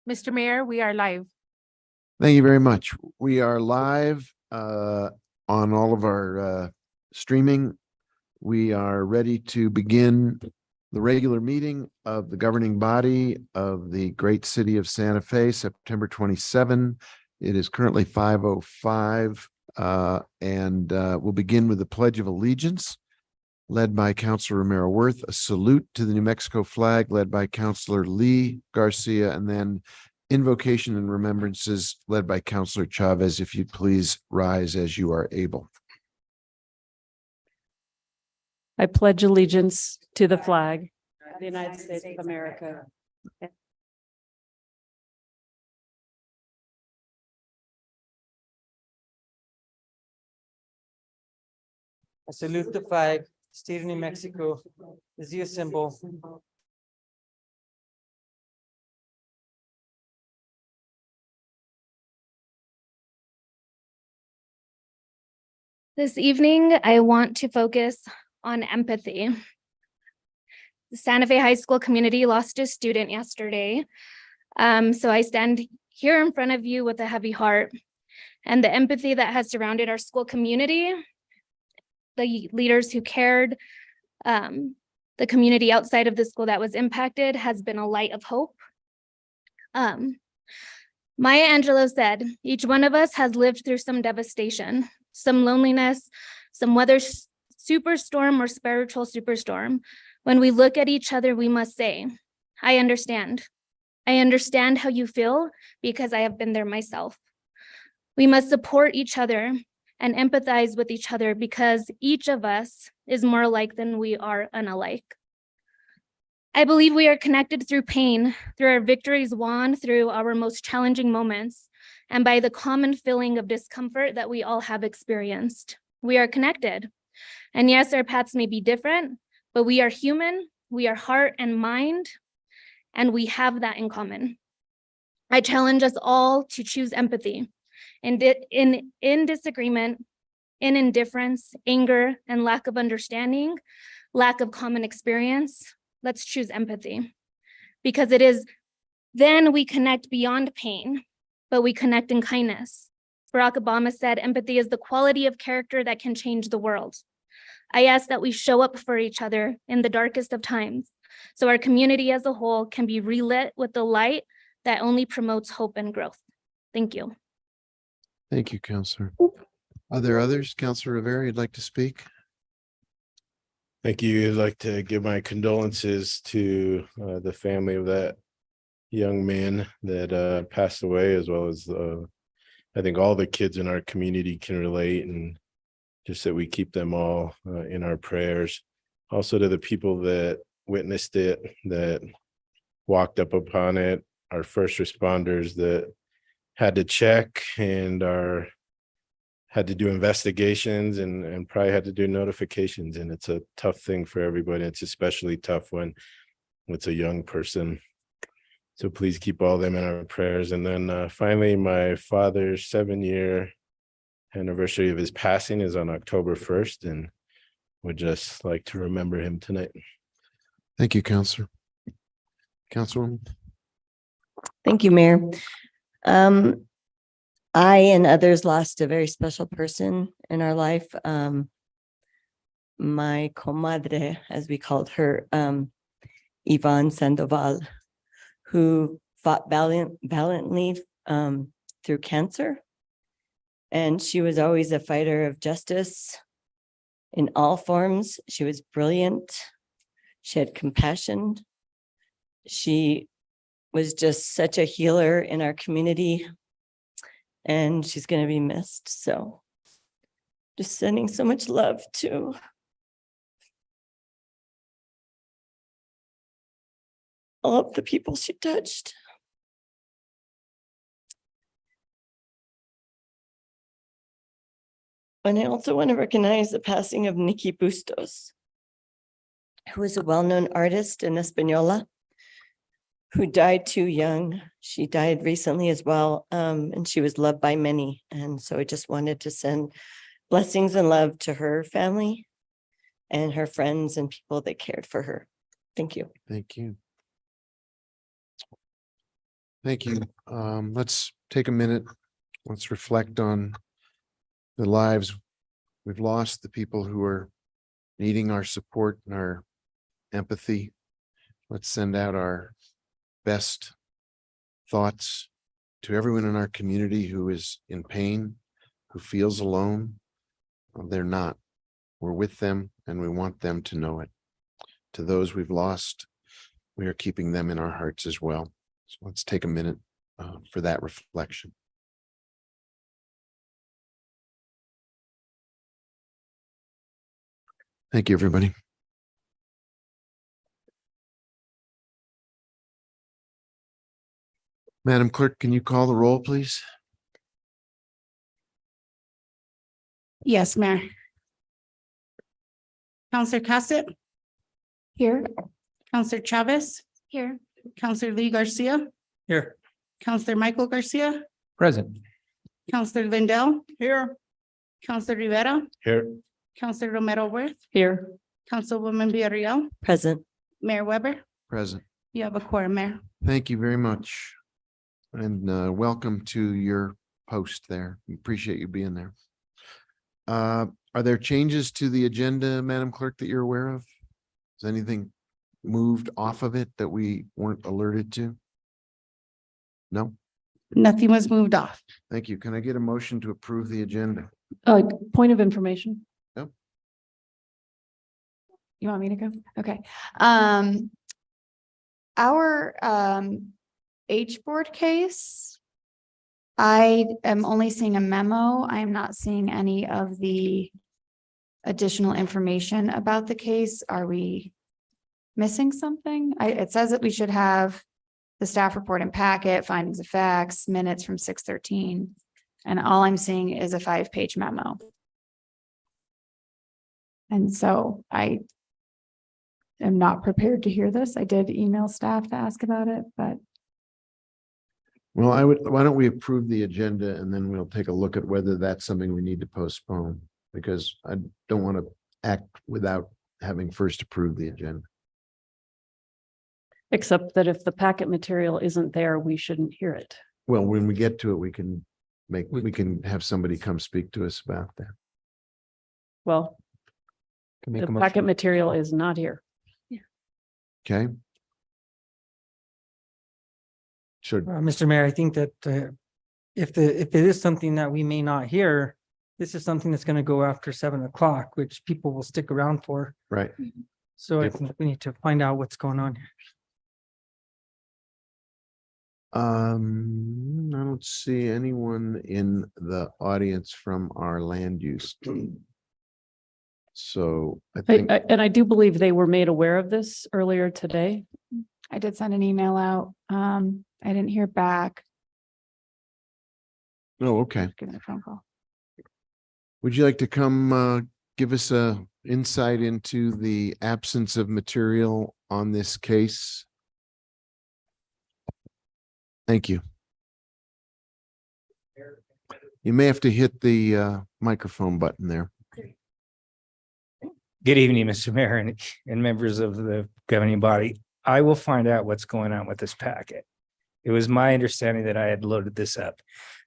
Mr. Mayor, we are live. Thank you very much. We are live on all of our streaming. We are ready to begin the regular meeting of the governing body of the great city of Santa Fe, September 27. It is currently 5:05, and we'll begin with the Pledge of Allegiance, led by Councilor Romero Worth, a salute to the New Mexico flag, led by Councilor Lee Garcia, and then invocation and remembrances led by Councilor Chavez. If you'd please rise as you are able. I pledge allegiance to the flag of the United States of America. I salute the flag, state of New Mexico, is the symbol. This evening, I want to focus on empathy. The Santa Fe High School community lost a student yesterday. So I stand here in front of you with a heavy heart, and the empathy that has surrounded our school community, the leaders who cared, the community outside of the school that was impacted has been a light of hope. Maya Angelou said, each one of us has lived through some devastation, some loneliness, some weather superstorm or spiritual superstorm. When we look at each other, we must say, I understand. I understand how you feel because I have been there myself. We must support each other and empathize with each other because each of us is more alike than we are unalike. I believe we are connected through pain, through our victories won, through our most challenging moments, and by the common feeling of discomfort that we all have experienced. We are connected. And yes, our paths may be different, but we are human, we are heart and mind, and we have that in common. I challenge us all to choose empathy in disagreement, in indifference, anger, and lack of understanding, lack of common experience. Let's choose empathy, because it is then we connect beyond pain, but we connect in kindness. Barack Obama said, empathy is the quality of character that can change the world. I ask that we show up for each other in the darkest of times, so our community as a whole can be relit with the light that only promotes hope and growth. Thank you. Thank you, Councilor. Are there others? Councilor Rivera, you'd like to speak? Thank you. I'd like to give my condolences to the family of that young man that passed away, as well as I think all the kids in our community can relate, and just that we keep them all in our prayers. Also to the people that witnessed it, that walked up upon it, our first responders that had to check and had to do investigations and probably had to do notifications. And it's a tough thing for everybody. It's especially tough when it's a young person. So please keep all them in our prayers. And then finally, my father's 7-year anniversary of his passing is on October 1st, and would just like to remember him tonight. Thank you, Councilor. Councilwoman. Thank you, Mayor. I and others lost a very special person in our life. My comadre, as we called her, Yvonne Sandoval, who fought valiantly through cancer. And she was always a fighter of justice in all forms. She was brilliant. She had compassion. She was just such a healer in our community, and she's going to be missed. So just sending so much love to all of the people she touched. And I also want to recognize the passing of Nikki Bustos, who is a well-known artist in Española, who died too young. She died recently as well, and she was loved by many. And so I just wanted to send blessings and love to her family and her friends and people that cared for her. Thank you. Thank you. Thank you. Let's take a minute. Let's reflect on the lives we've lost, the people who are needing our support and our empathy. Let's send out our best thoughts to everyone in our community who is in pain, who feels alone. They're not. We're with them and we want them to know it. To those we've lost, we are keeping them in our hearts as well. So let's take a minute for that reflection. Thank you, everybody. Madam Clerk, can you call the roll, please? Yes, Mayor. Counselor Cassett, Here. Counselor Chavez, Here. Counselor Lee Garcia, Here. Counselor Michael Garcia, Present. Counselor Lindell. Here. Counselor Rivera, Here. Counselor Romero Worth, Here. Councilwoman Villarreal, Present. Mayor Weber. Present. You have a quorum, Mayor. Thank you very much. And welcome to your post there. We appreciate you being there. Are there changes to the agenda, Madam Clerk, that you're aware of? Is anything moved off of it that we weren't alerted to? No? Nothing was moved off. Thank you. Can I get a motion to approve the agenda? Point of information. Yep. You want me to go? Okay. Our H board case, I am only seeing a memo. I am not seeing any of the additional information about the case. Are we missing something? It says that we should have the staff report and packet, findings of facts, minutes from 6/13. And all I'm seeing is a 5-page memo. And so I am not prepared to hear this. I did email staff to ask about it, but Well, why don't we approve the agenda and then we'll take a look at whether that's something we need to postpone? Because I don't want to act without having first approved the agenda. Except that if the packet material isn't there, we shouldn't hear it. Well, when we get to it, we can have somebody come speak to us about that. Well, the packet material is not here. Okay? Should, Mr. Mayor, I think that if it is something that we may not hear, this is something that's going to go after 7 o'clock, which people will stick around for. right. So I Yep. think we need to find out what's going on here. I don't see anyone in the audience from our land use team. So I think, And I do believe they were made aware of this earlier today. I did send an email out. I didn't hear back. oh, okay. Give it a phone call. Would you like to come give us a insight into the absence of material on this case? Thank you. You may have to hit the microphone button there. Good evening, Mr. Mayor and members of the governing body. I will find out what's going on with this packet. It was my understanding that I had loaded this up.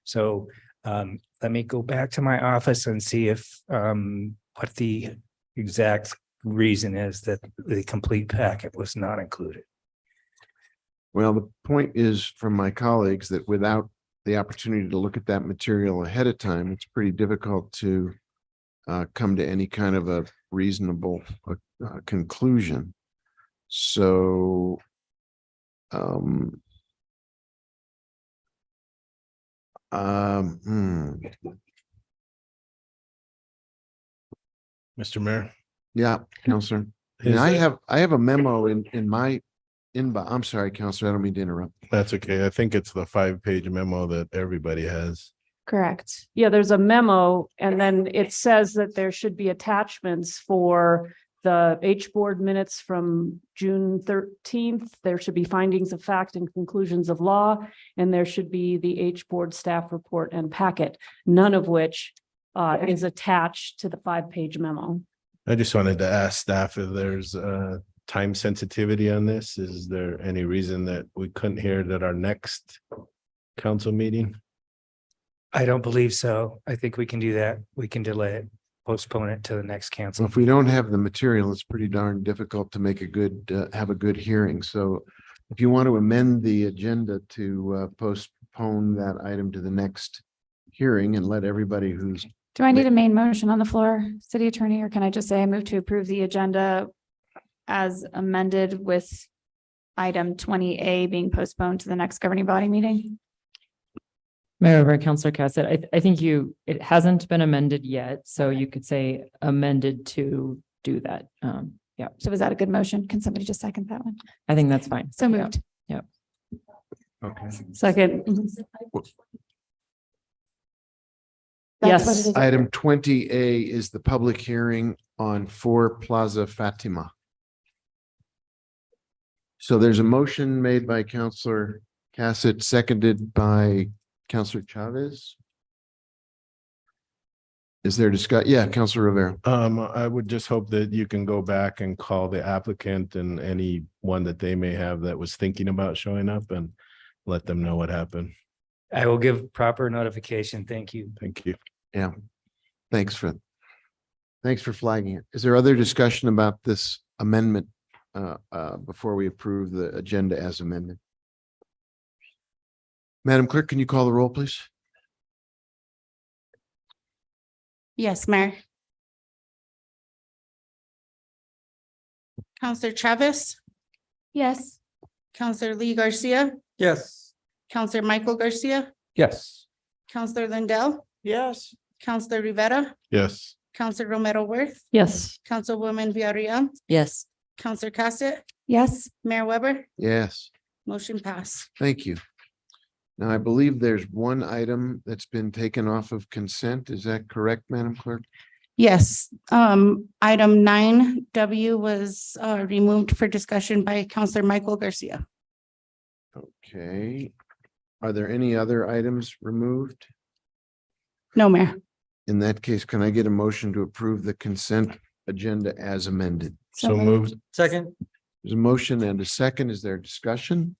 So let me go back to my office and see if what the exact reason is that the complete packet was not included. Well, the point is from my colleagues that without the opportunity to look at that material ahead of time, it's pretty difficult to come to any kind of a reasonable conclusion. So Mr. Mayor. yeah, Counselor. And Is I have a memo in my inbox. I'm sorry, Counselor, I don't mean to interrupt. That's okay. I think it's the 5-page memo that everybody has. Correct. Yeah, there's a memo and then it says that there should be attachments for the H board minutes from June 13th. There should be findings of fact and conclusions of law, and there should be the H board staff report and packet, none of which is attached to the 5-page memo. I just wanted to ask staff if there's time sensitivity on this? Is there any reason that we couldn't hear it at our next council meeting? I don't believe so. I think we can do that. We can delay it, postpone it to the next So council. if we don't have the material, it's pretty darn difficult to make a good, have a good hearing. So if you want to amend the agenda to postpone that item to the next hearing and let everybody who's, Do I need a main motion on the floor, city attorney, or can I just say I move to approve the agenda as amended with item 20A being postponed to the next governing body meeting? Mayor Weber, Counselor Cassett, I think it hasn't been amended yet, so you could say amended to do that. Yeah, So was that a good motion? Can somebody just second that one? I think that's fine. So moved. okay. Second. That's what Yes. it is. Item 20A is the public hearing on 4 Plaza Fatima. So there's a motion made by Counselor Cassett, seconded by Counselor Chavez. Is there Yeah, Counselor Rivera. I would just hope that you can go back and call the applicant and anyone that they may have that was thinking about showing up and let them know what happened. I will give proper notification. Thank you. Thank you. Yeah. Thanks for flagging it. Is there other discussion about this amendment before we approve the agenda as amended? Madam Clerk, can you call the roll, please? Yes, Mayor. Counselor Travis, Yes. Counselor Lee Garcia, Yes. Counselor Michael Garcia, Yes. Counselor Lindell, Yes. Counselor Rivera, Yes. Counselor Romero Worth, Yes. Councilwoman Villarreal, Yes. Counselor Cassett, Yes. Mayor Weber, Yes, motion pass. thank you. Now, I believe there's one item that's been taken off of consent. Is that correct, Madam Clerk? Yes, item 9W was removed for discussion by Counselor Michael Garcia. Okay. Are there any other items removed? No, Mayor. In that case, can I get a motion to approve the consent agenda as amended? So moved. Second. There's a motion and a second. Is there discussion?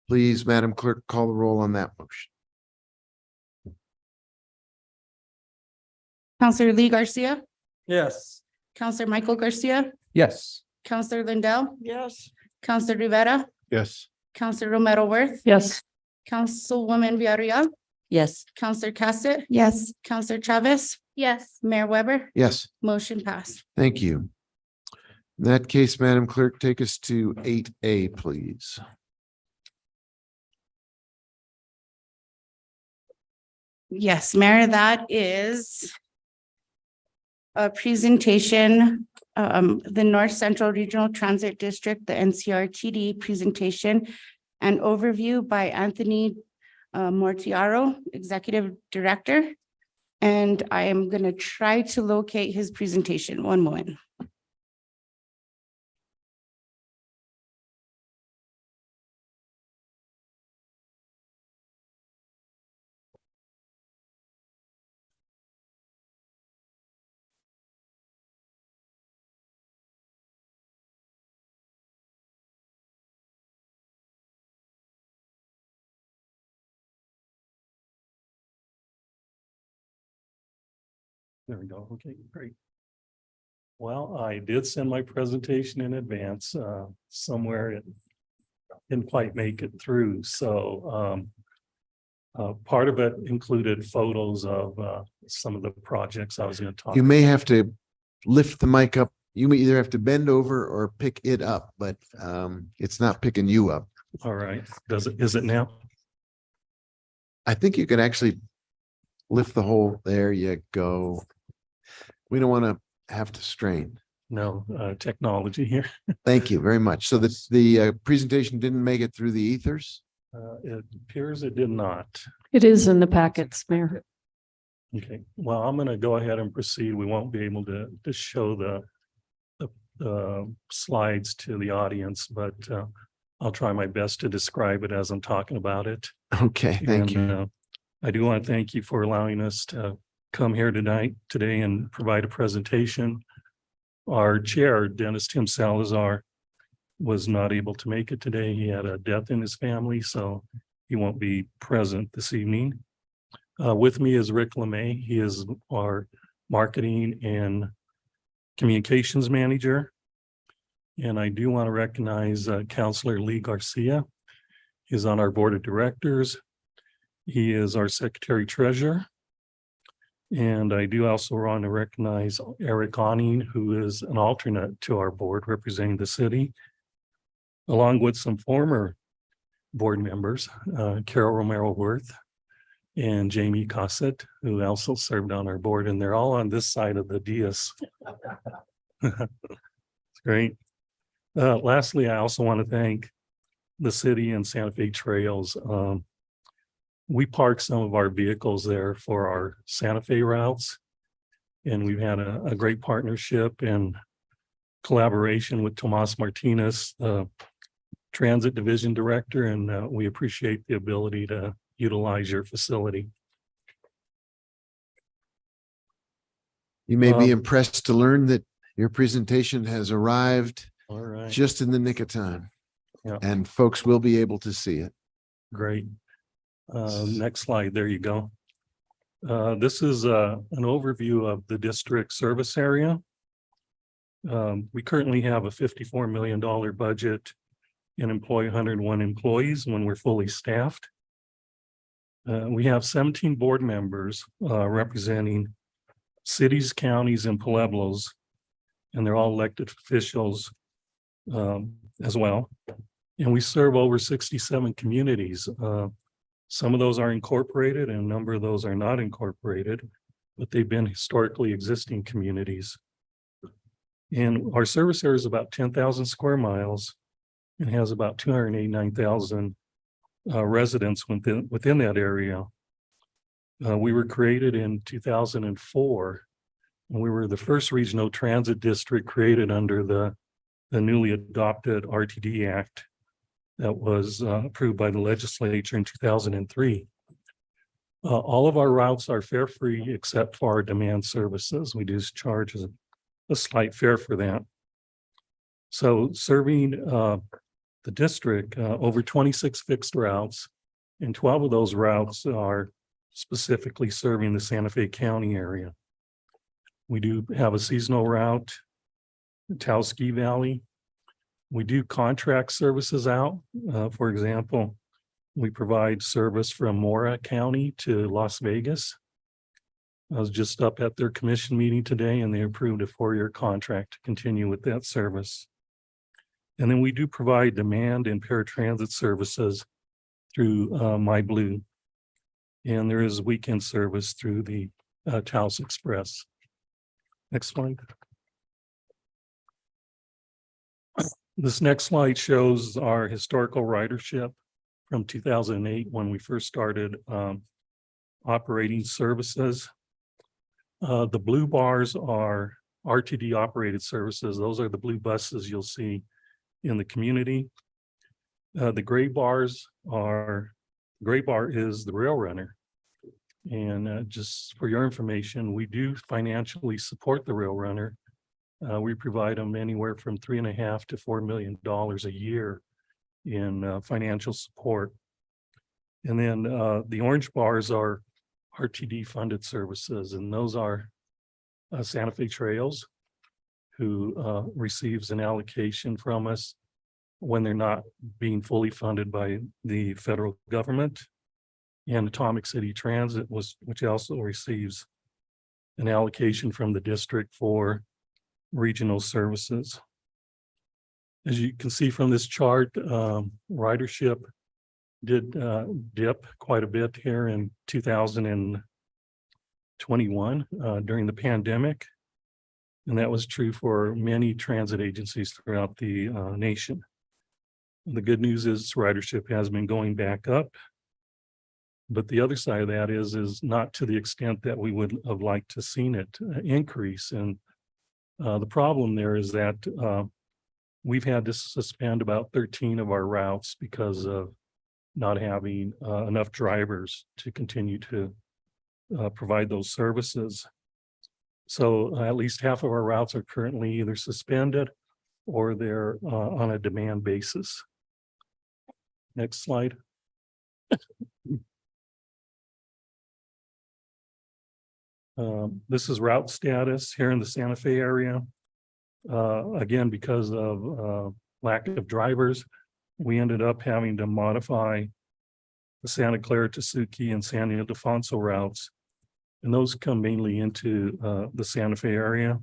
Please, Madam Clerk, call the roll on that motion. Counselor Lee Garcia, Yes. Counselor Michael Garcia, Yes. Counselor Lindell, Yes. Counselor Rivera, Yes. Counselor Romero Worth, Yes. Councilwoman Villarreal, Yes. Counselor Cassett, Yes. Counselor Chavez, Yes. Mayor Weber, Yes, motion passed. thank you. In that case, Madam Clerk, take us to 8A, please. Yes, Mayor, that is a presentation, the North Central Regional Transit District, the NCRTD presentation and overview by Anthony Mortiaro, Executive Director. And I am going to try to locate his presentation. One moment. There we go. Okay, great. Well, I did send my presentation in advance, somewhere it didn't quite make it through, so part of it included photos of some of the projects I was going to talk. You may have to lift the mic up. You may either have to bend over or pick it up, but it's not picking you up. All right, is it now? I think you can actually lift the whole, there you go. We don't want to have to strain. No, technology here. Thank you very much. So the presentation didn't make it through the ethers? It appears it did not. It is in the packets, Mayor. Okay, well, I'm gonna go ahead and proceed. We won't be able to show the slides to the audience, but I'll try my best to describe it as I'm talking about it. Okay, thank you. And, I do want to thank you for allowing us to come here today and provide a presentation. Our chair, Dennis Tim Salazar, was not able to make it today. He had a death in his family, so he won't be present this evening. With me is Rick LeMay. He is our marketing and communications manager. And I do want to recognize Counselor Lee Garcia. He's on our board of directors. He is our secretary treasurer. And I do also want to recognize Eric Awning, who is an alternate to our board representing the city, along with some former board members, Carol Romero Worth and Jamie Cossett, who also served on our board, and they're all on this side of the dais. It's great. Lastly, I also want to thank the city and Santa Fe Trails. We park some of our vehicles there for our Santa Fe routes, and we've had a great partnership and collaboration with Tomas Martinez, Transit Division Director, and we appreciate the ability to utilize your facility. You may be impressed to learn that your presentation has arrived All right, just in the nick of time. Yeah. And folks will be able to see it. great. Next slide, there you go. This is an overview of the district service area. We currently have a $54 million budget and employ 101 employees when we're fully staffed. We have 17 board members representing cities, counties, and pueblos, and they're all elected officials as well. And we serve over 67 communities. Some of those are incorporated and a number of those are not incorporated, but they've been historically existing communities. And our service area is about 10,000 square miles and has about 289,000 residents within that area. We were created in 2004, and we were the first regional transit district created under the newly adopted RTD Act that was approved by the legislature in 2003. All of our routes are fare-free except for our demand services. We do charge a slight fare for that. So serving the district, over 26 fixed routes, and 12 of those routes are specifically serving the Santa Fe County area. We do have a seasonal route, Taos Ski Valley. We do contract services out. For example, we provide service from Mora County to Las Vegas. I was just up at their commission meeting today, and they approved a 4-year contract to continue with that service. And then we do provide demand and paratransit services through MyBlue. And there is weekend service through the Taos Express. Next slide. This next slide shows our historical ridership from 2008 when we first started operating services. The blue bars are RTD operated services. Those are the blue buses you'll see in the community. The gray bar is the rail runner. And just for your information, we do financially support the rail runner. We provide them anywhere from $3.5 to $4 million a year in financial support. And then the orange bars are RTD funded services, and those are Santa Fe Trails, who receives an allocation from us when they're not being fully funded by the federal government, and Atomic City Transit, which also receives an allocation from the district for regional services. As you can see from this chart, ridership did dip quite a bit here in 2021 during the pandemic. And that was true for many transit agencies throughout the nation. The good news is ridership has been going back up. But the other side of that is not to the extent that we would have liked to seen it increase. And the problem there is that we've had to suspend about 13 of our routes because of not having enough drivers to continue to provide those services. So at least half of our routes are currently either suspended or they're on a demand basis. Next slide. This is route status here in the Santa Fe area. Again, because of lack of drivers, we ended up having to modify the Santa Clara, Tesuque, and San Ildefonso routes. And those come mainly into the Santa Fe area.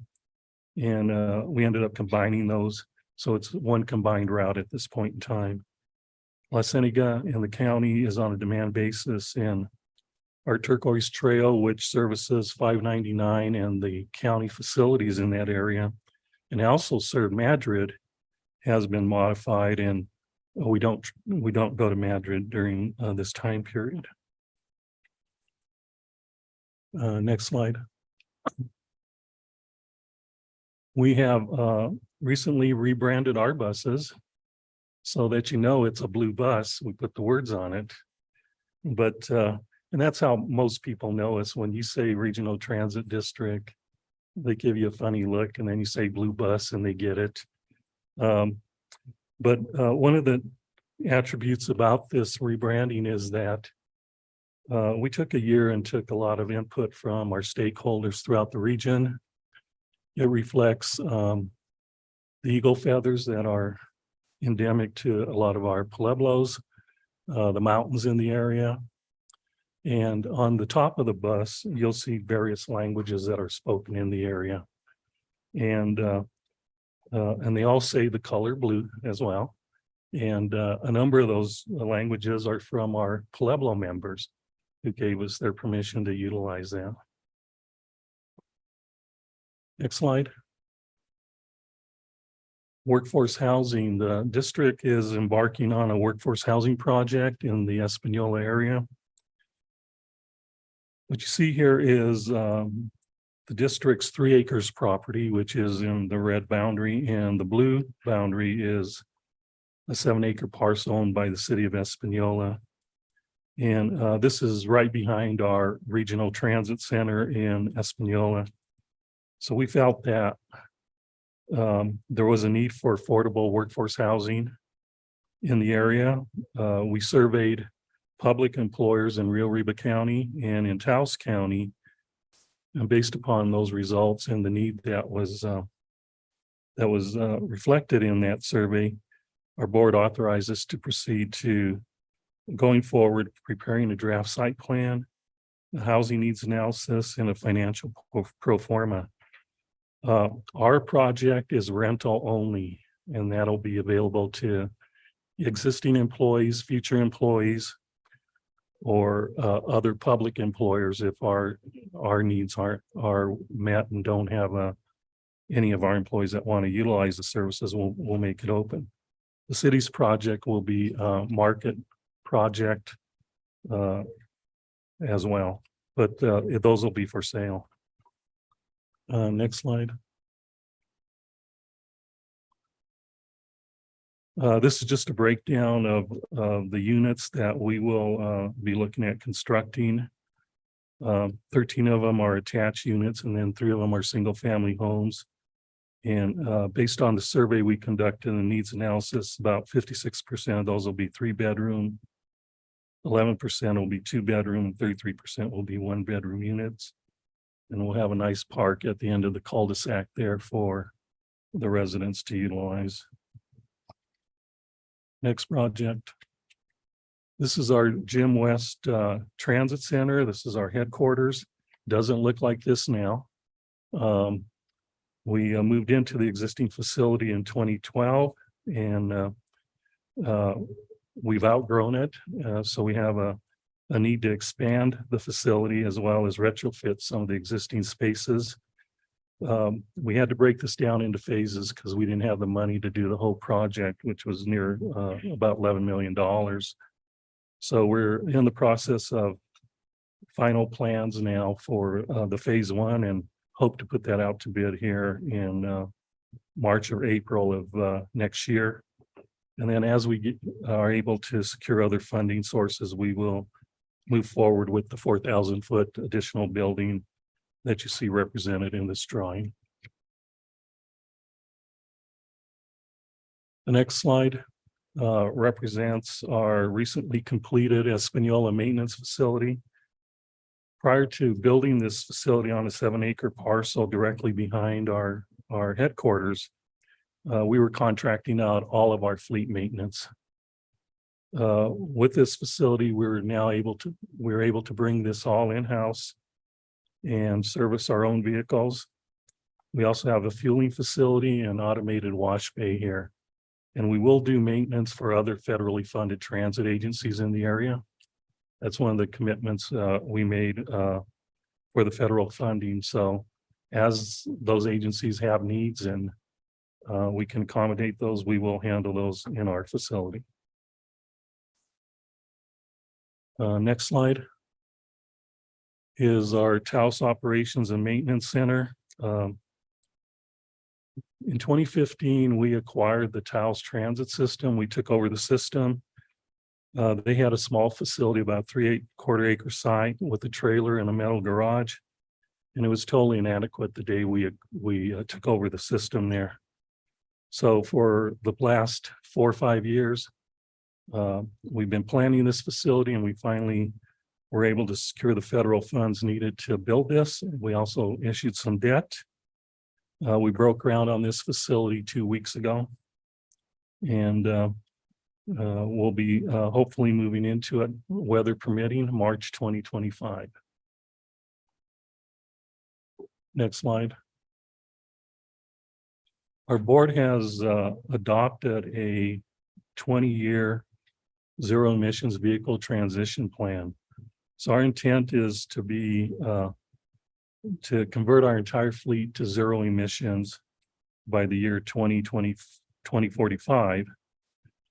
And we ended up combining those. So it's one combined route at this point in time. La Cienega in the county is on a demand basis, and our Turquoise Trail, which services 599 and the county facilities in that area, and also serve Madrid, has been modified, and we don't go to Madrid during this time period. Next slide. We have recently rebranded our buses so that you know it's a blue bus. We put the words on it. But and that's how most people know us. When you say Regional Transit District, they give you a funny look, and then you say blue bus and they get it. But one of the attributes about this rebranding is that we took a year and took a lot of input from our stakeholders throughout the region. It reflects the eagle feathers that are endemic to a lot of our pueblos, the mountains in the area. And on the top of the bus, you'll see various languages that are spoken in the area. And they all say the color blue as well. And a number of those languages are from our Pueblo members who gave us their permission to utilize that. Next slide. Workforce housing. The district is embarking on a workforce housing project in the Espanola area. What you see here is the district's 3 acres property, which is in the red boundary, and the blue boundary is a 7-acre parcel owned by the city of Espanola. And this is right behind our regional transit center in Espanola. So we felt that there was a need for affordable workforce housing in the area. We surveyed public employers in Rio Arriba County and in Taos County. And based upon those results and the need that was reflected in that survey, our board authorized us to proceed to going forward, preparing a draft site plan, a housing needs analysis, and a financial pro forma. Our project is rental only, and that'll be available to existing employees, future employees, or other public employers if our needs are met and don't have any of our employees that want to utilize the services. We'll make it open. The city's project will be a market project as well, but those will be for sale. Next slide. This is just a breakdown of the units that we will be looking at constructing. 13 of them are attached units, and then 3 of them are single family homes. And based on the survey we conducted and needs analysis, about 56% of those will be 3-bedroom, 11% will be 2-bedroom, 33% will be 1-bedroom units. And we'll have a nice park at the end of the cul-de-sac there for the residents to utilize. Next project. This is our Jim West Transit Center. This is our headquarters. Doesn't look like this now. We moved into the existing facility in 2012, and we've outgrown it. So we have a need to expand the facility as well as retrofit some of the existing spaces. We had to break this down into phases because we didn't have the money to do the whole project, which was near about $11 million. So we're in the process of final plans now for the phase 1, and hope to put that out to bid here in March or April of next year. And then as we are able to secure other funding sources, we will move forward with the 4,000-foot additional building that you see represented in this drawing. The next slide represents our recently completed Espanola maintenance facility. Prior to building this facility on a 7-acre parcel directly behind our headquarters, we were contracting out all of our fleet maintenance. With this facility, we're able to bring this all in-house and service our own vehicles. We also have a fueling facility and automated wash bay here. And we will do maintenance for other federally funded transit agencies in the area. That's one of the commitments we made for the federal funding. So as those agencies have needs and we can accommodate those, we will handle those in our facility. Next slide is our Taos Operations and Maintenance Center. In 2015, we acquired the Taos Transit System. We took over the system. They had a small facility, about 3/4 acre site with a trailer and a metal garage. And it was totally inadequate the day we took over the system there. So for the last 4 or 5 years, we've been planning this facility, and we finally were able to secure the federal funds needed to build this. We also issued some debt. We broke ground on this facility 2 weeks ago. And we'll be hopefully moving into it, weather permitting, March 2025. Next slide. Our board has adopted a 20-year zero emissions vehicle transition plan. So our intent is to convert our entire fleet to zero emissions by the year 2045.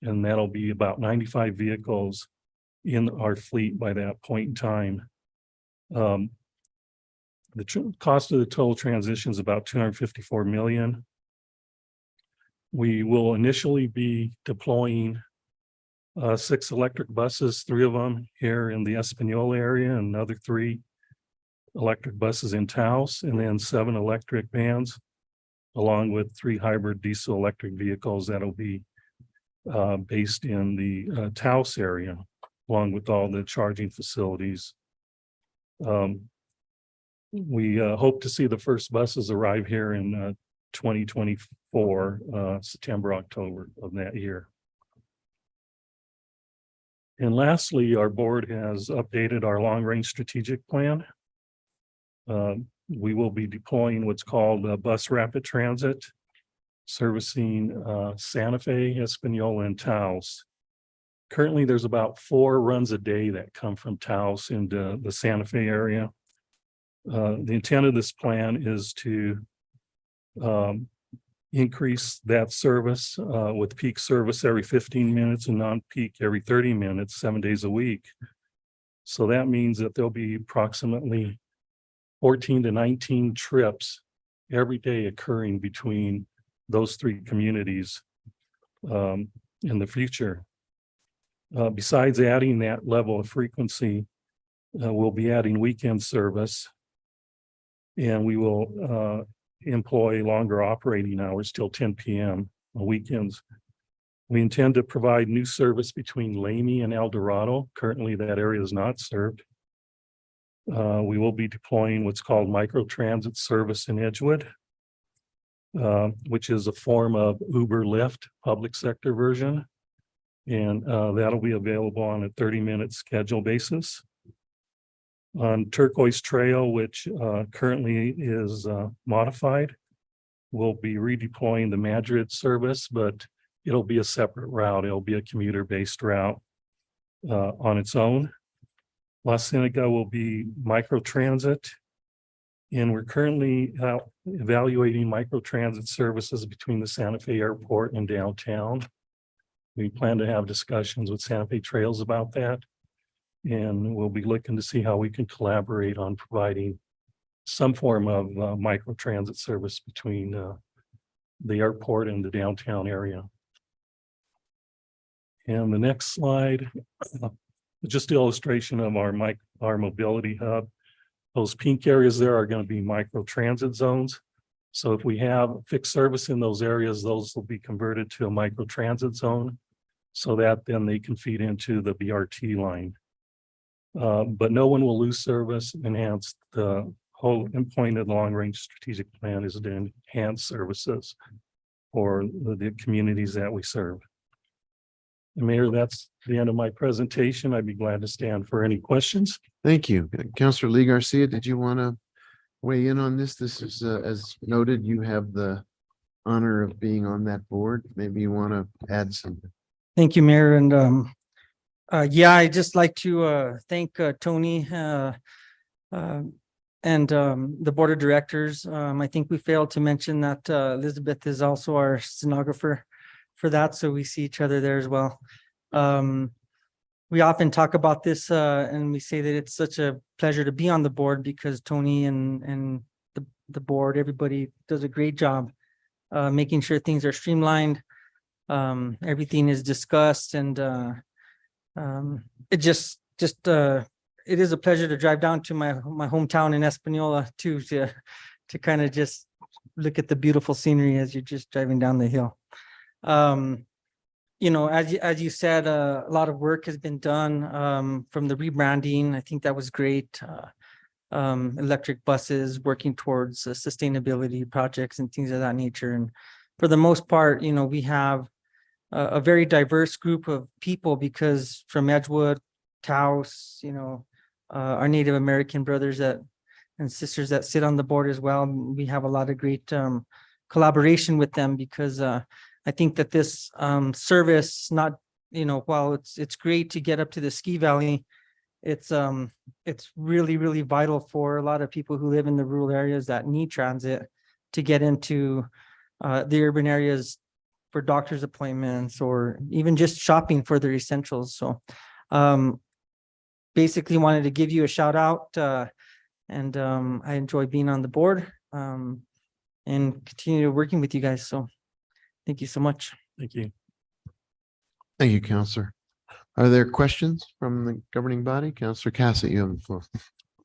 And that'll be about 95 vehicles in our fleet by that point in time. The cost of the total transition is about $254 million. We will initially be deploying 6 electric buses, 3 of them here in the Espanola area, and another 3 electric buses in Taos, and then 7 electric vans, along with 3 hybrid diesel electric vehicles that'll be based in the Taos area, along with all the charging facilities. We hope to see the first buses arrive here in 2024, September, October of that year. And lastly, our board has updated our long-range strategic plan. We will be deploying what's called bus rapid transit, servicing Santa Fe, Espanola, and Taos. Currently, there's about 4 runs a day that come from Taos into the Santa Fe area. The intent of this plan is to increase that service with peak service every 15 minutes and non-peak every 30 minutes, 7 days a week. So that means that there'll be approximately 14 to 19 trips every day occurring between those 3 communities in the future. Besides adding that level of frequency, we'll be adding weekend service, and we will employ longer operating hours till 10 p.m. on weekends. We intend to provide new service between Lamy and El Dorado. Currently, that area is not served. We will be deploying what's called microtransit service in Edgewood, which is a form of Uber Lyft public sector version. And that'll be available on a 30-minute schedule basis. On Turquoise Trail, which currently is modified, we'll be redeploying the Madrid service, but it'll be a separate route. It'll be a commuter-based route on its own. La Cienega will be microtransit, and we're currently evaluating microtransit services between the Santa Fe Airport and downtown. We plan to have discussions with Santa Fe Trails about that. And we'll be looking to see how we can collaborate on providing some form of microtransit service between the airport and the downtown area. And the next slide, just the illustration of our mobility hub. Those pink areas there are going to be micro transit zones. So if we have fixed service in those areas, those will be converted to a micro transit zone so that then they can feed into the BRT line. But no one will lose service. Enhance the whole point of the long range strategic plan is to enhance services for the communities that we serve. And Mayor, that's the end of my presentation. I'd be glad to stand for any questions. Thank you. Counselor Lee Garcia, did you want to weigh in on this? This is, as noted, you have the honor of being on that board. Maybe you want to add something. Thank you, Mayor. And yeah, I'd just like to thank Tony and the Board of Directors. I think we failed to mention that Elizabeth is also our stenographer for that, so we see each other there as well. We often talk about this and we say that it's such a pleasure to be on the board because Tony and the board, everybody does a great job making sure things are streamlined. Everything is discussed, and it just it is a pleasure to drive down to my hometown in Espanola too, to kind of just look at the beautiful scenery as you're just driving down the hill. You know, as you said, a lot of work has been done from the rebranding. I think that was great. Electric buses, working towards sustainability projects and things of that nature. And for the most part, you know, we have a very diverse group of people because from Edgewood, Taos, you know, our Native American brothers and sisters that sit on the board as well. We have a lot of great collaboration with them because I think that this service, not, you know, while it's great to get up to the ski valley, it's really, really vital for a lot of people who live in the rural areas that need transit to get into the urban areas for doctor's appointments or even just shopping for their essentials. So basically wanted to give you a shout out and I enjoy being on the board and continue working with you guys. So thank you so much. Thank you. Thank you, Counselor. Are there questions from the governing body? Counselor Cassett, you have the floor.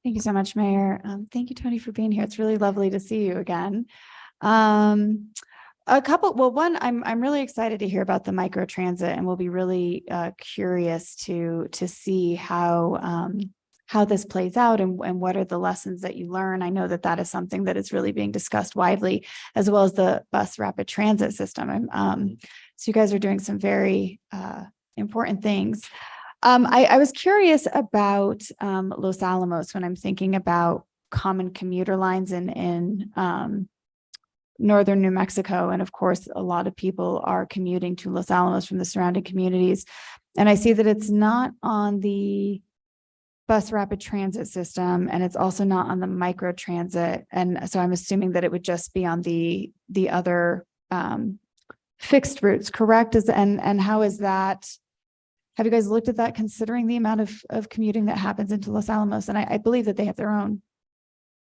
Thank you so much, Mayor. Thank you, Tony, for being here. It's really lovely to see you again. One, I'm really excited to hear about the micro transit, and we'll be really curious to see how this plays out and what are the lessons that you learn. I know that is something that is really being discussed widely, as well as the bus rapid transit system. So you guys are doing some very important things. I was curious about Los Alamos when I'm thinking about common commuter lines in northern New Mexico. And of course, a lot of people are commuting to Los Alamos from the surrounding communities. And I see that it's not on the bus rapid transit system, and it's also not on the micro transit. And so I'm assuming that it would just be on the other fixed routes, correct? And how is that? Have you guys looked at that, considering the amount of commuting that happens into Los Alamos? And I believe that they have their own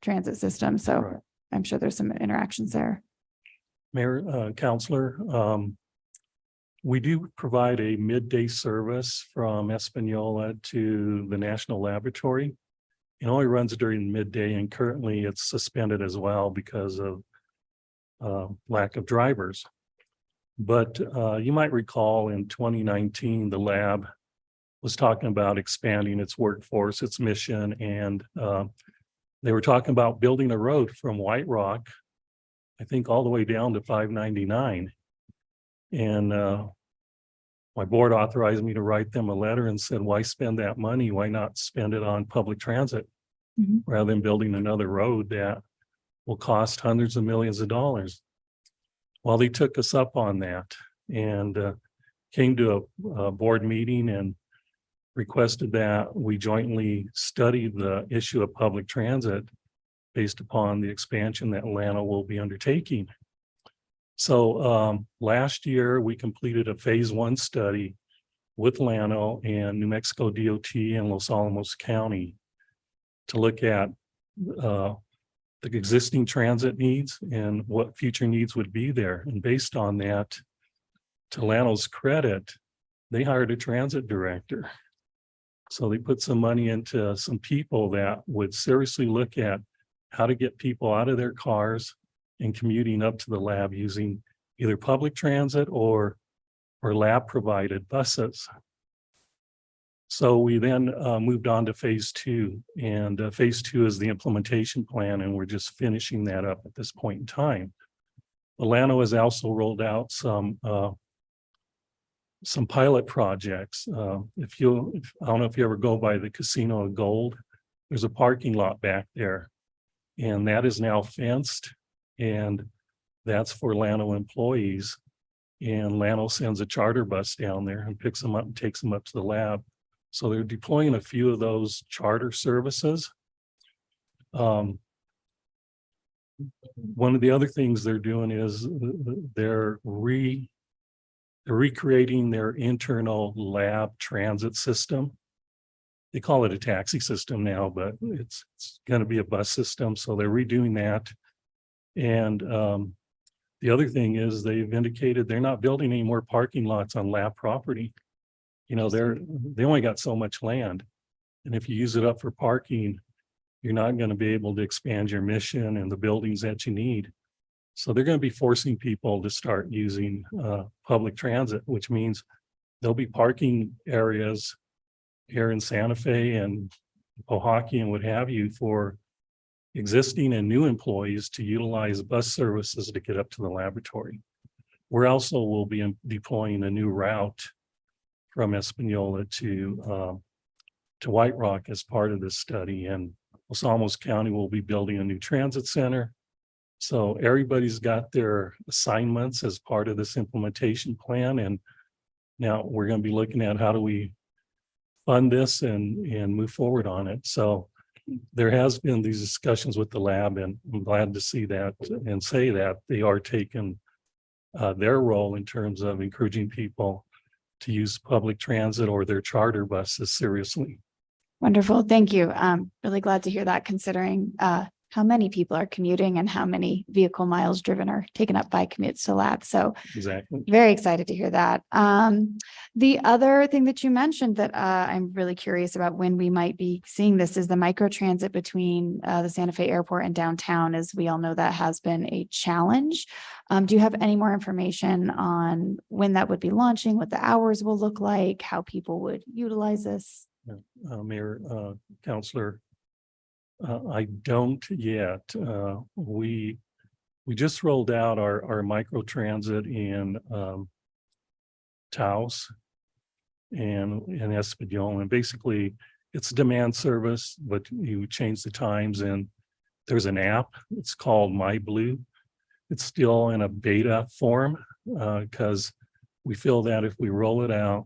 transit system. So right. I'm sure there's some interactions there. Mayor, Counselor, we do provide a midday service from Espanola to the National Laboratory. It only runs during midday, and currently it's suspended as well because of lack of drivers. But you might recall in 2019, the lab was talking about expanding its workforce, its mission, and they were talking about building a road from White Rock, I think, all the way down to 599. And my board authorized me to write them a letter and said, why spend that money? Why not spend it on public transit rather than building another road that will cost hundreds of millions of dollars? Well, they took us up on that and came to a board meeting and requested that we jointly study the issue of public transit based upon the expansion that Llano will be undertaking. So last year, we completed a phase 1 study with Llano and New Mexico DOT and Los Alamos County to look at the existing transit needs and what future needs would be there. And based on that, to Llano's credit, they hired a transit director. So they put some money into some people that would seriously look at how to get people out of their cars and commuting up to the lab using either public transit or lab provided buses. So we then moved on to phase two, and phase two is the implementation plan, and we're just finishing that up at this point in time. Llano has also rolled out some pilot projects. I don't know if you ever go by the Casino of Gold, there's a parking lot back there, and that is now fenced, and that's for Llano employees. And Llano sends a charter bus down there and picks them up and takes them up to the lab. So they're deploying a few of those charter services. One of the other things they're doing is they're recreating their internal lab transit system. They call it a taxi system now, but it's going to be a bus system. So they're redoing that. And the other thing is they've indicated they're not building any more parking lots on lab property. You know, they only got so much land. And if you use it up for parking, you're not going to be able to expand your mission and the buildings that you need. So they're going to be forcing people to start using public transit, which means there'll be parking areas here in Santa Fe and Oaxaca and what have you for existing and new employees to utilize bus services to get up to the laboratory. We're also will be deploying a new route from Espanola to White Rock as part of this study, and Los Alamos County will be building a new transit center. So everybody's got their assignments as part of this implementation plan, and now we're going to be looking at how do we fund this and move forward on it. So there has been these discussions with the lab, and I'm glad to see that and say that they are taking their role in terms of encouraging people to use public transit or their charter buses seriously. Wonderful. Thank you. Really glad to hear that, considering how many people are commuting and how many vehicle miles driven are taken up by commutes to lab. So Exactly. very excited to hear that. The other thing that you mentioned that I'm really curious about when we might be seeing this is the micro transit between the Santa Fe airport and downtown. As we all know, that has been a challenge. Do you have any more information on when that would be launching, what the hours will look like, how people would utilize this? Mayor, Counselor, I don't yet. We just rolled out our micro transit in Taos and in Espanola, and basically it's a demand service, but you change the times, and there's an app. It's called My Blue. It's still in a beta form because we feel that if we roll it out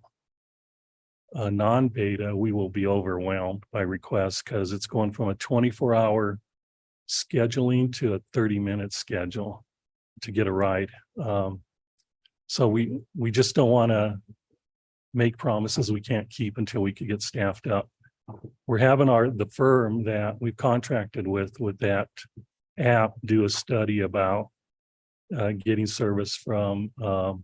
non-beta, we will be overwhelmed by requests because it's going from a 24-hour scheduling to a 30-minute schedule to get a ride. So we just don't want to make promises we can't keep until we could get staffed up. We're having the firm that we've contracted with that app do a study about getting service from the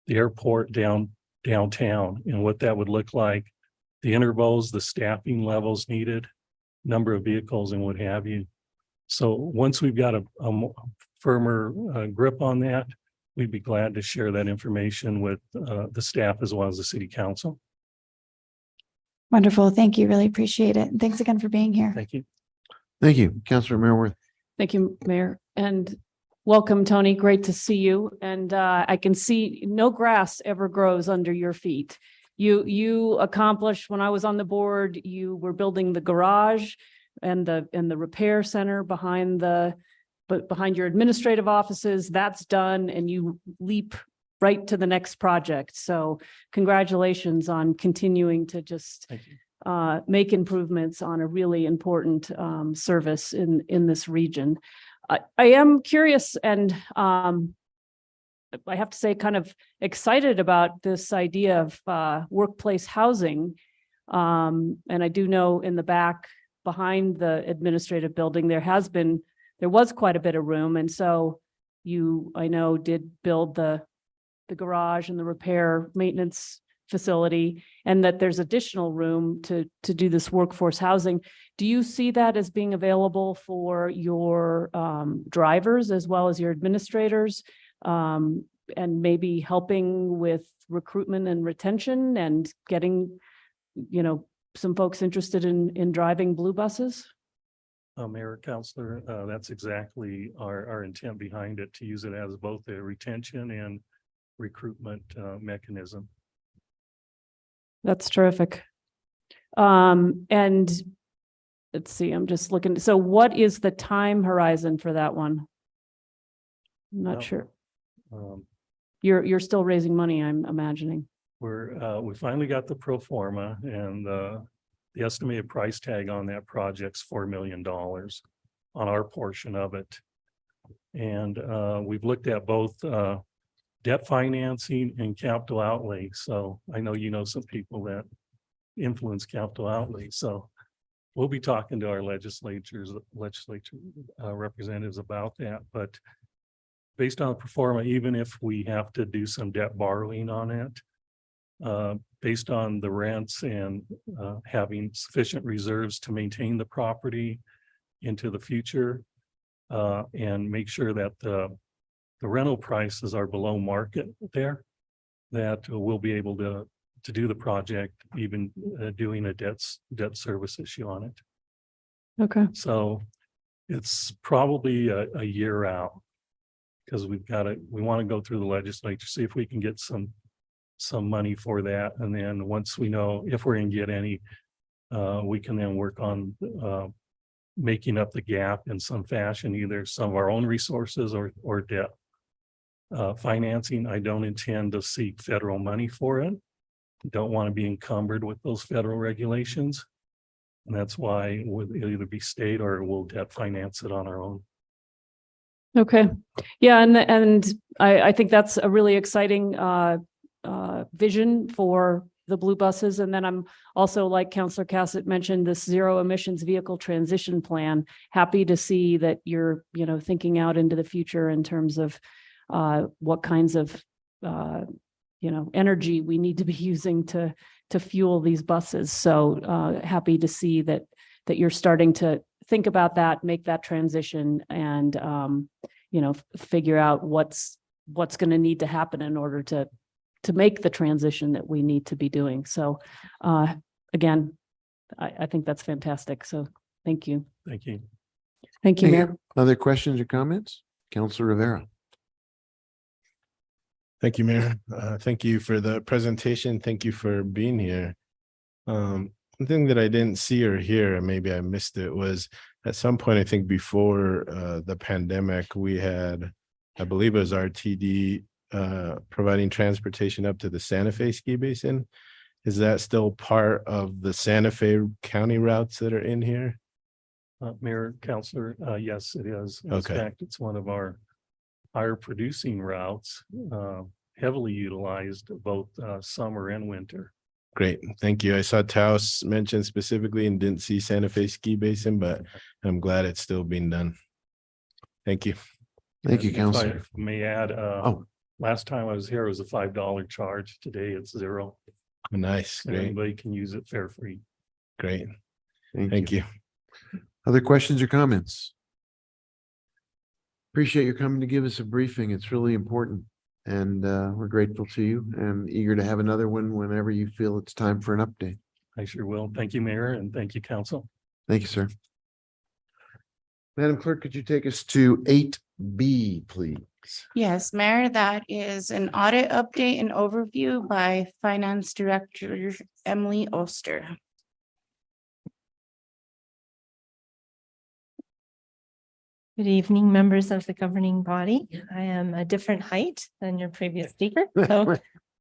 airport downtown and what that would look like, the intervals, the staffing levels needed, number of vehicles and what have you. So once we've got a firmer grip on that, we'd be glad to share that information with the staff as well as the city council. Wonderful. Thank you. Really appreciate it. And thanks again for being here. Thank you. Thank you, Councilor Mayorworth. Thank you, Mayor, and welcome, Tony. Great to see you. And I can see no grass ever grows under your feet. You accomplished, when I was on the board, you were building the garage and the repair center behind your administrative offices. That's done, and you leap right to the next project. So congratulations on continuing to just make improvements on a really important service in this region. I am curious, and I have to say kind of excited about this idea of workplace housing. And I do know in the back behind the administrative building, there was quite a bit of room. And so I know, did build the garage and the repair maintenance facility and that there's additional room to do this workforce housing. Do you see that as being available for your drivers as well as your administrators? And maybe helping with recruitment and retention and getting, some folks interested in driving blue buses? Mayor, Counselor, that's exactly our intent behind it, to use it as both a retention and recruitment mechanism. That's terrific. And let's see, I'm just looking. So what is the time horizon for that one? I'm not Well, sure. Um, You're still raising money, I'm imagining. we finally got the pro forma, and the estimated price tag on that project's $4 million on our portion of it. And we've looked at both debt financing and capital outlay. So I know some people that influence capital outlay. So we'll be talking to our legislature representatives about that. But based on the pro forma, even if we have to do some debt borrowing on it, based on the rents and having sufficient reserves to maintain the property into the future, and make sure that the rental prices are below market there, that we'll be able to do the project, even doing a debt service issue on it. Okay. So it's probably a year out, because we want to go through the legislature, see if we can get some money for that. And then once we know if we're going to get any, we can then work on making up the gap in some fashion, either some of our own resources or debt financing. I don't intend to seek federal money for it. Don't want to be encumbered with those federal regulations. And that's why it'll either be state or we'll debt finance it on our own. Okay. Yeah. And I think that's a really exciting vision for the blue buses. And then I'm also, like Councillor Cassett mentioned, this zero emissions vehicle transition plan. Happy to see that you're, thinking out into the future in terms of what kinds of, energy we need to be using to fuel these buses. So happy to see that you're starting to think about that, make that transition, and figure out what's going to need to happen in order to make the transition that we need to be doing. So again, I think that's fantastic. So thank you. Thank you. Thank you, Any Mayor. other questions or comments? Councilor Rivera. Thank you, Mayor. Thank you for the presentation. Thank you for being here. One thing that I didn't see or hear, and maybe I missed it, was at some point, I think before the pandemic, we had, I believe it was RTD providing transportation up to the Santa Fe ski basin. Is that still part of the Santa Fe County routes that are in here? Mayor, Counselor, yes, it is. In Okay. fact, it's one of our higher producing routes, heavily utilized both summer and winter. Great, thank you. I saw Taos mentioned specifically and didn't see Santa Fe ski basin, but I'm glad it's still being done. Thank you. Thank you, If I Councilor. may add, last time I was here, it was a $5 charge. Today it's $0. Nice, And great, anybody can use it fare free. great. Thank Thank you. you. Other questions or comments? Appreciate you coming to give us a briefing. It's really important. And we're grateful to you and eager to have another one whenever you feel it's time for an update. I sure will. Thank you, Mayor, and thank you, Council. Thank you, sir. Madam Clerk, could you take us to 8B, please? Yes, Mayor, that is an audit update and overview by Finance Director Emily Oster. Good evening, members of the governing body. I am a different height than your previous speaker, so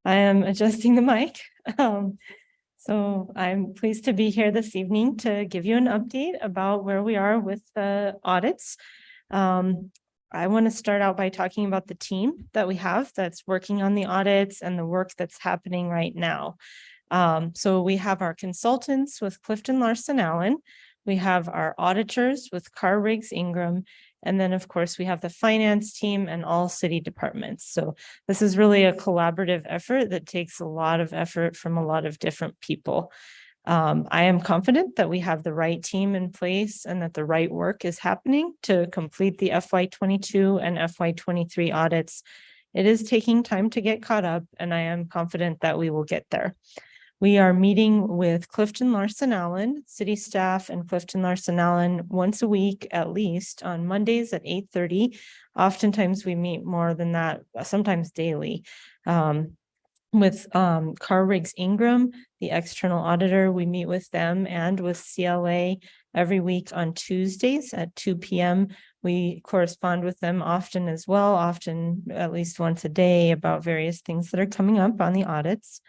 I am adjusting the mic. So I'm pleased to be here this evening to give you an update about where we are with the audits. I want to start out by talking about the team that we have that's working on the audits and the work that's happening right now. So we have our consultants with Clifton Larson Allen. We have our auditors with Carr Riggs Ingram, And then, of course, we have the finance team and all city departments. So this is really a collaborative effort that takes a lot of effort from a lot of different people. I am confident that we have the right team in place and that the right work is happening to complete the FY22 and FY23 audits. It is taking time to get caught up, and I am confident that we will get there. We are meeting with Clifton Larson Allen, city staff and Clifton Larson Allen once a week at least on Mondays at 8:30. Oftentimes we meet more than that, sometimes daily. With Carr Riggs Ingram, the external auditor, we meet with them and with CLA every week on Tuesdays at 2 p.m. We correspond with them often as well, often at least once a day about various things that are coming up on the audits.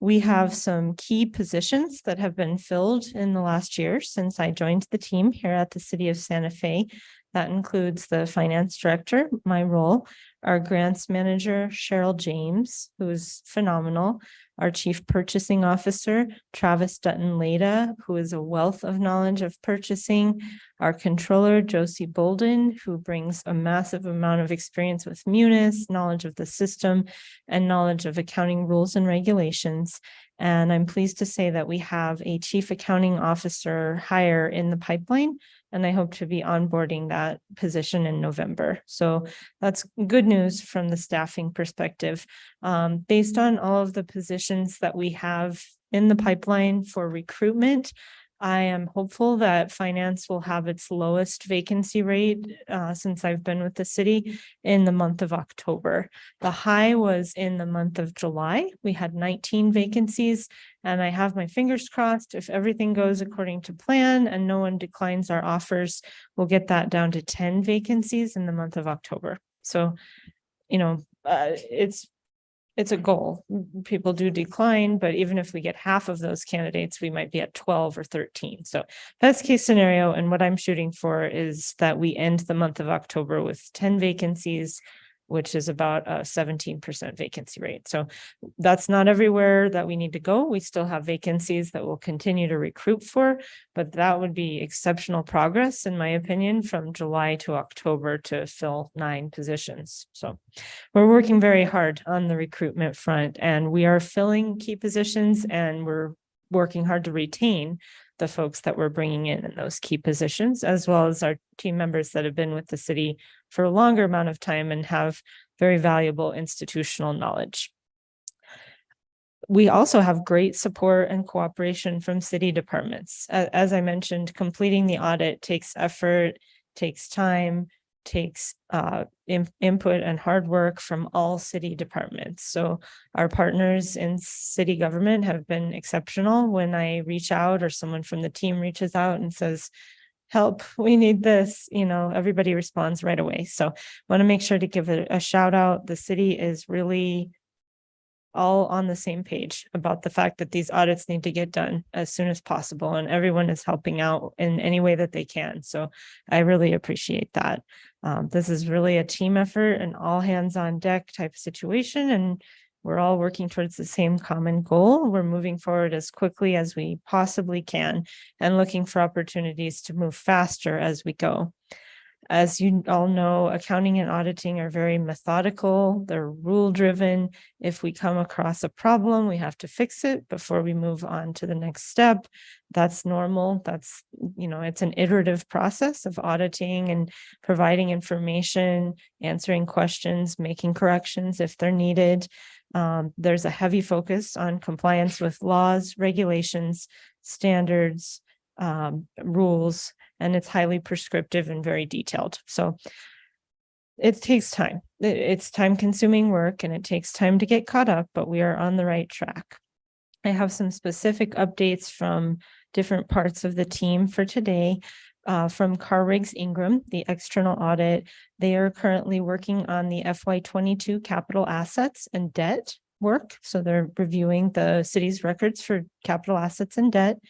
We have some key positions that have been filled in the last year since I joined the team here at the city of Santa Fe. That includes the finance director, my role, our grants manager, Cheryl James, who is phenomenal, our chief purchasing officer, Travis Dutton-Leda, who is a wealth of knowledge of purchasing, our controller, Josie Bolden, who brings a massive amount of experience with Munis, knowledge of the system, and knowledge of accounting rules and regulations. And I'm pleased to say that we have a chief accounting officer hire in the pipeline, and I hope to be onboarding that position in November. So that's good news from the staffing perspective. Based on all of the positions that we have in the pipeline for recruitment, I am hopeful that finance will have its lowest vacancy rate since I've been with the city in the month of October. The high was in the month of July. We had 19 vacancies, and I have my fingers crossed. If everything goes according to plan and no one declines our offers, we'll get that down to 10 vacancies in the month of October. So, it's a goal. People do decline, but even if we get half of those candidates, we might be at 12 or 13. So best case scenario, and what I'm shooting for is that we end the month of October with 10 vacancies, which is about a 17% vacancy rate. So that's not everywhere that we need to go. We still have vacancies that we'll continue to recruit for, but that would be exceptional progress, in my opinion, from July to October to fill 9 positions. So we're working very hard on the recruitment front, and we are filling key positions, and we're working hard to retain the folks that we're bringing in those key positions, as well as our team members that have been with the city for a longer amount of time and have very valuable institutional knowledge. We also have great support and cooperation from city departments. As I mentioned, completing the audit takes effort, takes time, takes input and hard work from all city departments. So our partners in city government have been exceptional. When I reach out or someone from the team reaches out and says, help, we need this, everybody responds right away. So I want to make sure to give a shout out. The city is really all on the same page about the fact that these audits need to get done as soon as possible, and everyone is helping out in any way that they can. So I really appreciate that. This is really a team effort and all hands on deck type situation, and we're all working towards the same common goal. We're moving forward as quickly as we possibly can and looking for opportunities to move faster as we go. As you all know, accounting and auditing are very methodical. They're rule driven. If we come across a problem, we have to fix it before we move on to the next step. That's normal. That's, it's an iterative process of auditing and providing information, answering questions, making corrections if they're needed. There's a heavy focus on compliance with laws, regulations, standards, rules, and it's highly prescriptive and very detailed. So it takes time. It's time consuming work, and it takes time to get caught up, but we are on the right track. I have some specific updates from different parts of the team for today. From Carr Riggs Ingram, the external audit, they are currently working on the FY22 capital assets and debt work. So they're reviewing the city's records for capital assets and debt.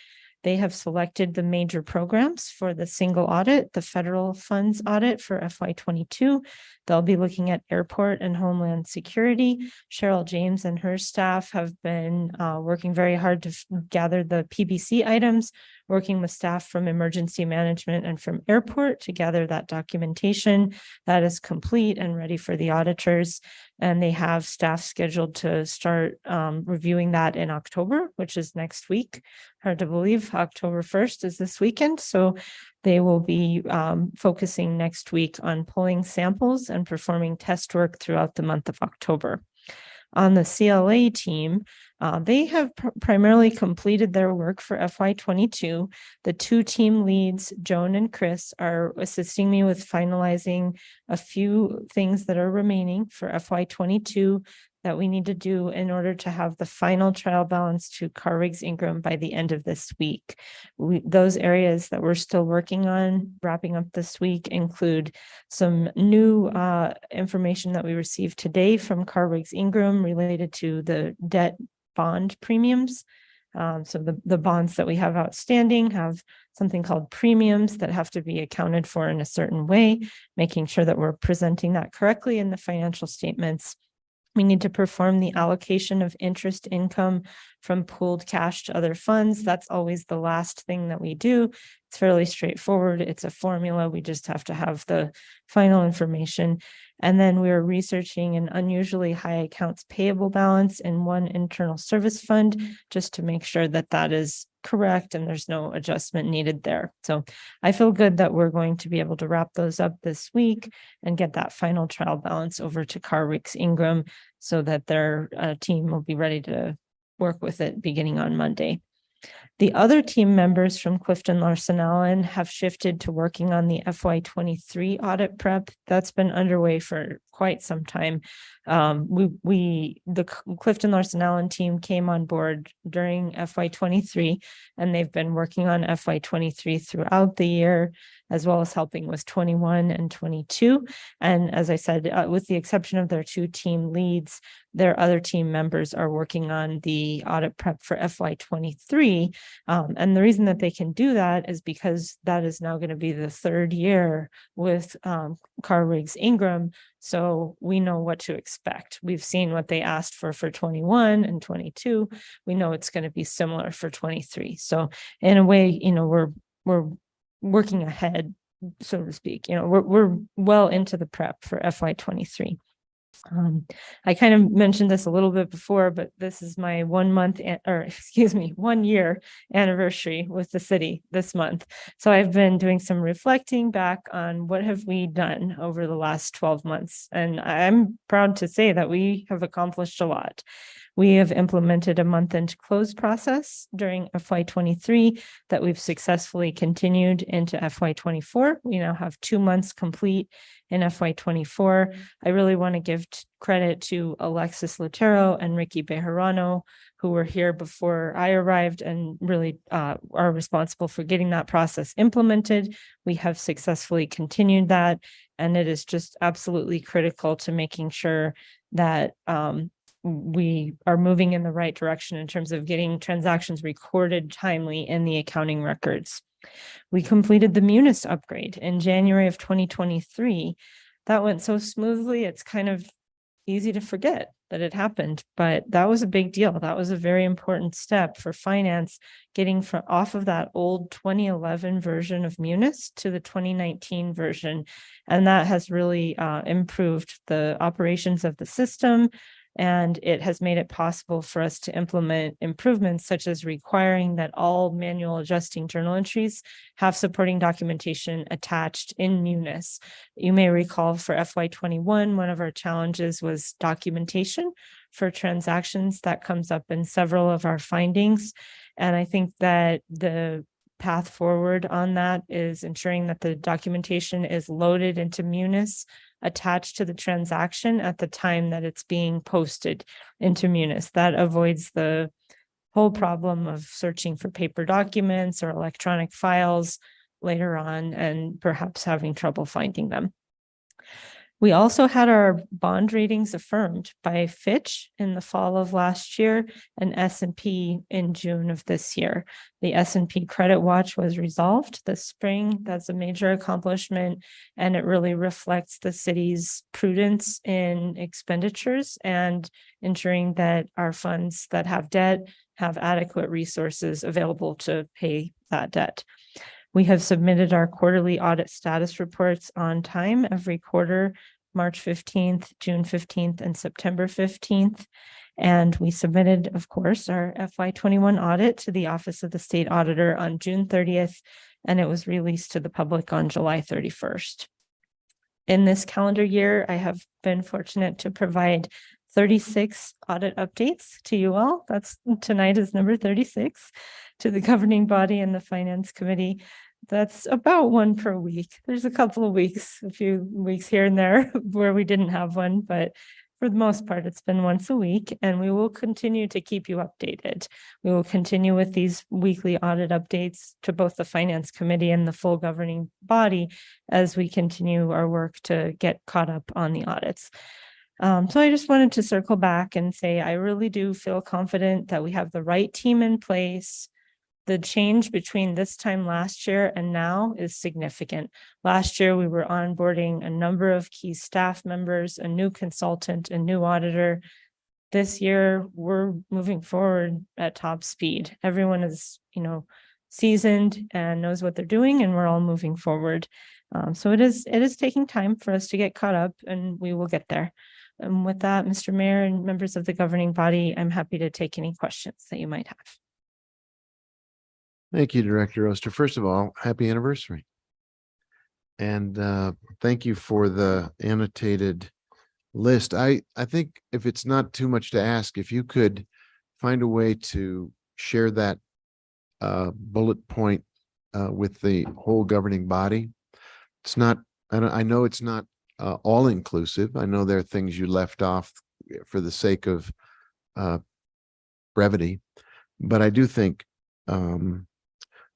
They have selected the major programs for the single audit, the federal funds audit for FY22. They'll be looking at airport and homeland security. Cheryl James and her staff have been working very hard to gather the PBC items. working with staff from emergency management and from airport to gather that documentation that is complete and ready for the auditors. And they have staff scheduled to start reviewing that in October, which is next week. Hard to believe October 1st is this weekend. So they will be focusing next week on pulling samples and performing test work throughout the month of October. On the CLA team, they have primarily completed their work for FY22. The two team leads, Joan and Chris, are assisting me with finalizing a few things that are remaining for FY22 that we need to do in order to have the final trial balance to Carrigs Ingram by the end of this week. Those areas that we're still working on wrapping up this week include some new information that we received today from Carrigs Ingram related to the debt bond premiums. So the bonds that we have outstanding have something called premiums that have to be accounted for in a certain way, making sure that we're presenting that correctly in the financial statements. We need to perform the allocation of interest income from pooled cash to other funds. That's always the last thing that we do. It's fairly straightforward. It's a formula. We just have to have the final information. And then we're researching an unusually high accounts payable balance in one internal service fund, just to make sure that that is correct and there's no adjustment needed there. So I feel good that we're going to be able to wrap those up this week and get that final trial balance over to Carrigs Ingram so that their team will be ready to work with it beginning on Monday. The other team members from Clifton Larson Allen have shifted to working on the FY23 audit prep. That's been underway for quite some time. The Clifton Larson Allen team came on board during FY23, and they've been working on FY23 throughout the year, as well as helping with 21 and 22. And as I said, with the exception of their two team leads, their other team members are working on the audit prep for FY23. And the reason that they can do that is because that is now going to be the third year with Carrigs Ingram. So we know what to expect. We've seen what they asked for 21 and 22. We know it's going to be similar for 23. So in a way, you know, we're working ahead, so to speak. You know, we're well into the prep for FY23. I kind of mentioned this a little bit before, but this is my 1 year anniversary with the city this month. So I've been doing some reflecting back on what have we done over the last 12 months. And I'm proud to say that we have accomplished a lot. We have implemented a month-end close process during FY23 that we've successfully continued into FY24. We now have 2 months complete in FY24. I really want to give credit to Alexis Lutero and Ricky Bejarano, who were here before I arrived and really are responsible for getting that process implemented. We have successfully continued that, and it is just absolutely critical to making sure that we are moving in the right direction in terms of getting transactions recorded timely in the accounting records. We completed the Munis upgrade in January of 2023. That went so smoothly, it's kind of easy to forget that it happened, but that was a big deal. That was a very important step for finance, getting off of that old 2011 version of Munis to the 2019 version. And that has really improved the operations of the system. And it has made it possible for us to implement improvements such as requiring that all manual adjusting journal entries have supporting documentation attached in Munis. You may recall for FY21, one of our challenges was documentation for transactions. That comes up in several of our findings. And I think that the path forward on that is ensuring that the documentation is loaded into Munis, attached to the transaction at the time that it's being posted into Munis. That avoids the whole problem of searching for paper documents or electronic files later on and perhaps having trouble finding them. We also had our bond ratings affirmed by Fitch in the fall of last year and S&P in June of this year. The S&P credit watch was resolved this spring. That's a major accomplishment, and it really reflects the city's prudence in expenditures and ensuring that our funds that have debt have adequate resources available to pay that debt. We have submitted our quarterly audit status reports on time every quarter, March 15th, June 15th, and September 15th. And we submitted, of course, our FY21 audit to the Office of the State Auditor on June 30th, and it was released to the public on July 31st. In this calendar year, I have been fortunate to provide 36 audit updates to you all. Tonight is number 36 to the governing body and the finance committee. That's about one per week. There's a couple of weeks, a few weeks here and there where we didn't have one, but for the most part, it's been once a week, and we will continue to keep you updated. We will continue with these weekly audit updates to both the finance committee and the full governing body as we continue our work to get caught up on the audits. So I just wanted to circle back and say, I really do feel confident that we have the right team in place. The change between this time last year and now is significant. Last year, we were onboarding a number of key staff members, a new consultant, a new auditor. This year, we're moving forward at top speed. Everyone is, seasoned and knows what they're doing, and we're all moving forward. So it is taking time for us to get caught up, and we will get there. And with that, Mr. Mayor and members of the governing body, I'm happy to take any questions that you might have. Thank you, Director Oster. First of all, happy anniversary. And thank you for the annotated list. I think if it's not too much to ask, if you could find a way to share that bullet point with the whole governing body. It's not, I know it's not all inclusive. I know there are things you left off for the sake of brevity, but I do think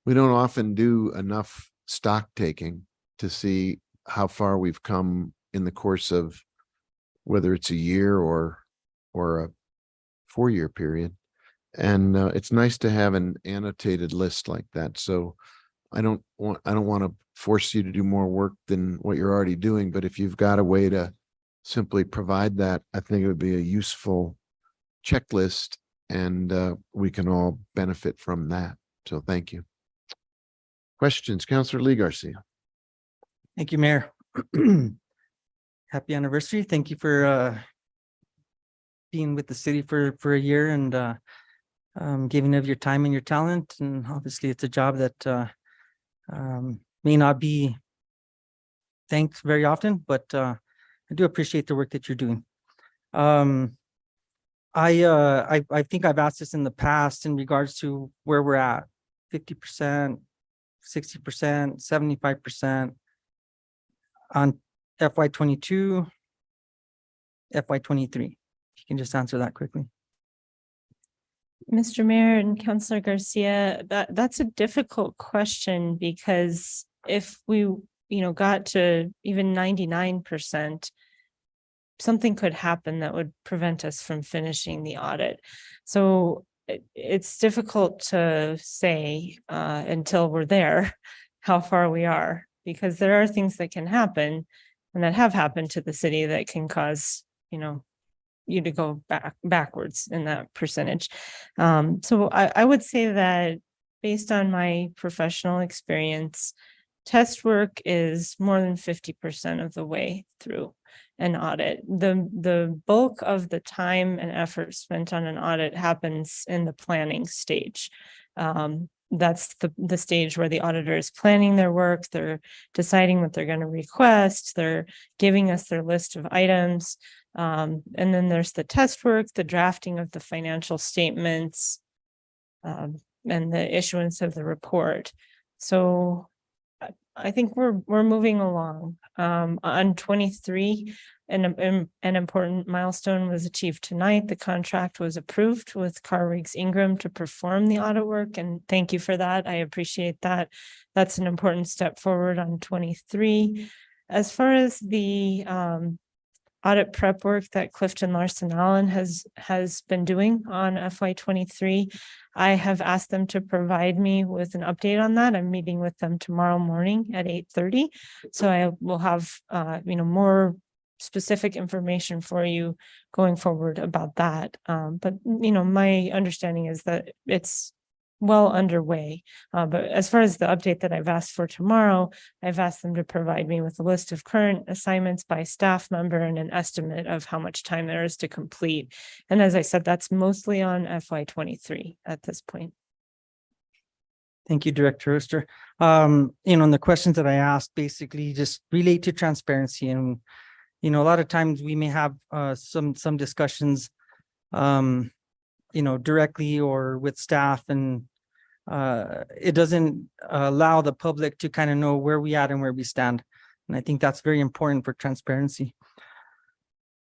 we don't often do enough stock taking to see how far we've come in the course of whether it's a year or a 4-year period. And it's nice to have an annotated list like that. So I don't want to force you to do more work than what you're already doing, but if you've got a way to simply provide that, I think it would be a useful checklist, and we can all benefit from that. So thank you. Questions, Councillor Lee Garcia. Thank you, Mayor. Happy anniversary. Thank you for being with the city for a year and giving of your time and your talent. And obviously it's a job that may not be thanked very often, but I do appreciate the work that you're doing. I think I've asked this in the past in regards to where we're at, 50%, 60%, 75% on FY22, FY23. If you can just answer that quickly. Mr. Mayor and Councillor Garcia, that's a difficult question, because if we, got to even 99%, something could happen that would prevent us from finishing the audit. So it's difficult to say until we're there how far we are, because there are things that can happen and that have happened to the city that can cause, you to go backwards in that percentage. So I would say that based on my professional experience, test work is more than 50% of the way through an audit. The bulk of the time and effort spent on an audit happens in the planning stage. That's the stage where the auditor is planning their work. They're deciding what they're going to request. They're giving us their list of items. And then there's the test work, the drafting of the financial statements, and the issuance of the report. So I think we're moving along. On 23, an important milestone was achieved tonight. The contract was approved with Carr Riggs Ingram to perform the audit work, and thank you for that. I appreciate that. That's an important step forward on 23. As far as the audit prep work that Clifton Larson Allen has been doing on FY23, I have asked them to provide me with an update on that. I'm meeting with them tomorrow morning at 8:30. So I will have more specific information for you going forward about that. But you know, my understanding is that it's well underway. But as far as the update that I've asked for tomorrow, I've asked them to provide me with a list of current assignments by staff member and an estimate of how much time there is to complete. And as I said, that's mostly on FY23 at this point. Thank you, Director Oster. You know, and the questions that I asked basically just relate to transparency. And, you know, a lot of times we may have some discussions, you know, directly or with staff, and it doesn't allow the public to kind of know where we at and where we stand. And I think that's very important for transparency.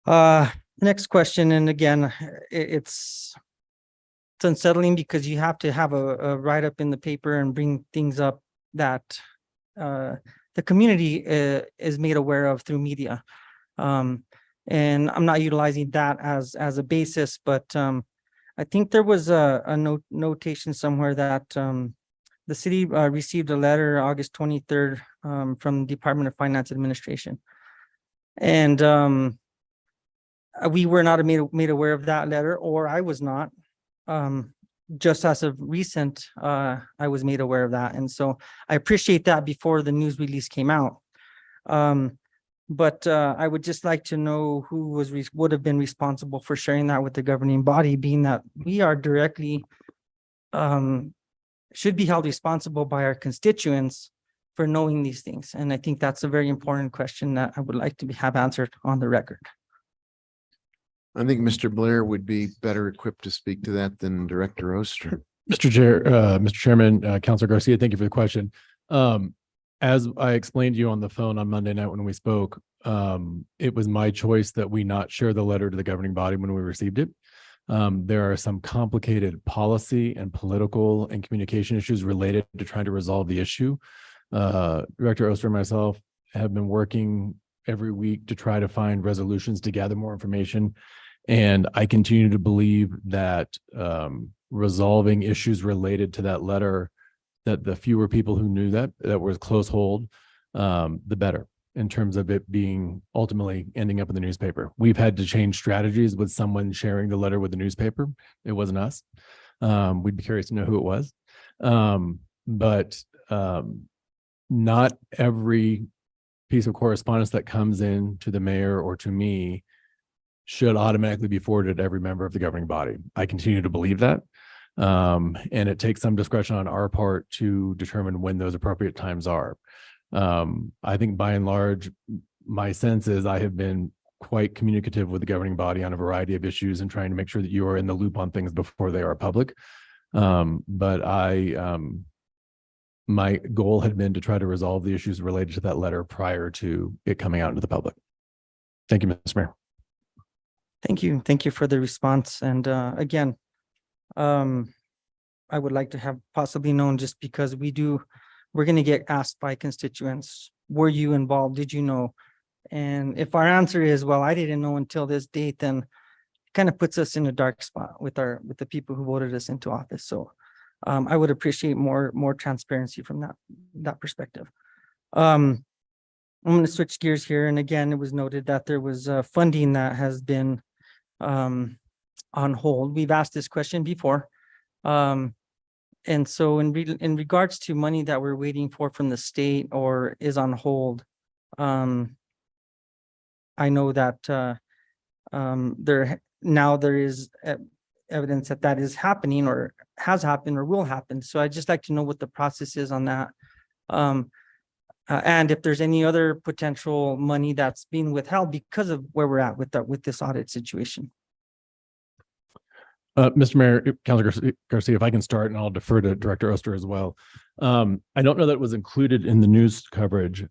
Next question, and again, it's unsettling because you have to have a write-up in the paper and bring things up that the community is made aware of through media. And I'm not utilizing that as a basis, but I think there was a notation somewhere that the city received a letter August 23rd from Department of Finance Administration. And we were not made aware of that letter, or I was not. Just as of recent, I was made aware of that. And so I appreciate that before the news release came out. But I would just like to know who would have been responsible for sharing that with the governing body, being that we are directly should be held responsible by our constituents for knowing these things. And I think that's a very important question that I would like to have answered on the record. I think Mr. Blair would be better equipped to speak to that than Director Oster. Mr. Chairman, Councilor Garcia, thank you for the question. As I explained to you on the phone on Monday night when we spoke, it was my choice that we not share the letter to the governing body when we received it. There are some complicated policy and political and communication issues related to trying to resolve the issue. Director Oster and myself have been working every week to try to find resolutions to gather more information. And I continue to believe that resolving issues related to that letter, that the fewer people who knew that was close hold, the better in terms of it being ultimately ending up in the newspaper. We've had to change strategies with someone sharing the letter with the newspaper. It wasn't us. We'd be curious to know who it was. But not every piece of correspondence that comes in to the mayor or to me should automatically be forwarded to every member of the governing body. I continue to believe that. And it takes some discretion on our part to determine when those appropriate times are. I think by and large, my sense is I have been quite communicative with the governing body on a variety of issues and trying to make sure that you are in the loop on things before they are public. But my goal had been to try to resolve the issues related to that letter prior to it coming out into the public. Thank you, Mr. Mayor. Thank you. Thank you for the response. And again, I would like to have possibly known, just because we're going to get asked by constituents, were you involved? Did you know? And if our answer is, well, I didn't know until this date, then it kind of puts us in a dark spot with the people who voted us into office. So I would appreciate more transparency from that perspective. I'm going to switch gears here. And again, it was noted that there was funding that has been on hold. We've asked this question before. And so in regards to money that we're waiting for from the state or is on hold, I know that there is evidence that is happening or has happened or will happen. So I'd just like to know what the process is on that. And if there's any other potential money that's being withheld because of where we're at with this audit situation. Mr. Mayor, Councilor Garcia, if I can start, and I'll defer to Director Oster as well. I don't know that it was included in the news coverage.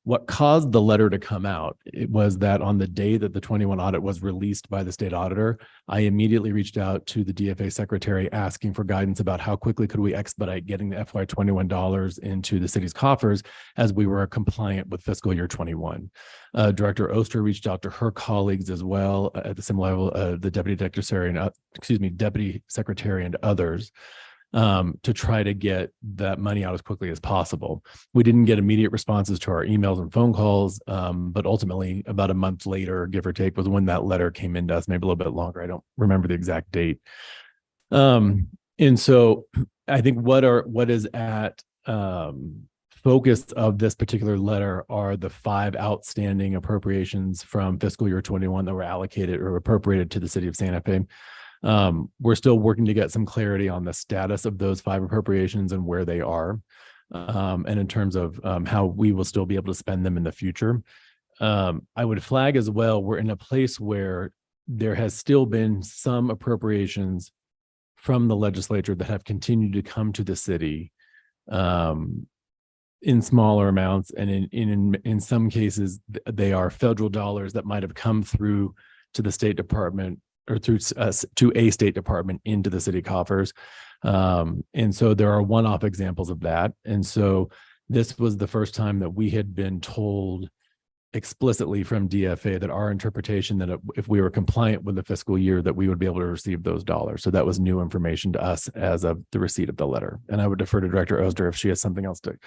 What caused the letter to come out, it was that on the day that the 21 audit was released by the state auditor, I immediately reached out to the DFA secretary asking for guidance about how quickly could we expedite getting the FY21 dollars into the city's coffers as we were compliant with fiscal year 21. Director Oster reached out to her colleagues as well at the same level, the deputy secretary and others. to try to get that money out as quickly as possible. We didn't get immediate responses to our emails and phone calls, but ultimately about a month later, give or take, was when that letter came into us, maybe a little bit longer. I don't remember the exact date. And so I think what is at focus of this particular letter are the 5 outstanding appropriations from fiscal year 21 that were allocated or appropriated to the city of Santa Fe. We're still working to get some clarity on the status of those 5 appropriations and where they are. And in terms of how we will still be able to spend them in the future. I would flag as well, we're in a place where there has still been some appropriations from the legislature that have continued to come to the city in smaller amounts. And in some cases, they are federal dollars that might have come through to the State Department or through to a State Department into the city coffers. And so there are one-off examples of that. And so this was the first time that we had been told explicitly from DFA that our interpretation that if we were compliant with the fiscal year, that we would be able to receive those dollars. So that was new information to us as of the receipt of the letter. And I would defer to Director Oster if she has something else to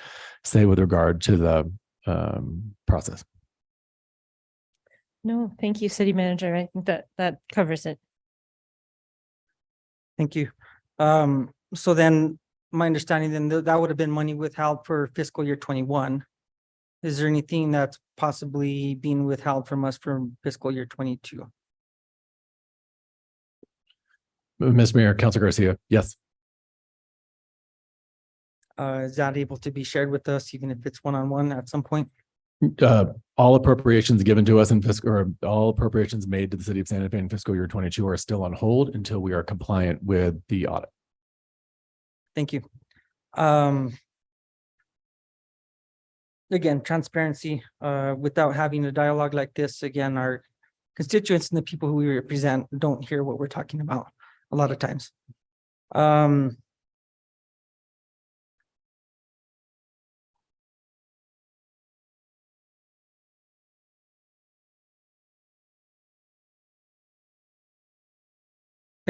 say with regard to the process. No, thank you, City Manager. I think that covers it. Thank you. So then my understanding then that would have been money withheld for fiscal year 21. Is there anything that's possibly being withheld from us from fiscal year 22? Ms. Mayor, Councilor Garcia, yes. Is that able to be shared with us, even if it's one-on-one at some point? All appropriations given to us in fiscal, or all appropriations made to the city of Santa Fe in fiscal year 22 are still on hold until we are compliant with the audit. Thank you. Again, transparency, without having a dialogue like this, again, our constituents and the people who we represent don't hear what we're talking about a lot of times. I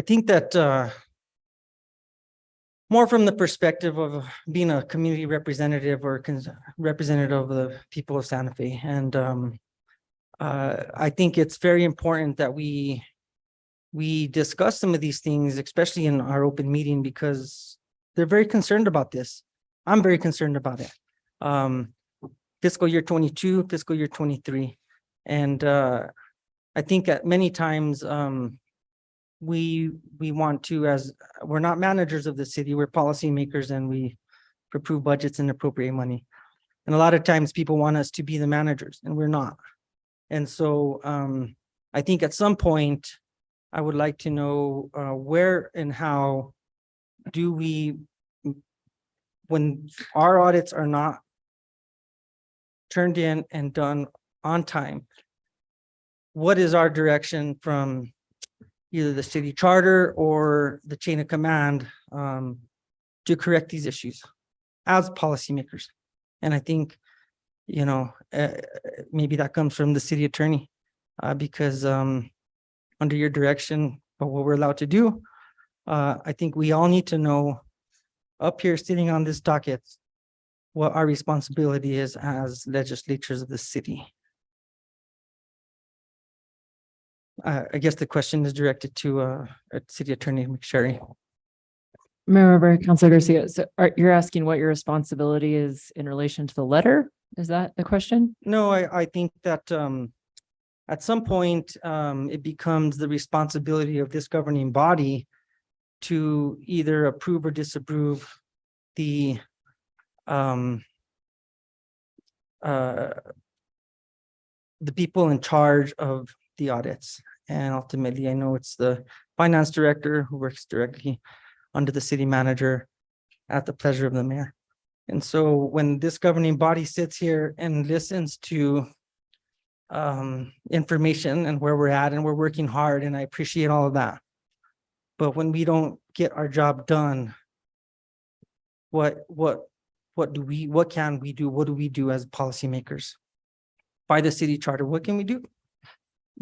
think that more from the perspective of being a community representative or representative of the people of Santa Fe. And I think it's very important that we discuss some of these things, especially in our open meeting, because they're very concerned about this. I'm very concerned about it. Fiscal year 22, fiscal year 23. And I think at many times, we want to, as we're not managers of the city, we're policymakers, and we approve budgets and appropriate money. And a lot of times people want us to be the managers, and we're not. And so I think at some point, I would like to know where and how do we, when our audits are not turned in and done on time, what is our direction from either the city charter or the chain of command to correct these issues as policymakers? And I think, you know, maybe that comes from the city attorney because under your direction of what we're allowed to do, I think we all need to know up here sitting on this docket what our responsibility is as legislators of the city. I guess the question is directed to City Attorney McSherry. Mayor, Councilor Garcia, so you're asking what your responsibility is in relation to the letter? Is that the question? No, I think that at some point it becomes the responsibility of this governing body to either approve or disapprove the people in charge of the audits. And ultimately, I know it's the finance director who works directly under the city manager at the pleasure of the mayor. And so when this governing body sits here and listens to information and where we're at, and we're working hard, and I appreciate all of that. But when we don't get our job done, what can we do? What do we do as policymakers? By the city charter, what can we do?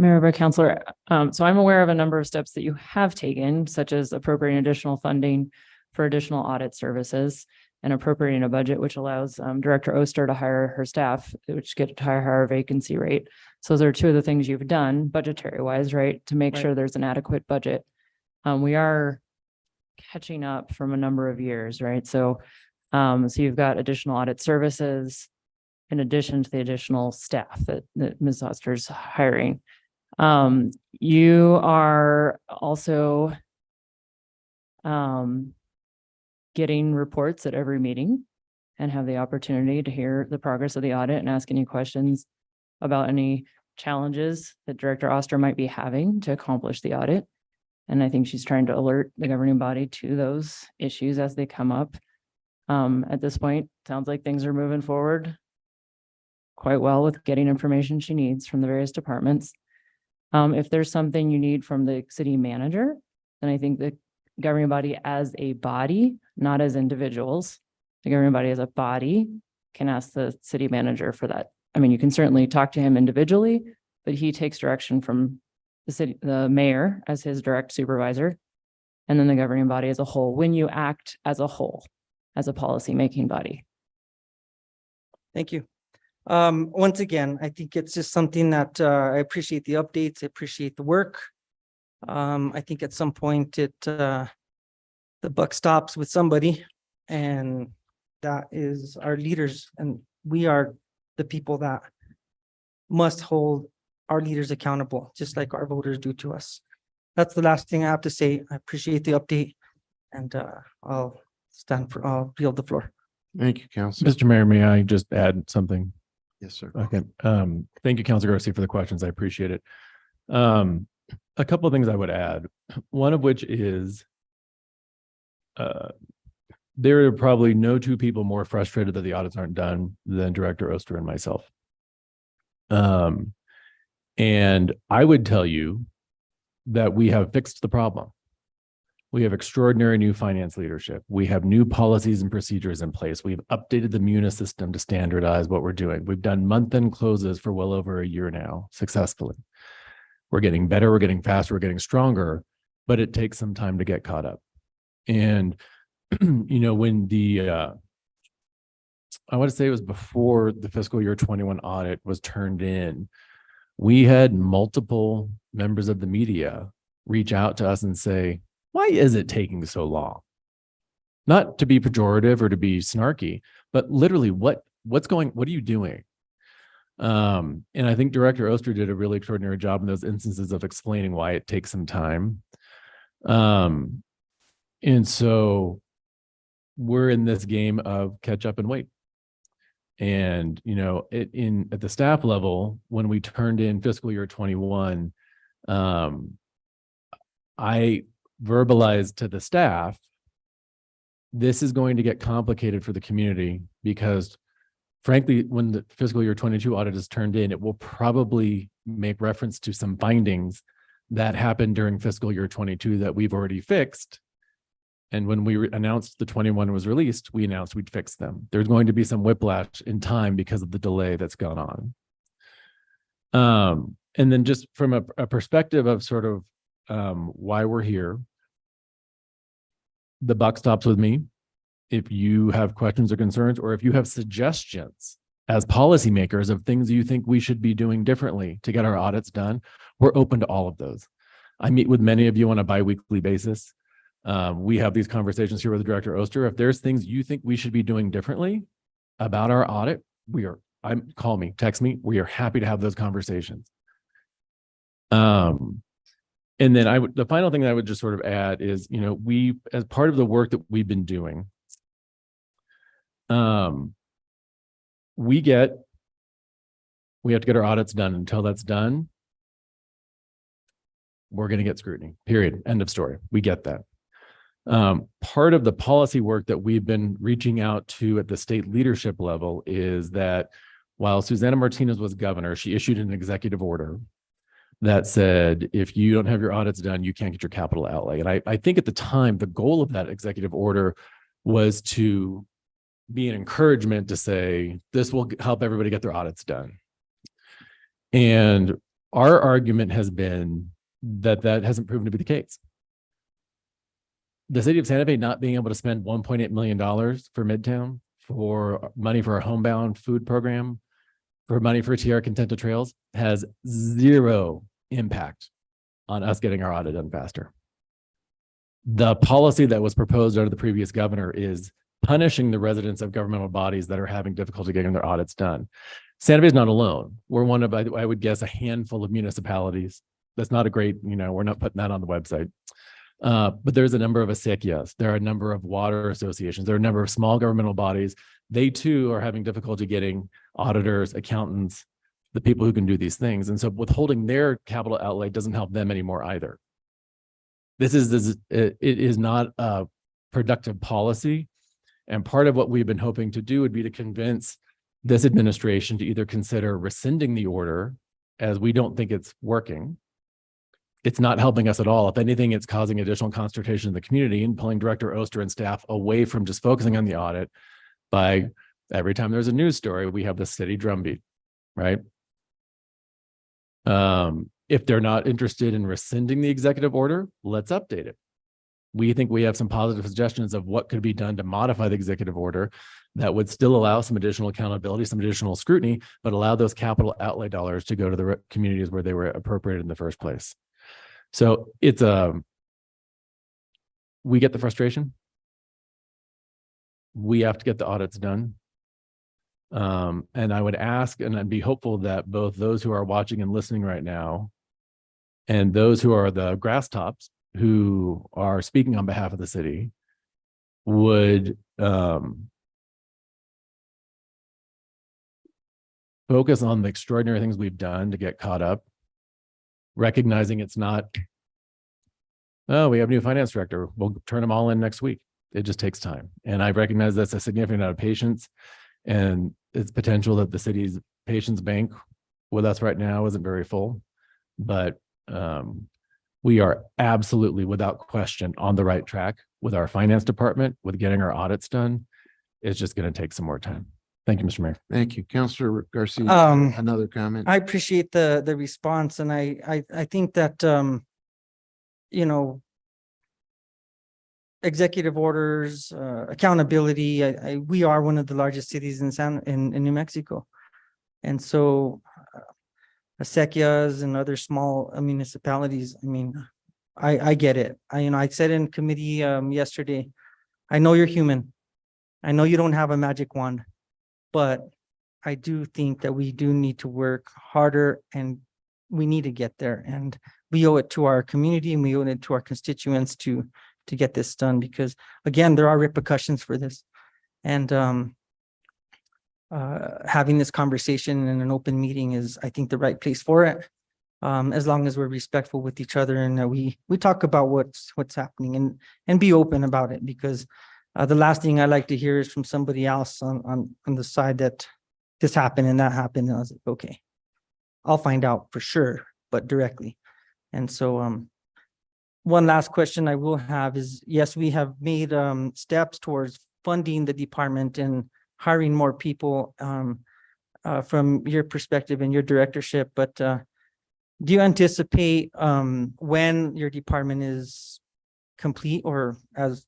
Mayor, Councilor, so I'm aware of a number of steps that you have taken, such as appropriating additional funding for additional audit services and appropriating a budget which allows Director Oster to hire her staff, which get to hire our vacancy rate. So those are two of the things you've done budgetary wise, right? To make sure there's an adequate budget. We are catching up from a number of years, right? So you've got additional audit services in addition to the additional staff that Ms. Oster's hiring. You are also getting reports at every meeting and have the opportunity to hear the progress of the audit and ask any questions about any challenges that Director Oster might be having to accomplish the audit. And I think she's trying to alert the governing body to those issues as they come up. At this point, sounds like things are moving forward quite well with getting information she needs from the various departments. If there's something you need from the city manager, then I think the governing body as a body, not as individuals, the governing body as a body can ask the city manager for that. I mean, you can certainly talk to him individually, but he takes direction from the mayor as his direct supervisor, and then the governing body as a whole, when you act as a whole, as a policy-making body. Thank you. Once again, I think it's just something that I appreciate the updates. I appreciate the work. I think at some point the buck stops with somebody, and that is our leaders. And we are the people that must hold our leaders accountable, just like our voters do to us. That's the last thing I have to say. I appreciate the update, and I'll yield the floor. Thank you, Councilor. Mr. Mayor, may I just add something? Yes, sir. Okay. Thank you, Councilor Garcia, for the questions. I appreciate it. A couple of things I would add, one of which is there are probably no two people more frustrated that the audits aren't done than Director Oster and myself. And I would tell you that we have fixed the problem. We have extraordinary new finance leadership. We have new policies and procedures in place. We've updated the MUNA system to standardize what we're doing. We've done month-end closes for well over a year now successfully. We're getting better, we're getting faster, we're getting stronger, but it takes some time to get caught up. And, you know, when I want to say it was before the fiscal year 21 audit was turned in, we had multiple members of the media reach out to us and say, why is it taking so long? Not to be pejorative or to be snarky, but literally what are you doing? And I think Director Oster did a really extraordinary job in those instances of explaining why it takes some time. And so we're in this game of catch up and wait. And, you know, at the staff level, when we turned in fiscal year 21, I verbalized to the staff, this is going to get complicated for the community because frankly, when the fiscal year 22 audit is turned in, it will probably make reference to some findings that happened during fiscal year 22 that we've already fixed. And when we announced the 21 was released, we announced we'd fix them. There's going to be some whiplash in time because of the delay that's gone on. And then just from a perspective of sort of why we're here, the buck stops with me. If you have questions or concerns, or if you have suggestions as policymakers of things you think we should be doing differently to get our audits done, we're open to all of those. I meet with many of you on a bi-weekly basis. We have these conversations here with Director Oster. If there's things you think we should be doing differently about our audit, call me, text me. We are happy to have those conversations. And then the final thing that I would just sort of add is, you know, we, as part of the work that we've been doing, we have to get our audits done. Until that's done, we're going to get scrutiny, period. End of story. We get that. Part of the policy work that we've been reaching out to at the state leadership level is that while Susana Martinez was governor, she issued an executive order that said, if you don't have your audits done, you can't get your capital outlay. And I think at the time, the goal of that executive order was to be an encouragement to say, this will help everybody get their audits done. And our argument has been that that hasn't proven to be the case. the city of Santa Fe not being able to spend $1.8 million for Midtown, for money for our homebound food program, for money for TR Contenta Trails has zero impact on us getting our audit done faster. The policy that was proposed under the previous governor is punishing the residents of governmental bodies that are having difficulty getting their audits done. Santa Fe is not alone. We're one of, I would guess, a handful of municipalities. That's not a great, we're not putting that on the website. But there's a number of acequias. There are a number of water associations. There are a number of small governmental bodies. They too are having difficulty getting auditors, accountants, the people who can do these things. And so withholding their capital outlay doesn't help them anymore either. It is not a productive policy. And part of what we've been hoping to do would be to convince this administration to either consider rescinding the order, as we don't think it's working. It's not helping us at all. If anything, it's causing additional consternation in the community and pulling Director Oster and staff away from just focusing on the audit by every time there's a news story, we have the steady drumbeat, right? If they're not interested in rescinding the executive order, let's update it. We think we have some positive suggestions of what could be done to modify the executive order that would still allow some additional accountability, some additional scrutiny, but allow those capital outlay dollars to go to the communities where they were appropriated in the first place. So it's we get the frustration. We have to get the audits done. And I would ask, and I'd be hopeful that both those who are watching and listening right now, and those who are the grass tops who are speaking on behalf of the city would focus on the extraordinary things we've done to get caught up, recognizing it's not, oh, we have a new finance director, we'll turn them all in next week. It just takes time. And I recognize that's a significant amount of patience, and it's potential that the city's patience bank with us right now isn't very full, but we are absolutely, without question, on the right track with our finance department, with getting our audits done. It's just going to take some more time. Thank you, Mr. Mayor. Thank you. Councilor Garcia, another comment? I appreciate the response, and I think that executive orders, accountability. We are one of the largest cities in New Mexico, and so acequias and other small municipalities. I mean, I get it. I said in committee yesterday, I know you're human. I know you don't have a magic wand, but I do think that we do need to work harder, and we need to get there. And we owe it to our community, and we owe it to our constituents to get this done, because again, there are repercussions for this. And having this conversation in an open meeting is, I think, the right place for it. As long as we're respectful with each other, and we talk about what's happening and be open about it, because the last thing I like to hear is from somebody else on the side that this happened and that happened. And I was like, okay, I'll find out for sure, but directly. And so one last question I will have is, yes, we have made steps towards funding the department and hiring more people from your perspective and your directorship, but do you anticipate when your department is complete or as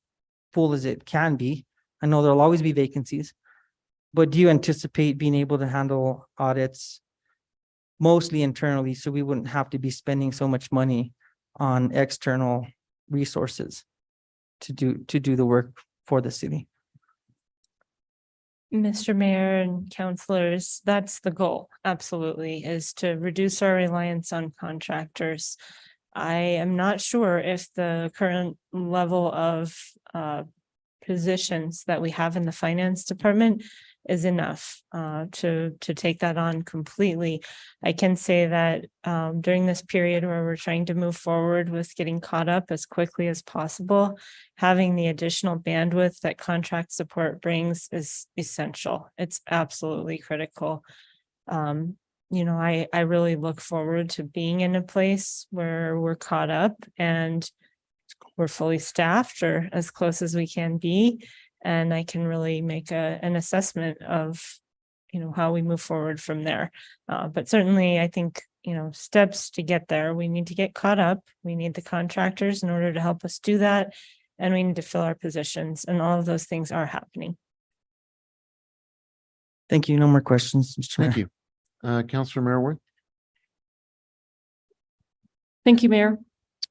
full as it can be? I know there'll always be vacancies, but do you anticipate being able to handle audits mostly internally, so we wouldn't have to be spending so much money on external resources to do the work for the city? Mr. Mayor and councilors, that's the goal, absolutely, is to reduce our reliance on contractors. I am not sure if the current level of positions that we have in the finance department is enough to take that on completely. I can say that during this period where we're trying to move forward with getting caught up as quickly as possible, having the additional bandwidth that contract support brings is essential. It's absolutely critical. I really look forward to being in a place where we're caught up and we're fully staffed, or as close as we can be, and I can really make an assessment of, how we move forward from there. But certainly, I think, steps to get there, we need to get caught up. We need the contractors in order to help us do that. and we need to fill our positions, and all of those things are happening. Thank you. No more questions, Mr. Mayor. Thank you. Counselor Merriworth? Thank you, Mayor.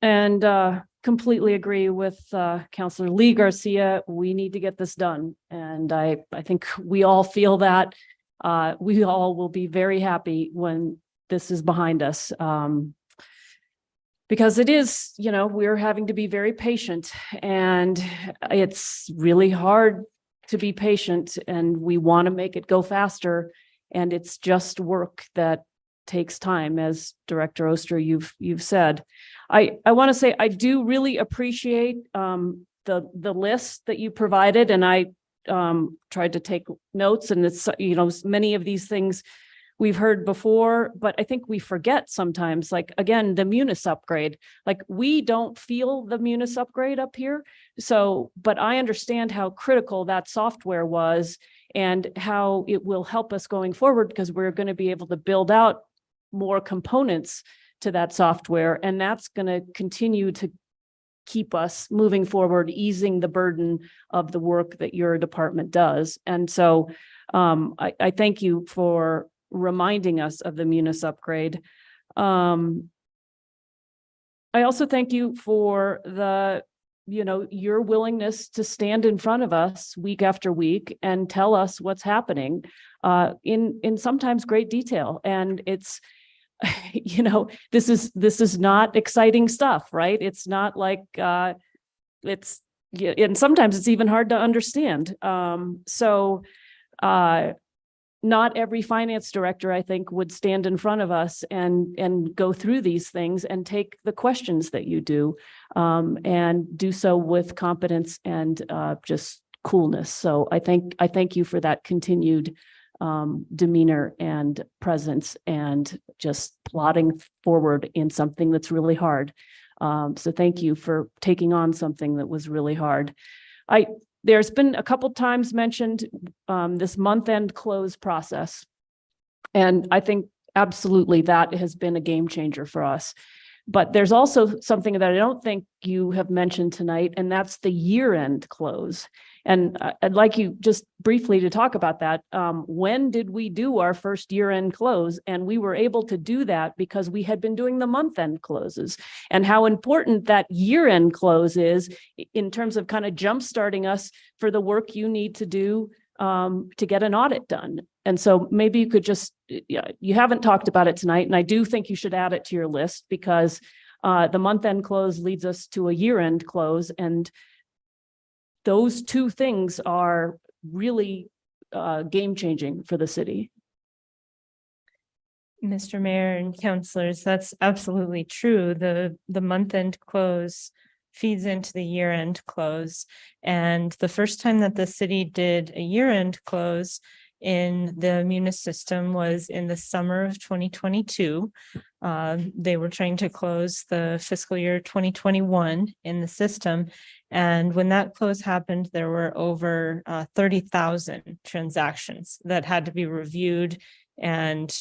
And completely agree with Counselor Lee Garcia. We need to get this done. And I think we all feel that. We all will be very happy when this is behind us. Because it is, we're having to be very patient, and it's really hard to be patient, and we want to make it go faster. And it's just work that takes time, as Director Oster, you've said. I want to say I do really appreciate the list that you provided, and I tried to take notes, and it's, many of these things we've heard before, but I think we forget sometimes, like, again, the Munis upgrade, like, we don't feel the Munis upgrade up here. So, but I understand how critical that software was and how it will help us going forward, because we're going to be able to build out more components to that software. And that's going to continue to keep us moving forward, easing the burden of the work that your department does. And so I thank you for reminding us of the Munis upgrade. I also thank you for your willingness to stand in front of us week after week and tell us what's happening in sometimes great detail. And it's, this is not exciting stuff, right? It's not like and sometimes it's even hard to understand. Not every finance director, I think, would stand in front of us and go through these things and take the questions that you do, and do so with competence and just coolness. So I thank you for that continued demeanor and presence and just plodding forward in something that's really hard. So thank you for taking on something that was really hard. There's been a couple times mentioned this month-end close process. And I think absolutely that has been a game changer for us. But there's also something that I don't think you have mentioned tonight, and that's the year-end close. And I'd like you just briefly to talk about that. When did we do our first year-end close? And we were able to do that because we had been doing the month-end closes, and how important that year-end close is in terms of kind of jumpstarting us for the work you need to do to get an audit done. And so maybe you could just, you haven't talked about it tonight, and I do think you should add it to your list, because the month-end close leads us to a year-end close, and those two things are really game-changing for the city. Mr. Mayor and councilors, that's absolutely true. The month-end close feeds into the year-end close. And the first time that the city did a year-end close in the Munis system was in the summer of 2022. They were trying to close the fiscal year 2021 in the system. And when that close happened, there were over 30,000 transactions that had to be reviewed, and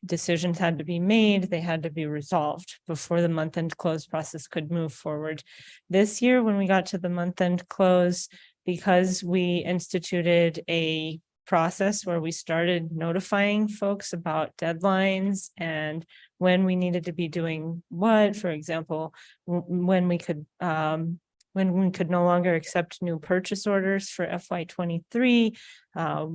decisions had to be made. They had to be resolved before the month-end close process could move forward. This year, when we got to the month-end close, because we instituted a process where we started notifying folks about deadlines and when we needed to be doing what, for example, when we could no longer accept new purchase orders for FY23,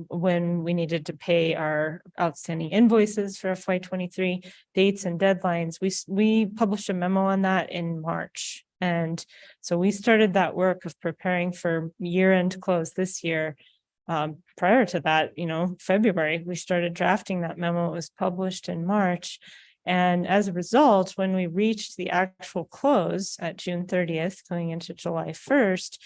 when we needed to pay our outstanding invoices for FY23, dates and deadlines. We published a memo on that in March. And so we started that work of preparing for year-end close this year. Prior to that, February, we started drafting that memo. It was published in March. And as a result, when we reached the actual close at June 30th, going into July 1st,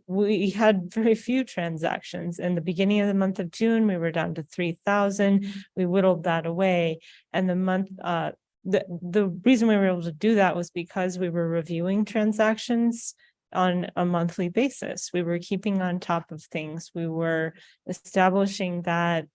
we had very few transactions. In the beginning of the month of June, we were down to 3,000. We whittled that away. And the reason we were able to do that was because we were reviewing transactions on a monthly basis. We were keeping on top of things. We were establishing that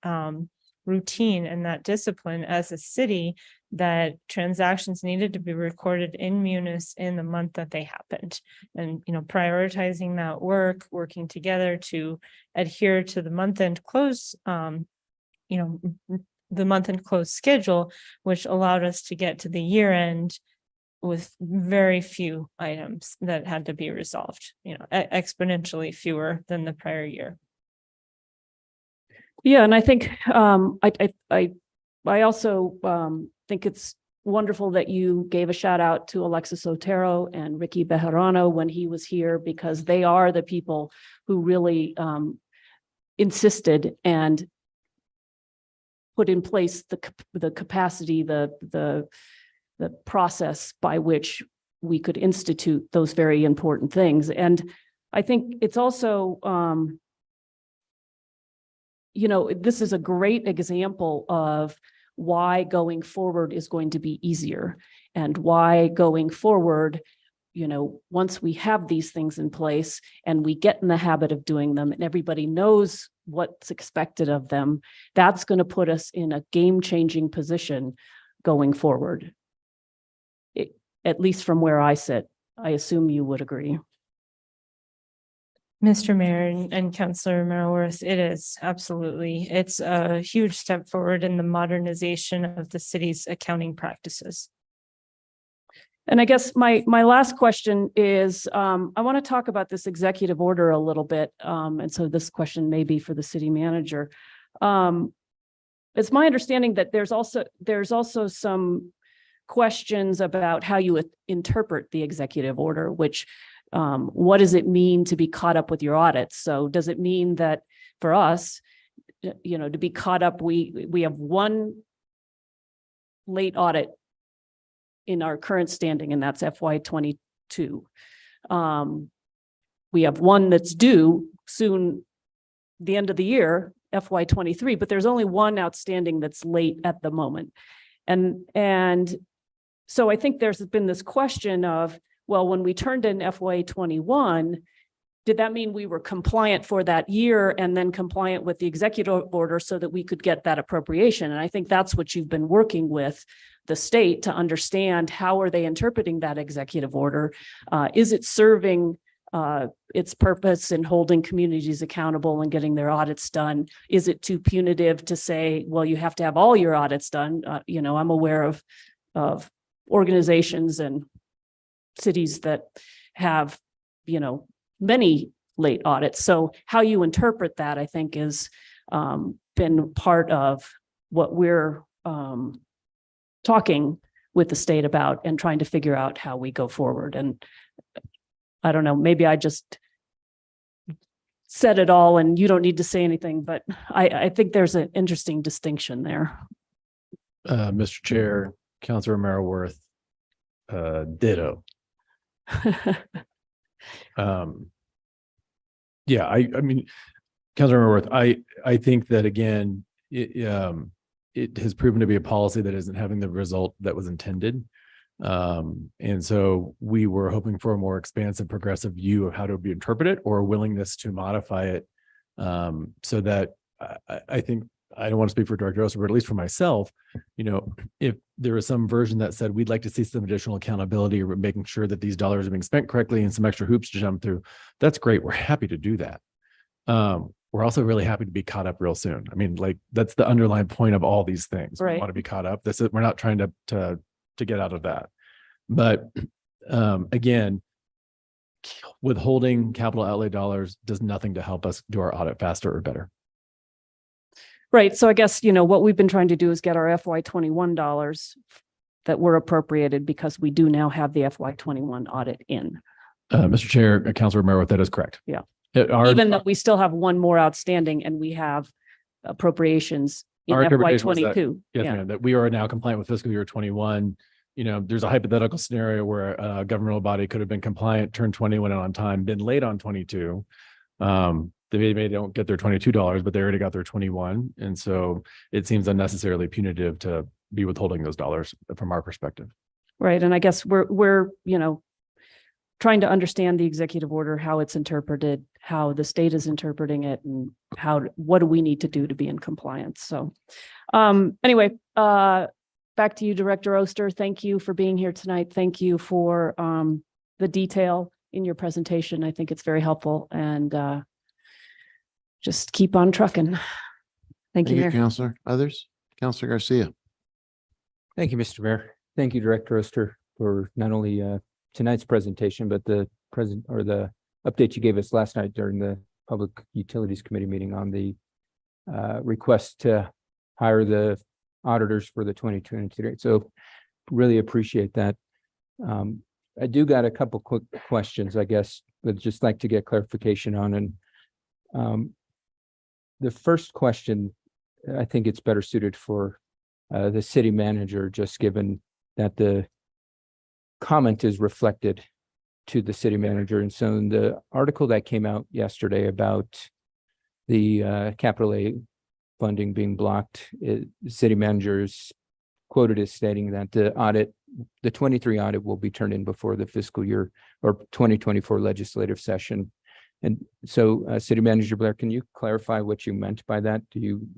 routine and that discipline as a city that transactions needed to be recorded in Munis in the month that they happened. And, prioritizing that work, working together to adhere to the month-end close, the month-end close schedule, which allowed us to get to the year end with very few items that had to be resolved, exponentially fewer than the prior year. Yeah, and I think I also think it's wonderful that you gave a shout out to Alexis Otero and Ricky Bejarano when he was here, because they are the people who really insisted and put in place the capacity, the process by which we could institute those very important things. And I think it's also, this is a great example of why going forward is going to be easier, and why going forward, once we have these things in place and we get in the habit of doing them and everybody knows what's expected of them, that's going to put us in a game-changing position going forward. At least from where I sit, I assume you would agree. Mr. Mayor and Councillor Merriworth, it is absolutely. It's a huge step forward in the modernization of the city's accounting practices. And I guess my last question is, I want to talk about this executive order a little bit. And so this question may be for the city manager. It's my understanding that there's also some questions about how you interpret the executive order, which what does it mean to be caught up with your audits? So does it mean that for us, to be caught up, we have one late audit in our current standing, and that's FY22. We have one that's due soon, the end of the year, FY23, but there's only one outstanding that's late at the moment. And so I think there's been this question of, well, when we turned in FY21, did that mean we were compliant for that year and then compliant with the executive order so that we could get that appropriation? And I think that's what you've been working with the state to understand. How are they interpreting that executive order? Is it serving its purpose in holding communities accountable and getting their audits done? Is it too punitive to say, well, you have to have all your audits done? I'm aware of organizations and cities that have, many late audits. So how you interpret that, I think, is been part of what we're talking with the state about and trying to figure out how we go forward. And I don't know, maybe I just said it all and you don't need to say anything, but I think there's an interesting distinction there. Mr. Chair, Councilor Merriworth, ditto. Yeah, I mean, Councilor Merriworth, I think that again, it has proven to be a policy that isn't having the result that was intended. And so we were hoping for a more expansive, progressive view of how to be interpreted, or a willingness to modify it. So that I think, I don't want to speak for Director Oster, but at least for myself, if there was some version that said, we'd like to see some additional accountability, or making sure that these dollars are being spent correctly and some extra hoops to jump through, that's great. We're happy to do that. We're also really happy to be caught up real soon. I mean, that's the underlying point of all these things. Right. We want to be caught up. We're not trying to get out of that. But again, withholding capital outlay dollars does nothing to help us do our audit faster or better. Right. So I guess, what we've been trying to do is get our FY21 dollars that were appropriated, because we do now have the FY21 audit in. Mr. Chair, Councilor Merriworth, that is correct. Yeah. Even though we still have one more outstanding and we have appropriations in FY22. Yes, ma'am, that we are now compliant with fiscal year 21. There's a hypothetical scenario where a governmental body could have been compliant, turned 21 on time, been late on 22. They maybe don't get their $22, but they already got their 21. And so it seems unnecessarily punitive to be withholding those dollars from our perspective. Right. And I guess we're trying to understand the executive order, how it's interpreted, how the state is interpreting it, and what do we need to do to be in compliance. So anyway, back to you, Director Oster. Thank you for being here tonight. Thank you for the detail in your presentation. I think it's very helpful, and just keep on trucking. Thank you, Mayor. Counselor. Others? Counselor Garcia. Thank you, Mr. Mayor. Thank you, Director Oster, for not only tonight's presentation, but the update you gave us last night during the Public Utilities Committee meeting on the request to hire the auditors for the 2023. So really appreciate that. I do got a couple quick questions, I guess, but just like to get clarification on. And the first question, I think it's better suited for the city manager, just given that the comment is reflected to the city manager. And so in the article that came out yesterday about the capital A funding being blocked, the city manager is quoted as stating that the 23 audit will be turned in before the fiscal year or 2024 legislative session. And so City Manager Blair, can you clarify what you meant by that? Do you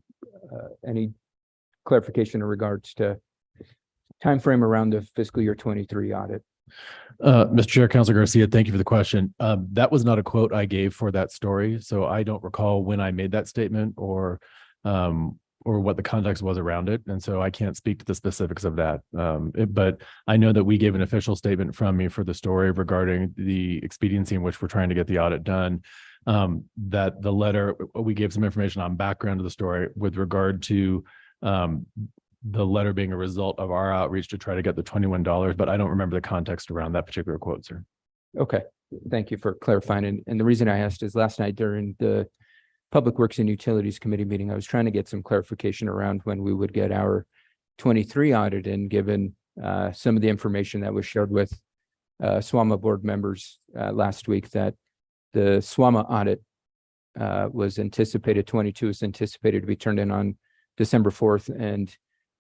any clarification in regards to timeframe around the fiscal year 23 audit? Mr. Chair, Councilor Garcia, thank you for the question. That was not a quote I gave for that story, so I don't recall when I made that statement or what the context was around it. And so I can't speak to the specifics of that. But I know that we gave an official statement from me for the story regarding the expediency in which we're trying to get the audit done. That the letter, we gave some information on background of the story with regard to the letter being a result of our outreach to try to get the $21, but I don't remember the context around that particular quote, sir. Okay, thank you for clarifying. And the reason I asked is last night during the Public Works and Utilities Committee meeting, I was trying to get some clarification around when we would get our 23 audit, and given some of the information that was shared with SWAMA board members last week, that the SWAMA audit was anticipated, 22 is anticipated to be turned in on December 4th, and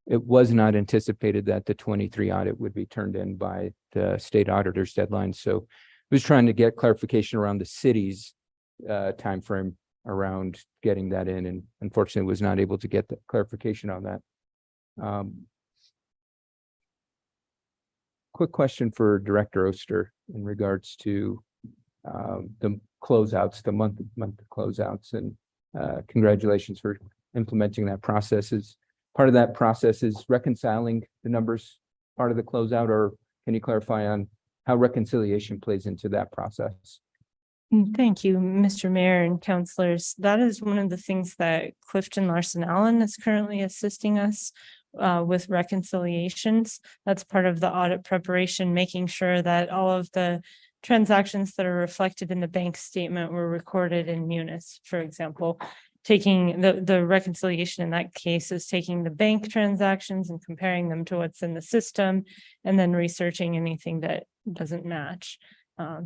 it was not anticipated that the 23 audit would be turned in by the state auditor's deadline. So I was trying to get clarification around the city's timeframe around getting that in, and unfortunately was not able to get the clarification on that. Quick question for Director Oster in regards to the closeouts, the month closeouts, and congratulations for implementing that process. Is part of that process is reconciling the numbers part of the closeout, or can you clarify on how reconciliation plays into that process? Thank you, Mr. Mayor and councilors. That is one of the things that Clifton Larson Allen is currently assisting us with reconciliations. That's part of the audit preparation, making sure that all of the transactions that are reflected in the bank statement were recorded in Munis, for example. Taking the reconciliation in that case is taking the bank transactions and comparing them to what's in the system, and then researching anything that doesn't match.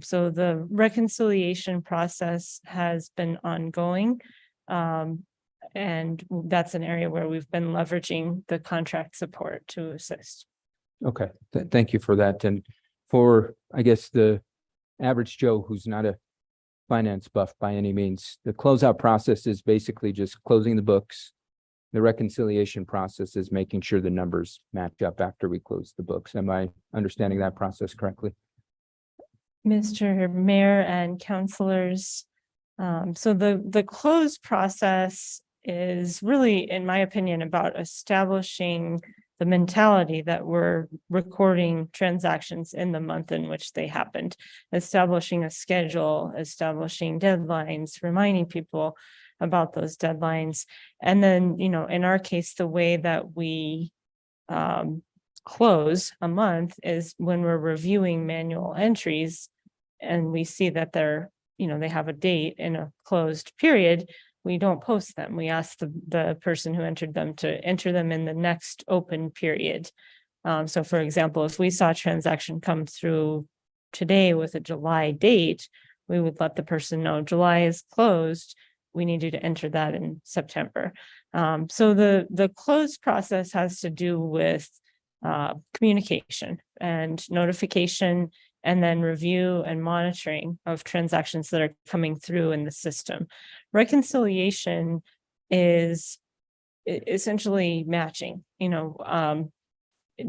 So the reconciliation process has been ongoing. And that's an area where we've been leveraging the contract support to assist. Okay, thank you for that. And for, I guess, the average Joe who's not a finance buff by any means, the closeout process is basically just closing the books. The reconciliation process is making sure the numbers match up after we close the books. Am I understanding that process correctly? Mr. Mayor and councilors, so the close process is really, in my opinion, about establishing the mentality that we're recording transactions in the month in which they happened, establishing a schedule, establishing deadlines, reminding people about those deadlines. And then, you know, in our case, the way that we close a month is when we're reviewing manual entries and we see that they're, you know, they have a date in a closed period. We don't post them. We ask the person who entered them to enter them in the next open period. So for example, if we saw a transaction come through today with a July date, we would let the person know July is closed. We need you to enter that in September. So the close process has to do with communication and notification, and then review and monitoring of transactions that are coming through in the system. Reconciliation is essentially matching, you know,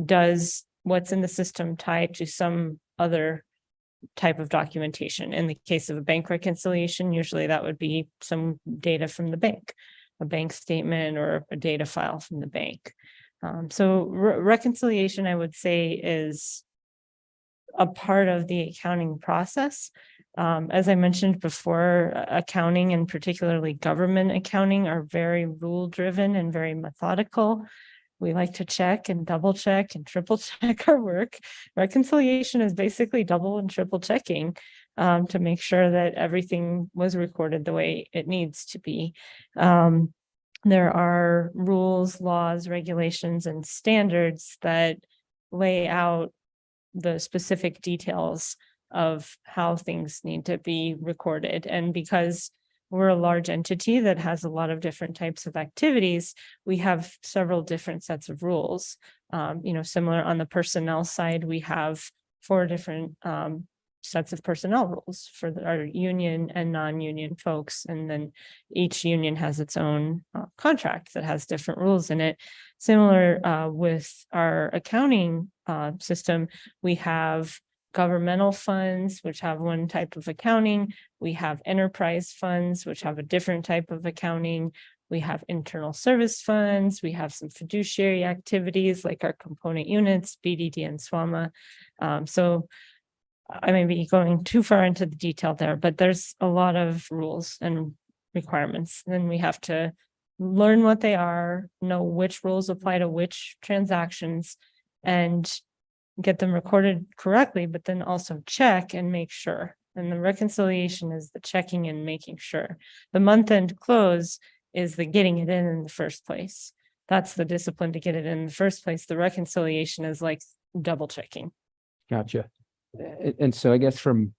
does what's in the system tie to some other type of documentation? In the case of a bank reconciliation, usually that would be some data from the bank, a bank statement or a data file from the bank. So reconciliation, I would say, is a part of the accounting process. As I mentioned before, accounting and particularly government accounting are very rule driven and very methodical. We like to check and double check and triple check our work. Reconciliation is basically double and triple checking to make sure that everything was recorded the way it needs to be. There are rules, laws, regulations, and standards that lay out the specific details of how things need to be recorded. And because we're a large entity that has a lot of different types of activities, we have several different sets of rules. Similar on the personnel side, we have 4 different sets of personnel rules for our union and non-union folks. And then each union has its own contract that has different rules in it. Similar with our accounting system, we have governmental funds, which have one type of accounting. We have enterprise funds, which have a different type of accounting. We have internal service funds. We have some fiduciary activities like our component units, BDD and SWAMA. So I may be going too far into the detail there, but there's a lot of rules and requirements. And we have to learn what they are, know which rules apply to which transactions, and get them recorded correctly, but then also check and make sure. And the reconciliation is the checking and making sure. The month-end close is the getting it in the first place. That's the discipline to get it in the first place. The reconciliation is like double checking. Gotcha. And so I guess from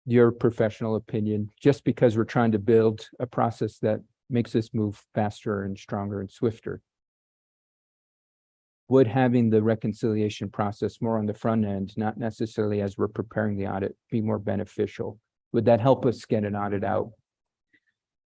your professional opinion, just because we're trying to build a process that makes us move faster and stronger and swifter, would having the reconciliation process more on the front end, not necessarily as we're preparing the audit, be more beneficial? Would that help us get an audit out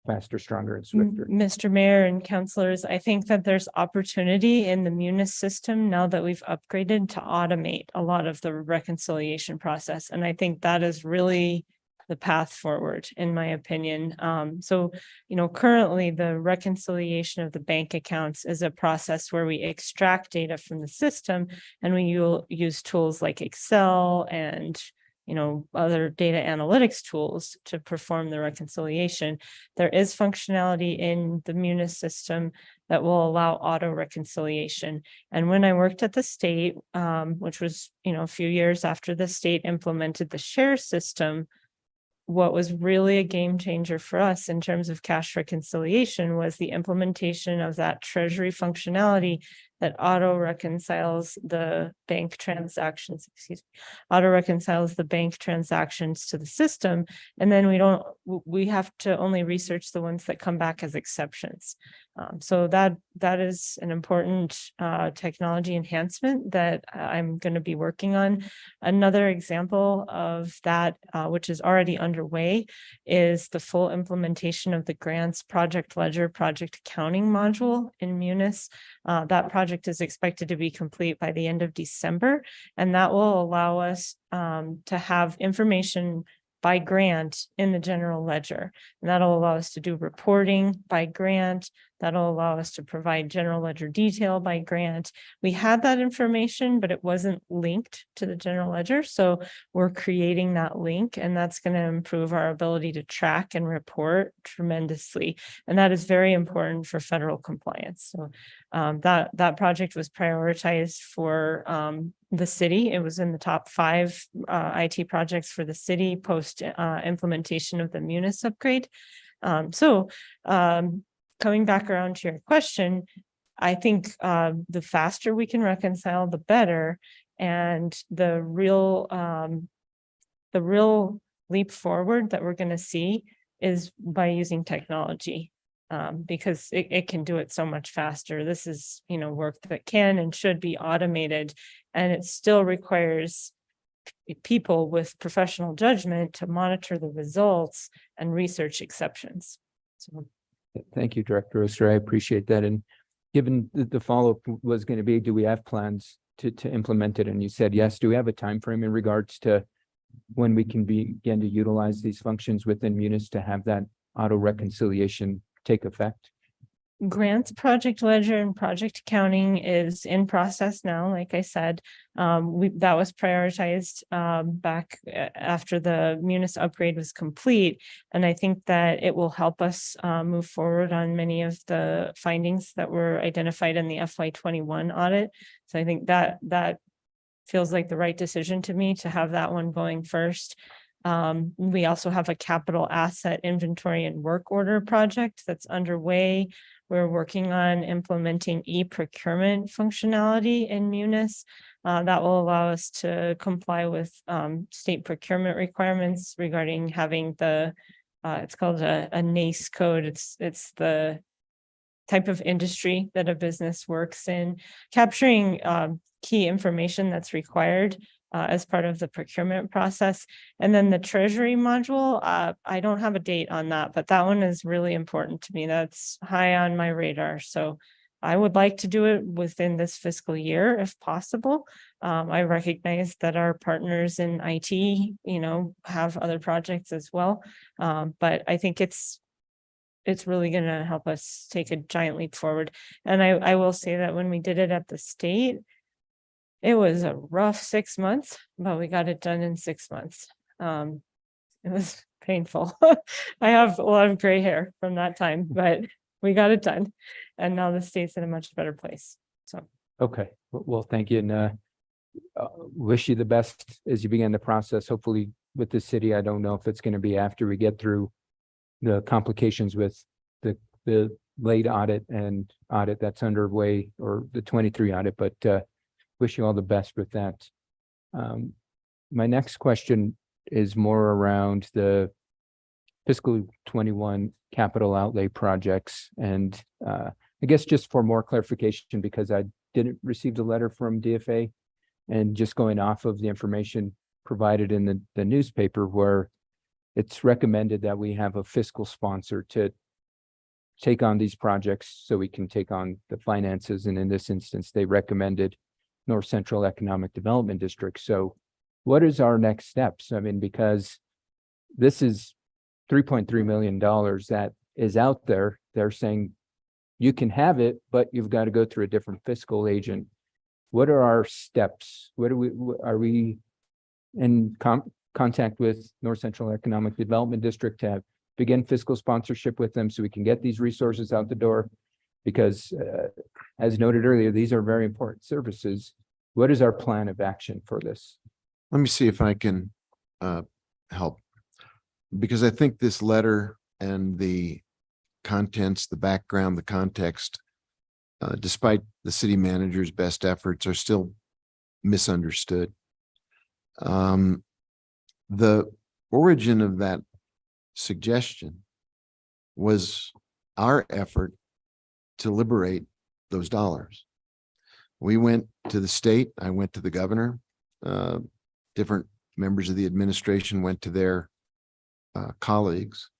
faster, stronger, and swifter? Mr. Mayor and councilors, I think that there's opportunity in the Munis system now that we've upgraded to automate a lot of the reconciliation process. And I think that is really the path forward, in my opinion. Currently the reconciliation of the bank accounts is a process where we extract data from the system and we use tools like Excel and other data analytics tools to perform the reconciliation. There is functionality in the Munis system that will allow auto reconciliation. And when I worked at the state, which was, a few years after the state implemented the share system, what was really a game changer for us in terms of cash reconciliation was the implementation of that treasury functionality that auto reconciles the bank transactions, auto reconciles the bank transactions to the system. And then we have to only research the ones that come back as exceptions. So that is an important technology enhancement that I'm going to be working on. Another example of that, which is already underway, is the full implementation of the grants project ledger project accounting module in Munis. That project is expected to be complete by the end of December, and that will allow us to have information by grant in the general ledger. And that'll allow us to do reporting by grant. That'll allow us to provide general ledger detail by grant. We had that information, but it wasn't linked to the general ledger. So we're creating that link, and that's going to improve our ability to track and report tremendously. And that is very important for federal compliance. So that project was prioritized for the city. It was in the top 5 IT projects for the city post implementation of the Munis upgrade. Coming back around to your question, I think the faster we can reconcile, the better. And the real leap forward that we're going to see is by using technology. Because it can do it so much faster. This is, work that can and should be automated, and it still requires people with professional judgment to monitor the results and research exceptions. So, thank you, Director Oster. I appreciate that. And given the follow-up was going to be, do we have plans to implement it, and you said yes. Do we have a time frame in regards to when we can begin to utilize these functions within Munis to have that auto reconciliation take effect? Grants, project ledger and project accounting is in process now. Like I said, that was prioritized back after the Munis upgrade was complete. And I think that it will help us move forward on many of the findings that were identified in the FY21 audit. So I think that feels like the right decision to me to have that one going first. We also have a capital asset inventory and work order project that's underway. We're working on implementing e-procurement functionality in Munis. That will allow us to comply with state procurement requirements regarding having it's called a NACE code. It's the type of industry that a business works in, capturing key information that's required as part of the procurement process. And then the treasury module, I don't have a date on that, but that one is really important to me. That's high on my radar. So I would like to do it within this fiscal year if possible. I recognize that our partners in IT, have other projects as well. But I think it's really going to help us take a giant leap forward. And I will say that when we did it at the state, it was a rough 6 months, but we got it done in 6 months. It was painful. I have a lot of gray hair from that time, but we got it done. And now the state's in a much better place. So. Okay, well, thank you. And wish you the best as you begin the process. Hopefully with the city, I don't know if it's going to be after we get through the complications with the late audit and audit that's underway, or the 23 audit, but wish you all the best with that. My next question is more around the fiscal 21 capital outlay projects. And I guess just for more clarification, because I didn't receive the letter from DFA, and just going off of the information provided in the newspaper, where it's recommended that we have a fiscal sponsor to take on these projects so we can take on the finances. And in this instance, they recommended North Central Economic Development District. So what is our next steps? I mean, because this is $3.3 million that is out there. They're saying you can have it, but you've got to go through a different fiscal agent. What are our steps? Are we in contact with North Central Economic Development District to begin fiscal sponsorship with them so we can get these resources out the door? Because as noted earlier, these are very important services. What is our plan of action for this? Let me see if I can help. Because I think this letter and the contents, the background, the context, despite the city manager's best efforts, are still misunderstood. The origin of that suggestion was our effort to liberate those dollars. We went to the state, I went to the governor, different members of the administration went to their colleagues,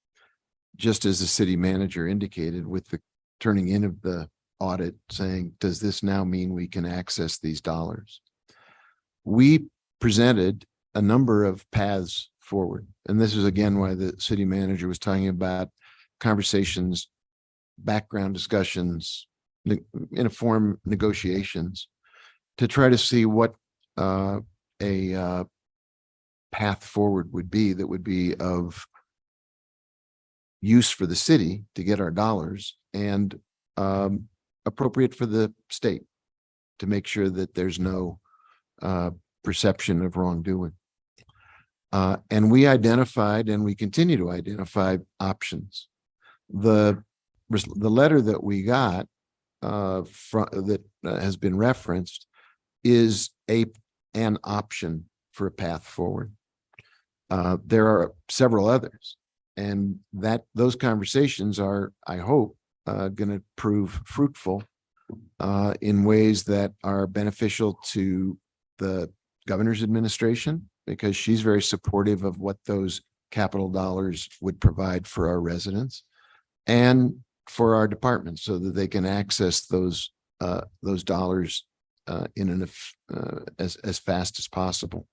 just as the city manager indicated with the turning in of the audit, saying, does this now mean we can access these dollars? We presented a number of paths forward. And this is again why the city manager was talking about conversations, background discussions, informed negotiations, to try to see what a path forward would be that would be of use for the city to get our dollars, and appropriate for the state to make sure that there's no perception of wrongdoing. And we identified, and we continue to identify, options. The letter that we got that has been referenced is an option for a path forward. There are several others, and those conversations are, I hope, going to prove fruitful in ways that are beneficial to the governor's administration, because she's very supportive of what those capital dollars would provide for our residents and for our departments, so that they can access those dollars as fast as possible.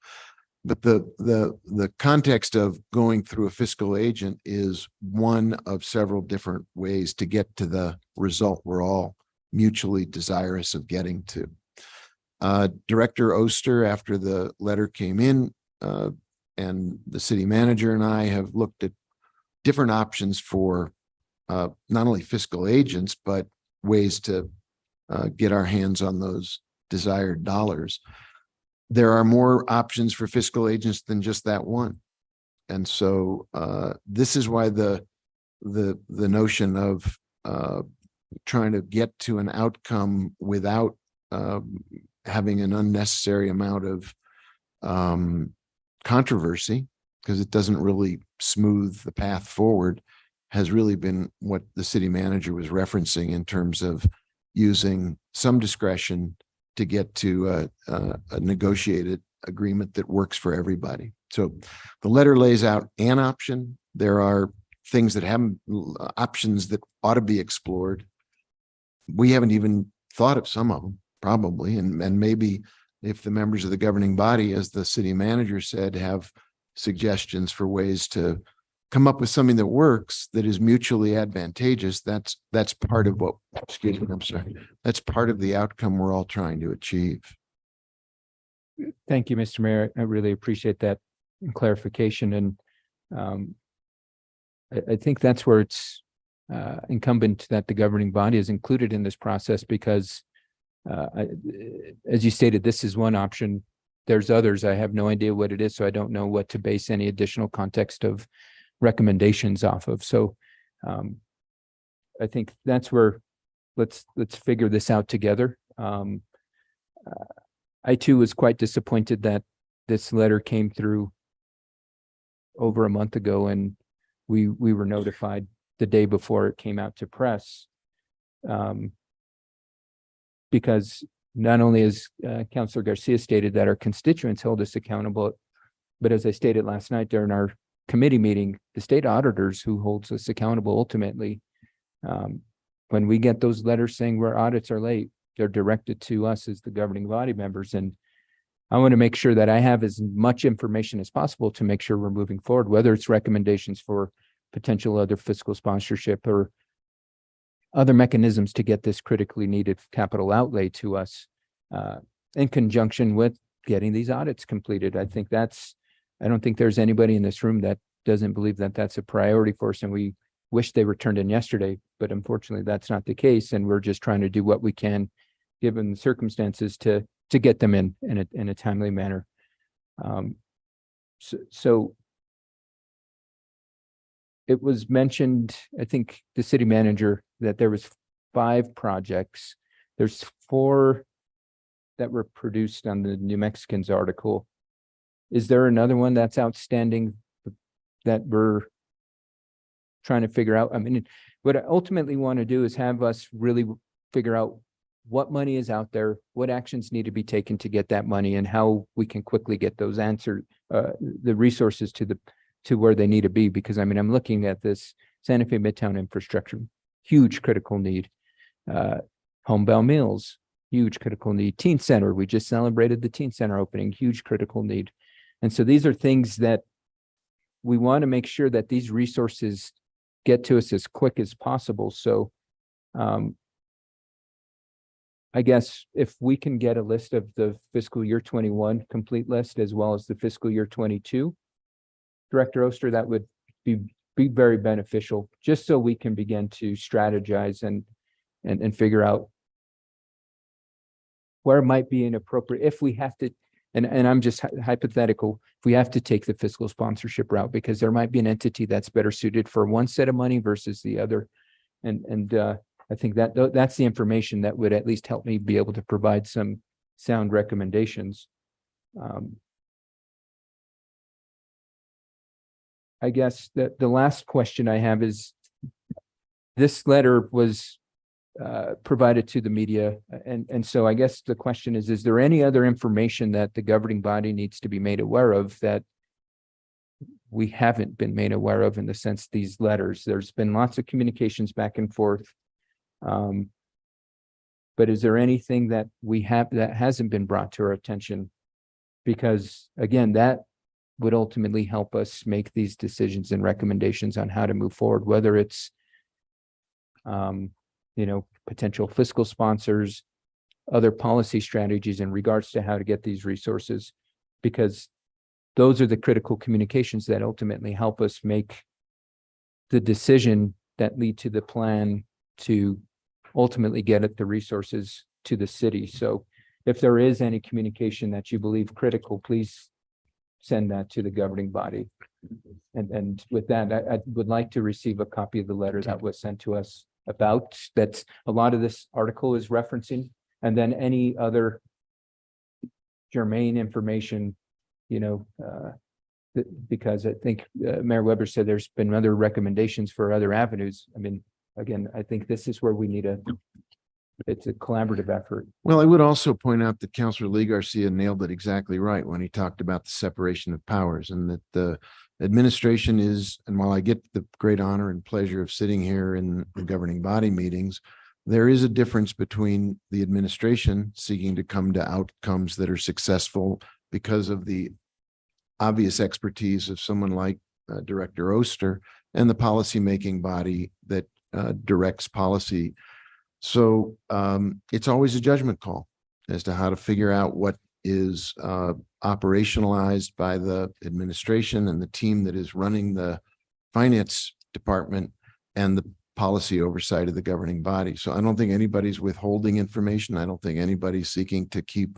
But the context of going through a fiscal agent is one of several different ways to get to the result we're all mutually desirous of getting to. Director Oster, after the letter came in, and the city manager and I have looked at different options for not only fiscal agents, but ways to get our hands on those desired dollars. There are more options for fiscal agents than just that one. And so this is why the notion of trying to get to an outcome without having an unnecessary amount of controversy, because it doesn't really smooth the path forward, has really been what the city manager was referencing in terms of using some discretion to get to a negotiated agreement that works for everybody. So the letter lays out an option. There are things that haven't, options that ought to be explored. We haven't even thought of some of them, probably, and maybe if the members of the governing body, as the city manager said, have suggestions for ways to come up with something that works, that is mutually advantageous, that's part of what, excuse me, I'm sorry, that's part of the outcome we're all trying to achieve. Thank you, Mr. Mayor. I really appreciate that clarification. And I think that's where it's incumbent that the governing body is included in this process, because as you stated, this is one option. There's others. I have no idea what it is, so I don't know what to base any additional context of recommendations off of. So I think that's where let's figure this out together. I too was quite disappointed that this letter came through over a month ago, and we were notified the day before it came out to press. Because not only as Councilor Garcia stated that our constituents hold us accountable, but as I stated last night during our committee meeting, the state auditors who holds us accountable ultimately. When we get those letters saying where audits are late, they're directed to us as the governing body members. And I want to make sure that I have as much information as possible to make sure we're moving forward, whether it's recommendations for potential other fiscal sponsorship or other mechanisms to get this critically needed capital outlay to us in conjunction with getting these audits completed. I don't think there's anybody in this room that doesn't believe that that's a priority for us, and we wish they were turned in yesterday, but unfortunately that's not the case. And we're just trying to do what we can, given the circumstances, to get them in a timely manner. So it was mentioned, I think the city manager, that there was 5 projects. There's 4 that were produced on the New Mexicans article. Is there another one that's outstanding that we're trying to figure out? I mean, what I ultimately want to do is have us really figure out what money is out there, what actions need to be taken to get that money, and how we can quickly get those answers, the resources to where they need to be. Because I mean, I'm looking at this Santa Fe Midtown infrastructure, huge critical need. Homebound Mills, huge critical need. Teen Center, we just celebrated the Teen Center opening, huge critical need. And so these are things that we want to make sure that these resources get to us as quick as possible. So I guess if we can get a list of the fiscal year 21 complete list, as well as the fiscal year 22, Director Oster, that would be very beneficial, just so we can begin to strategize and figure out where it might be inappropriate if we have to. And I'm just hypothetical, if we have to take the fiscal sponsorship route, because there might be an entity that's better suited for one set of money versus the other. And I think that's the information that would at least help me be able to provide some sound recommendations. I guess that the last question I have is, this letter was provided to the media. And so I guess the question is there any other information that the governing body needs to be made aware of that we haven't been made aware of, in the sense these letters? There's been lots of communications back and forth. But is there anything that we have that hasn't been brought to our attention? Because again, that would ultimately help us make these decisions and recommendations on how to move forward, whether it's potential fiscal sponsors, other policy strategies in regards to how to get these resources, because those are the critical communications that ultimately help us make the decision that lead to the plan to ultimately get at the resources to the city. So if there is any communication that you believe critical, please send that to the governing body. And with that, I would like to receive a copy of the letter that was sent to us about that. A lot of this article is referencing, and then any other germane information, because I think Mayor Weber said there's been other recommendations for other avenues. I mean, again, I think this is where we need it's a collaborative effort. Well, I would also point out that Councilor Lee Garcia nailed it exactly right when he talked about the separation of powers, and that the administration is, and while I get the great honor and pleasure of sitting here in the governing body meetings, there is a difference between the administration seeking to come to outcomes that are successful because of the obvious expertise of someone like Director Oster and the policymaking body that directs policy. So it's always a judgment call as to how to figure out what is operationalized by the administration and the team that is running the finance department and the policy oversight of the governing body. So I don't think anybody's withholding information. I don't think anybody's seeking to keep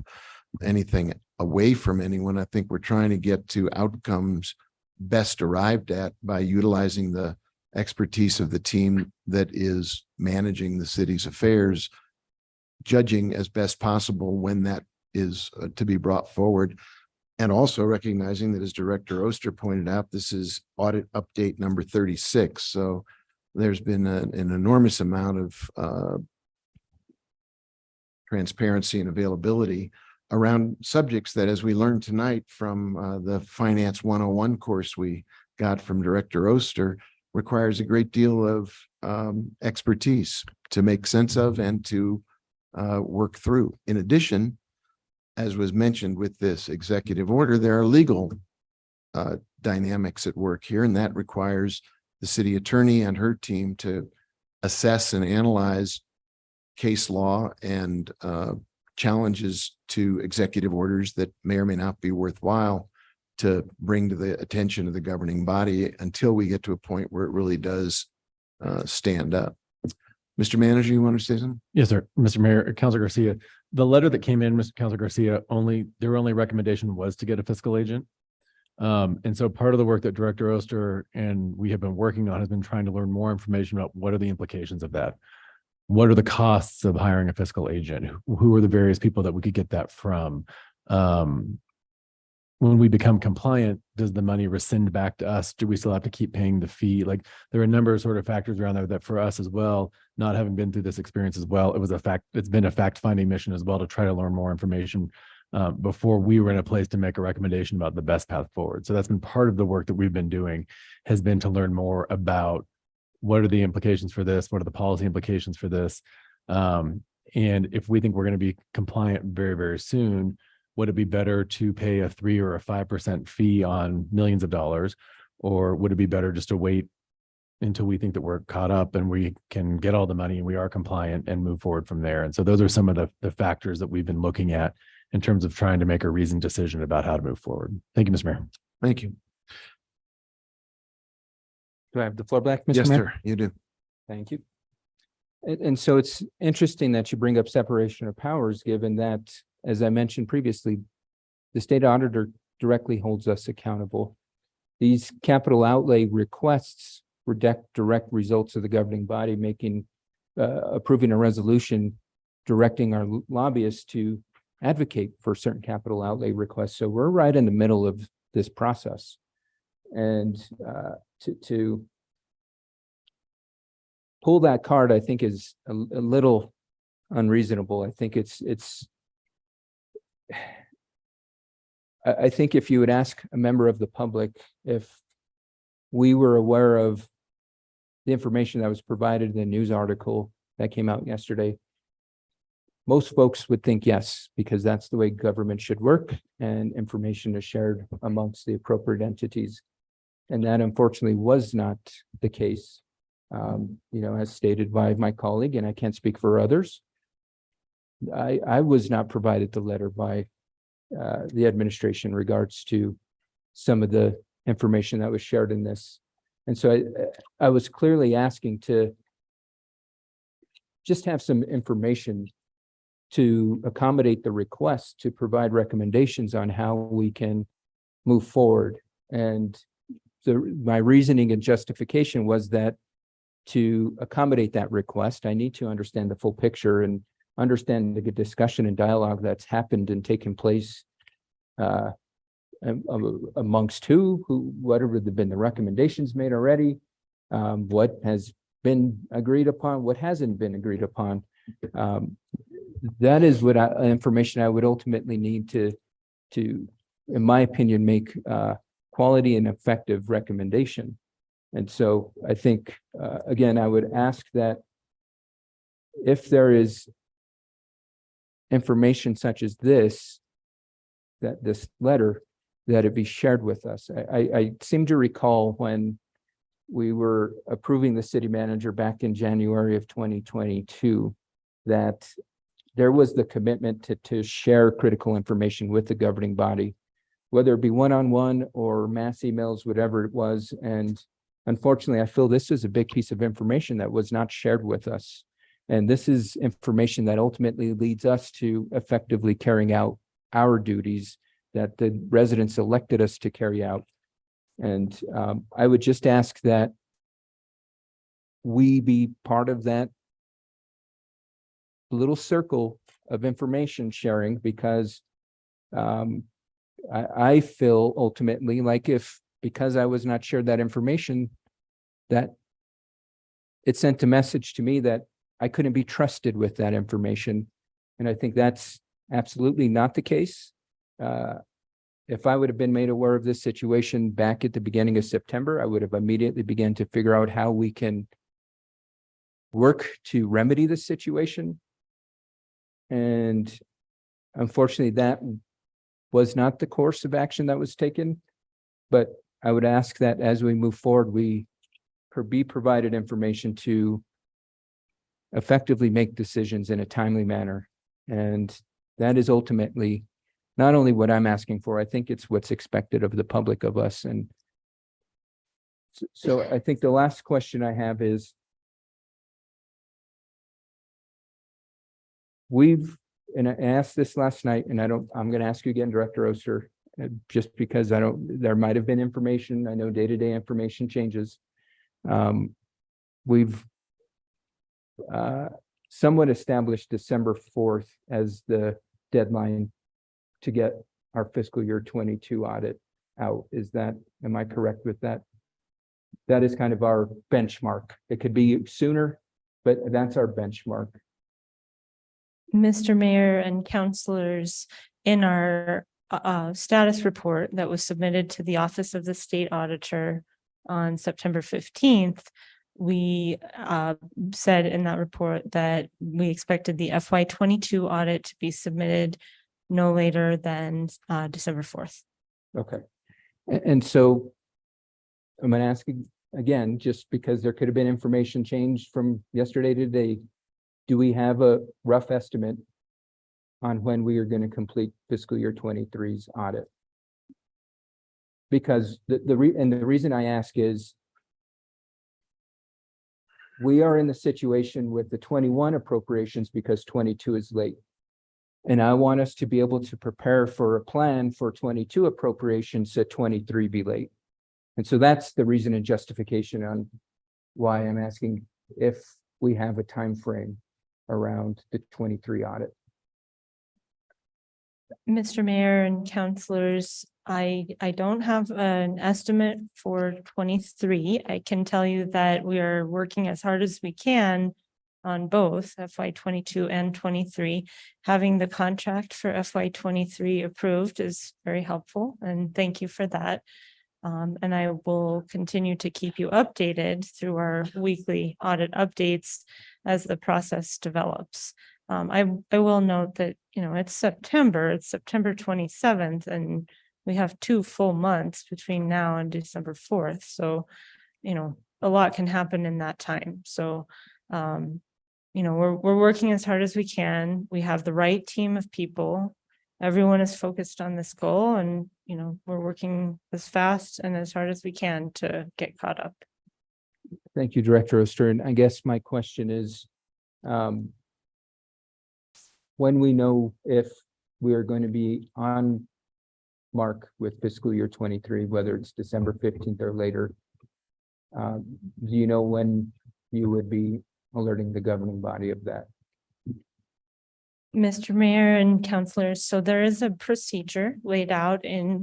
anything away from anyone. I think we're trying to get to outcomes best arrived at by utilizing the expertise of the team that is managing the city's affairs, judging as best possible when that is to be brought forward, and also recognizing that, as Director Oster pointed out, this is audit update number 36. So there's been an enormous amount of transparency and availability around subjects that, as we learned tonight from the Finance 101 course we got from Director Oster, requires a great deal of expertise to make sense of and to work through. In addition, as was mentioned with this executive order, there are legal dynamics at work here, and that requires the city attorney and her team to assess and analyze case law and challenges to executive orders that may or may not be worthwhile to bring to the attention of the governing body until we get to a point where it really does stand up. Mr. Manager, you want to say something? Yes, sir. Mr. Mayor, Councilor Garcia, the letter that came in, Mr. Councilor Garcia, their only recommendation was to get a fiscal agent. And so part of the work that Director Oster and we have been working on has been trying to learn more information about what are the implications of that. What are the costs of hiring a fiscal agent? Who are the various people that we could get that from? When we become compliant, does the money rescind back to us? Do we still have to keep paying the fee? Like, there are a number of sort of factors around there that for us as well, not having been through this experience as well, it's been a fact-finding mission as well to try to learn more information before we were in a place to make a recommendation about the best path forward. So that's been part of the work that we've been doing, has been to learn more about what are the implications for this? What are the policy implications for this? And if we think we're going to be compliant very, very soon, would it be better to pay a 3 or a 5% fee on millions of dollars? Or would it be better just to wait until we think that we're caught up and we can get all the money and we are compliant and move forward from there? And so those are some of the factors that we've been looking at in terms of trying to make a reasoned decision about how to move forward. Thank you, Mr. Mayor. Thank you. Do I have the floor back, Mr. Yes, Mayor? sir, you do. Thank you. And so it's interesting that you bring up separation of powers, given that, as I mentioned previously, the state auditor directly holds us accountable. These capital outlay requests were direct results of the governing body approving a resolution directing our lobbyists to advocate for certain capital outlay requests. So we're right in the middle of this process. And to pull that card, I think, is a little unreasonable. I think I think if you would ask a member of the public if we were aware of the information that was provided in the news article that came out yesterday, most folks would think yes, because that's the way government should work and information is shared amongst the appropriate entities. And that unfortunately was not the case. As stated by my colleague, and I can't speak for others. I was not provided the letter by the administration in regards to some of the information that was shared in this. And so I was clearly asking to just have some information to accommodate the request to provide recommendations on how we can move forward. And my reasoning and justification was that to accommodate that request, I need to understand the full picture and understand the good discussion and dialogue that's happened and taken place amongst what have been the recommendations made already, what has been agreed upon, what hasn't been agreed upon. That is what information I would ultimately need to, in my opinion, make quality and effective recommendation. And so I think, again, I would ask that if there is information such as this letter, that it be shared with us. I seem to recall when we were approving the city manager back in January of 2022, that there was the commitment to share critical information with the governing body, whether it be one-on-one or mass emails, whatever it was. And unfortunately, I feel this is a big piece of information that was not shared with us. And this is information that ultimately leads us to effectively carrying out our duties that the residents elected us to carry out. And I would just ask that we be part of that little circle of information sharing, because I feel ultimately like because I was not shared that information, that it sent a message to me that I couldn't be trusted with that information. And I think that's absolutely not the case. If I would have been made aware of this situation back at the beginning of September, I would have immediately begun to figure out how we can work to remedy the situation. And unfortunately, that was not the course of action that was taken. But I would ask that as we move forward, we be provided information to effectively make decisions in a timely manner. And that is ultimately not only what I'm asking for, I think it's what's expected of the public of us. And so I think the last question I have is, and I asked this last night, and I'm going to ask you again, Director Oster, just because there might have been information. I know day-to-day information changes. We've somewhat established December 4th as the deadline to get our fiscal year 22 audit out. Am I correct with that? That is kind of our benchmark. It could be sooner, but that's our benchmark. Mr. Mayor and councilors, in our status report that was submitted to the Office of the State Auditor on September 15th, we said in that report that we expected the FY22 audit to be submitted no later than December 4th. Okay. And so I'm going to ask again, just because there could have been information changed from yesterday to today, do we have a rough estimate on when we are going to complete fiscal year 23's audit? Because the reason I ask is we are in the situation with the 21 appropriations because 22 is late. And I want us to be able to prepare for a plan for 22 appropriations so 23 be late. And so that's the reason and justification on why I'm asking if we have a time frame around the 23 audit. Mr. Mayor and councilors, I don't have an estimate for 23. I can tell you that we are working as hard as we can on both FY22 and 23. Having the contract for FY23 approved is very helpful, and thank you for that. And I will continue to keep you updated through our weekly audit updates as the process develops. I will note that, it's September 27th, and we have 2 full months between now and December 4th. So, a lot can happen in that time. So, we're working as hard as we can. We have the right team of people. Everyone is focused on this goal, and, we're working as fast and as hard as we can to get caught up. Thank you, Director Oster. And I guess my question is, when we know if we are going to be on mark with fiscal year 23, whether it's December 15th or later, do you know when you would be alerting the governing body of that? Mr. Mayor and councilors, so there is a procedure laid out in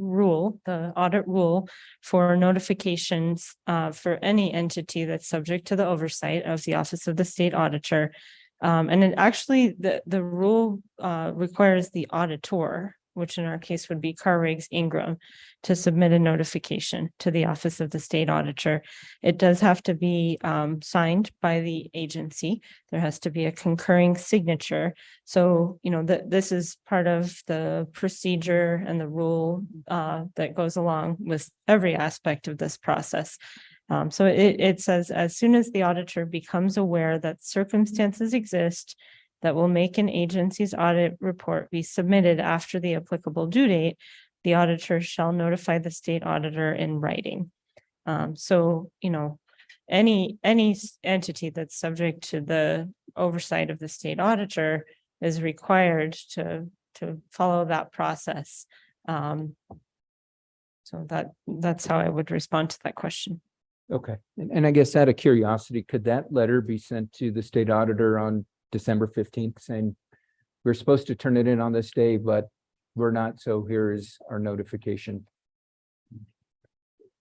the audit rule for notifications for any entity that's subject to the oversight of the Office of the State Auditor. And it actually, the rule requires the auditor, which in our case would be Carrigs Ingram, to submit a notification to the Office of the State Auditor. It does have to be signed by the agency. There has to be a concurring signature. So, this is part of the procedure and the rule that goes along with every aspect of this process. So it says, as soon as the auditor becomes aware that circumstances exist that will make an agency's audit report be submitted after the applicable due date, the auditor shall notify the state auditor in writing. So, any entity that's subject to the oversight of the state auditor is required to follow that process. So that's how I would respond to that question. Okay. And I guess out of curiosity, could that letter be sent to the state auditor on December 15th saying, we're supposed to turn it in on this day, but we're not, so here is our notification?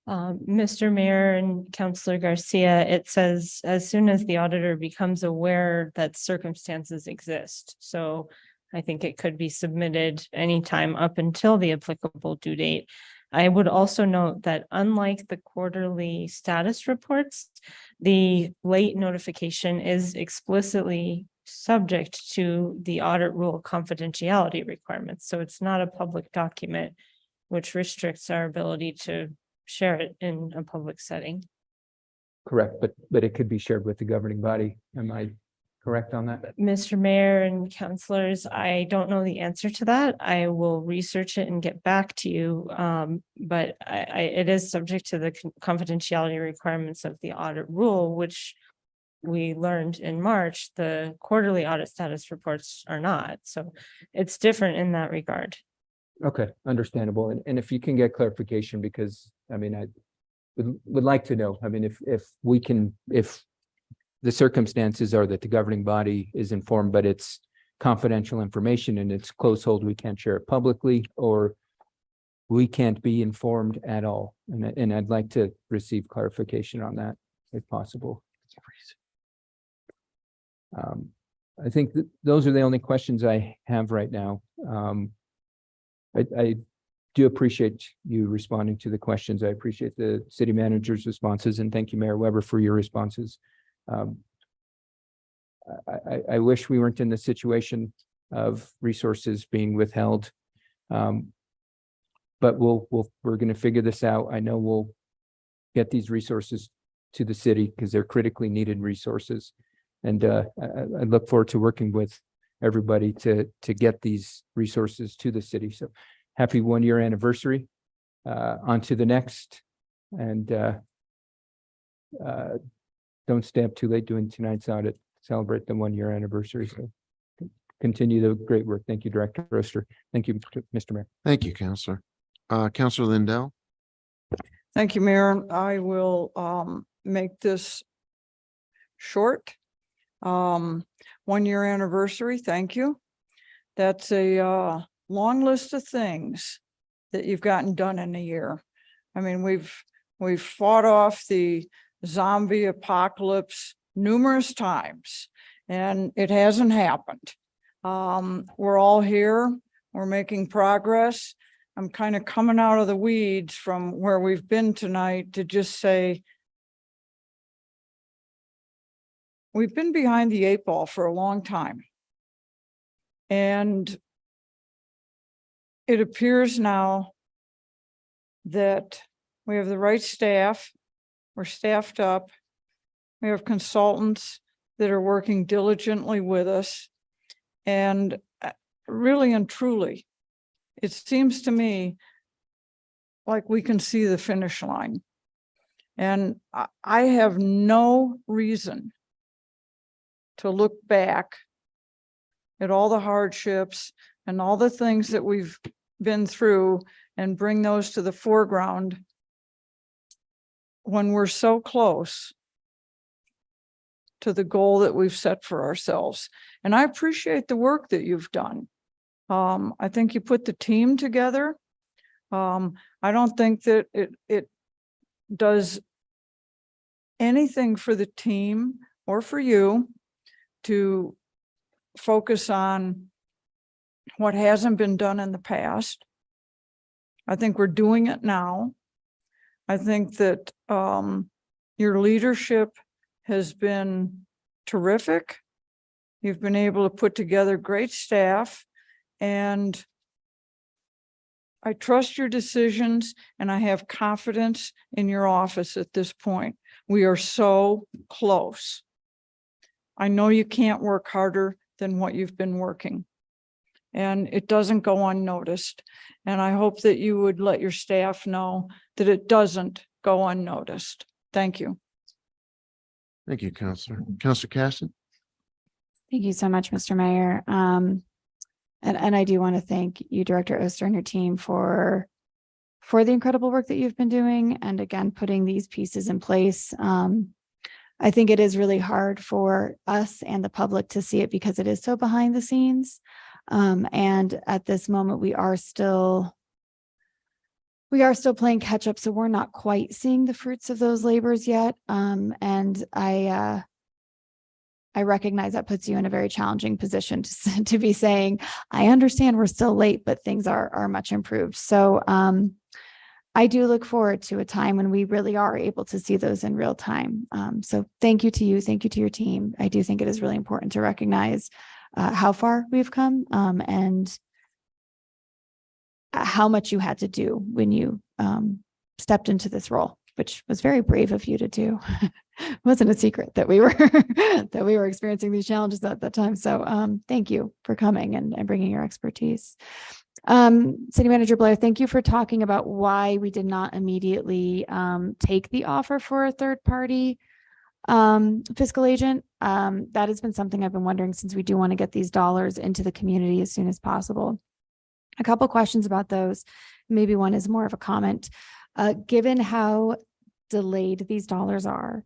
Mr. Mayor and Councilor Garcia, it says, as soon as the auditor becomes aware that circumstances exist. So I think it could be submitted anytime up until the applicable due date. I would also note that unlike the quarterly status reports, the late notification is explicitly subject to the audit rule confidentiality requirements. So it's not a public document, which restricts our ability to share it in a public setting. Correct, but it could be shared with the governing body. Am I correct on that? Mr. Mayor and councilors, I don't know the answer to that. I will research it and get back to you. But it is subject to the confidentiality requirements of the audit rule, which we learned in March. The quarterly audit status reports are not. So it's different in that regard. Okay, understandable. And if you can get clarification, because I mean, I would like to know, I mean, if the circumstances are that the governing body is informed, but it's confidential information and it's close hold, we can't share it publicly, or we can't be informed at all. And I'd like to receive clarification on that if possible. I think that those are the only questions I have right now. I do appreciate you responding to the questions. I appreciate the city manager's responses, and thank you, Mayor Weber, for your responses. I wish we weren't in the situation of resources being withheld. But we're going to figure this out. I know we'll get these resources to the city because they're critically needed resources. And I look forward to working with everybody to get these resources to the city. So happy 1-year anniversary. On to the next. And don't stay up too late doing tonight's audit. Celebrate the 1-year anniversary. So continue the great work. Thank you, Director Oster. Thank you, Mr. Mayor. Thank you, Counselor. Counselor Lindell. Thank you, Mayor. I will make this short. 1-year anniversary. Thank you. That's a long list of things that you've gotten done in a year. I mean, we've fought off the zombie apocalypse numerous times, and it hasn't happened. We're all here. We're making progress. I'm kind of coming out of the weeds from where we've been tonight to just say, we've been behind the 8 ball for a long time. And it appears now that we have the right staff, we're staffed up, we have consultants that are working diligently with us. And really and truly, it seems to me like we can see the finish line. And I have no reason to look back at all the hardships and all the things that we've been through and bring those to the foreground when we're so close to the goal that we've set for ourselves. And I appreciate the work that you've done. I think you put the team together. I don't think that it does anything for the team or for you to focus on what hasn't been done in the past. I think we're doing it now. I think that your leadership has been terrific. You've been able to put together great staff, and I trust your decisions, and I have confidence in your office at this point. We are so close. I know you can't work harder than what you've been working, and it doesn't go unnoticed. And I hope that you would let your staff know that it doesn't go unnoticed. Thank you. Thank you, Counselor. Counselor Caston? Thank you so much, Mr. Mayor. And I do want to thank you, Director Oster, and your team for the incredible work that you've been doing. And again, putting these pieces in place. I think it is really hard for us and the public to see it because it is so behind the scenes. And at this moment, we are still playing catch up. So we're not quite seeing the fruits of those labors yet. And I recognize that puts you in a very challenging position to be saying, I understand we're still late, but things are much improved. So I do look forward to a time when we really are able to see those in real time. So thank you to you. Thank you to your team. I do think it is really important to recognize how far we've come and how much you had to do when you stepped into this role, which was very brave of you to do. It wasn't a secret that we were experiencing these challenges at that time. So thank you for coming and bringing your expertise. City Manager Blair, thank you for talking about why we did not immediately take the offer for a third party fiscal agent. That has been something I've been wondering since we do want to get these dollars into the community as soon as possible. A couple questions about those. Maybe one is more of a comment. Given how delayed these dollars are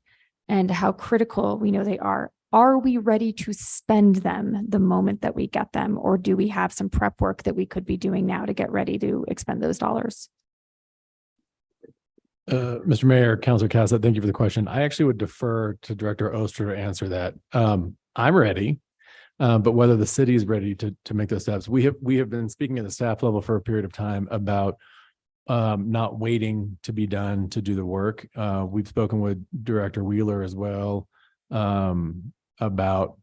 and how critical we know they are we ready to spend them the moment that we get them? Or do we have some prep work that we could be doing now to get ready to expend those dollars? Mr. Mayor, Councilor Cassett, thank you for the question. I actually would defer to Director Oster to answer that. I'm ready. But whether the city is ready to make those steps, we have been speaking at the staff level for a period of time about not waiting to be done to do the work. We've spoken with Director Wheeler as well about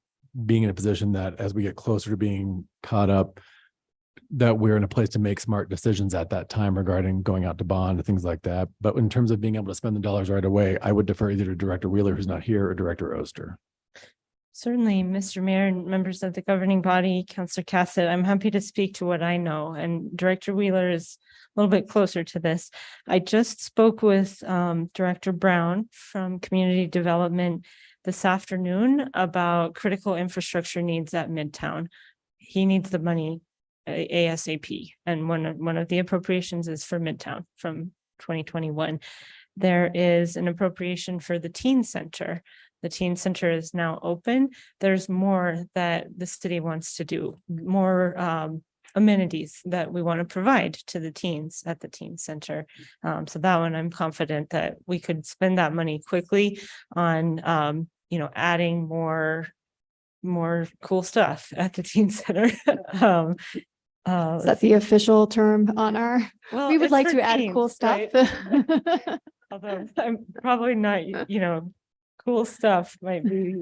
being in a position that as we get closer to being caught up, that we're in a place to make smart decisions at that time regarding going out to bond and things like that. But in terms of being able to spend the dollars right away, I would defer either to Director Wheeler, who's not here, or Director Oster. Certainly, Mr. Mayor and members of the governing body, Councilor Cassett, I'm happy to speak to what I know, and Director Wheeler is a little bit closer to this. I just spoke with Director Brown from Community Development this afternoon about critical infrastructure needs at Midtown. He needs the money ASAP, and one of the appropriations is for Midtown from 2021. There is an appropriation for the teen center. The teen center is now open. There's more that the city wants to do, more amenities that we want to provide to the teens at the teen center. So that one, I'm confident that we could spend that money quickly on, adding more cool stuff at the teen center. Is that the official term on our? Well, we would it's like for to add cool teens, stuff. right? Although I'm probably not, cool stuff might be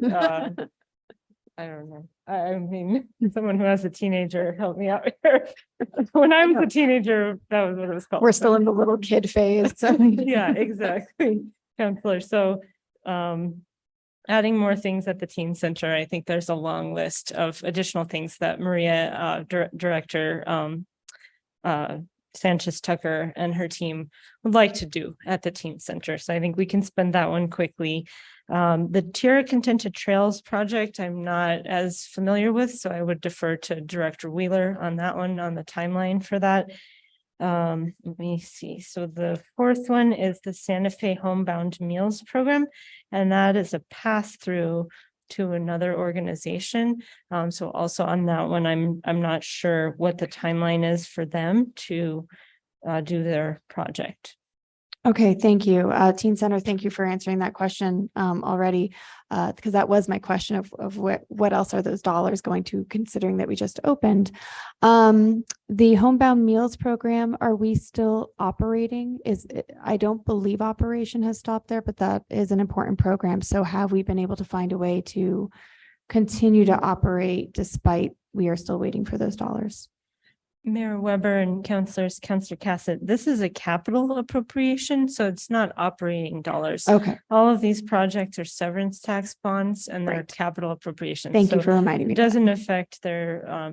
I don't know. I mean, someone who has a teenager, help me out here. When I was a teenager, that was what it was called. We're still in the little kid phase, so. Yeah, exactly. Counselor, so adding more things at the teen center, I think there's a long list of additional things that Maria, Director Sanchez Tucker and her team would like to do at the teen center. So I think we can spend that one quickly. The Tierra Contented Trails project, I'm not as familiar with, so I would defer to Director Wheeler on that one, on the timeline for that. Let me see. So the fourth one is the Santa Fe Homebound Meals Program, and that is a pass through to another organization. So also on that one, I'm not sure what the timeline is for them to do their project. Okay, thank you. Teen Center, thank you for answering that question already, because that was my question of what else are those dollars going to, considering that we just opened. The Homebound Meals Program, are we still operating? I don't believe operation has stopped there, but that is an important program. So have we been able to find a way to continue to operate despite we are still waiting for those dollars? Mayor Weber and Councilor Cassett, this is a capital appropriation, so it's not operating dollars. Okay, All of these projects are severance tax bonds and they're Right. capital appropriations. thank you So for reminding me. it of that. doesn't affect their,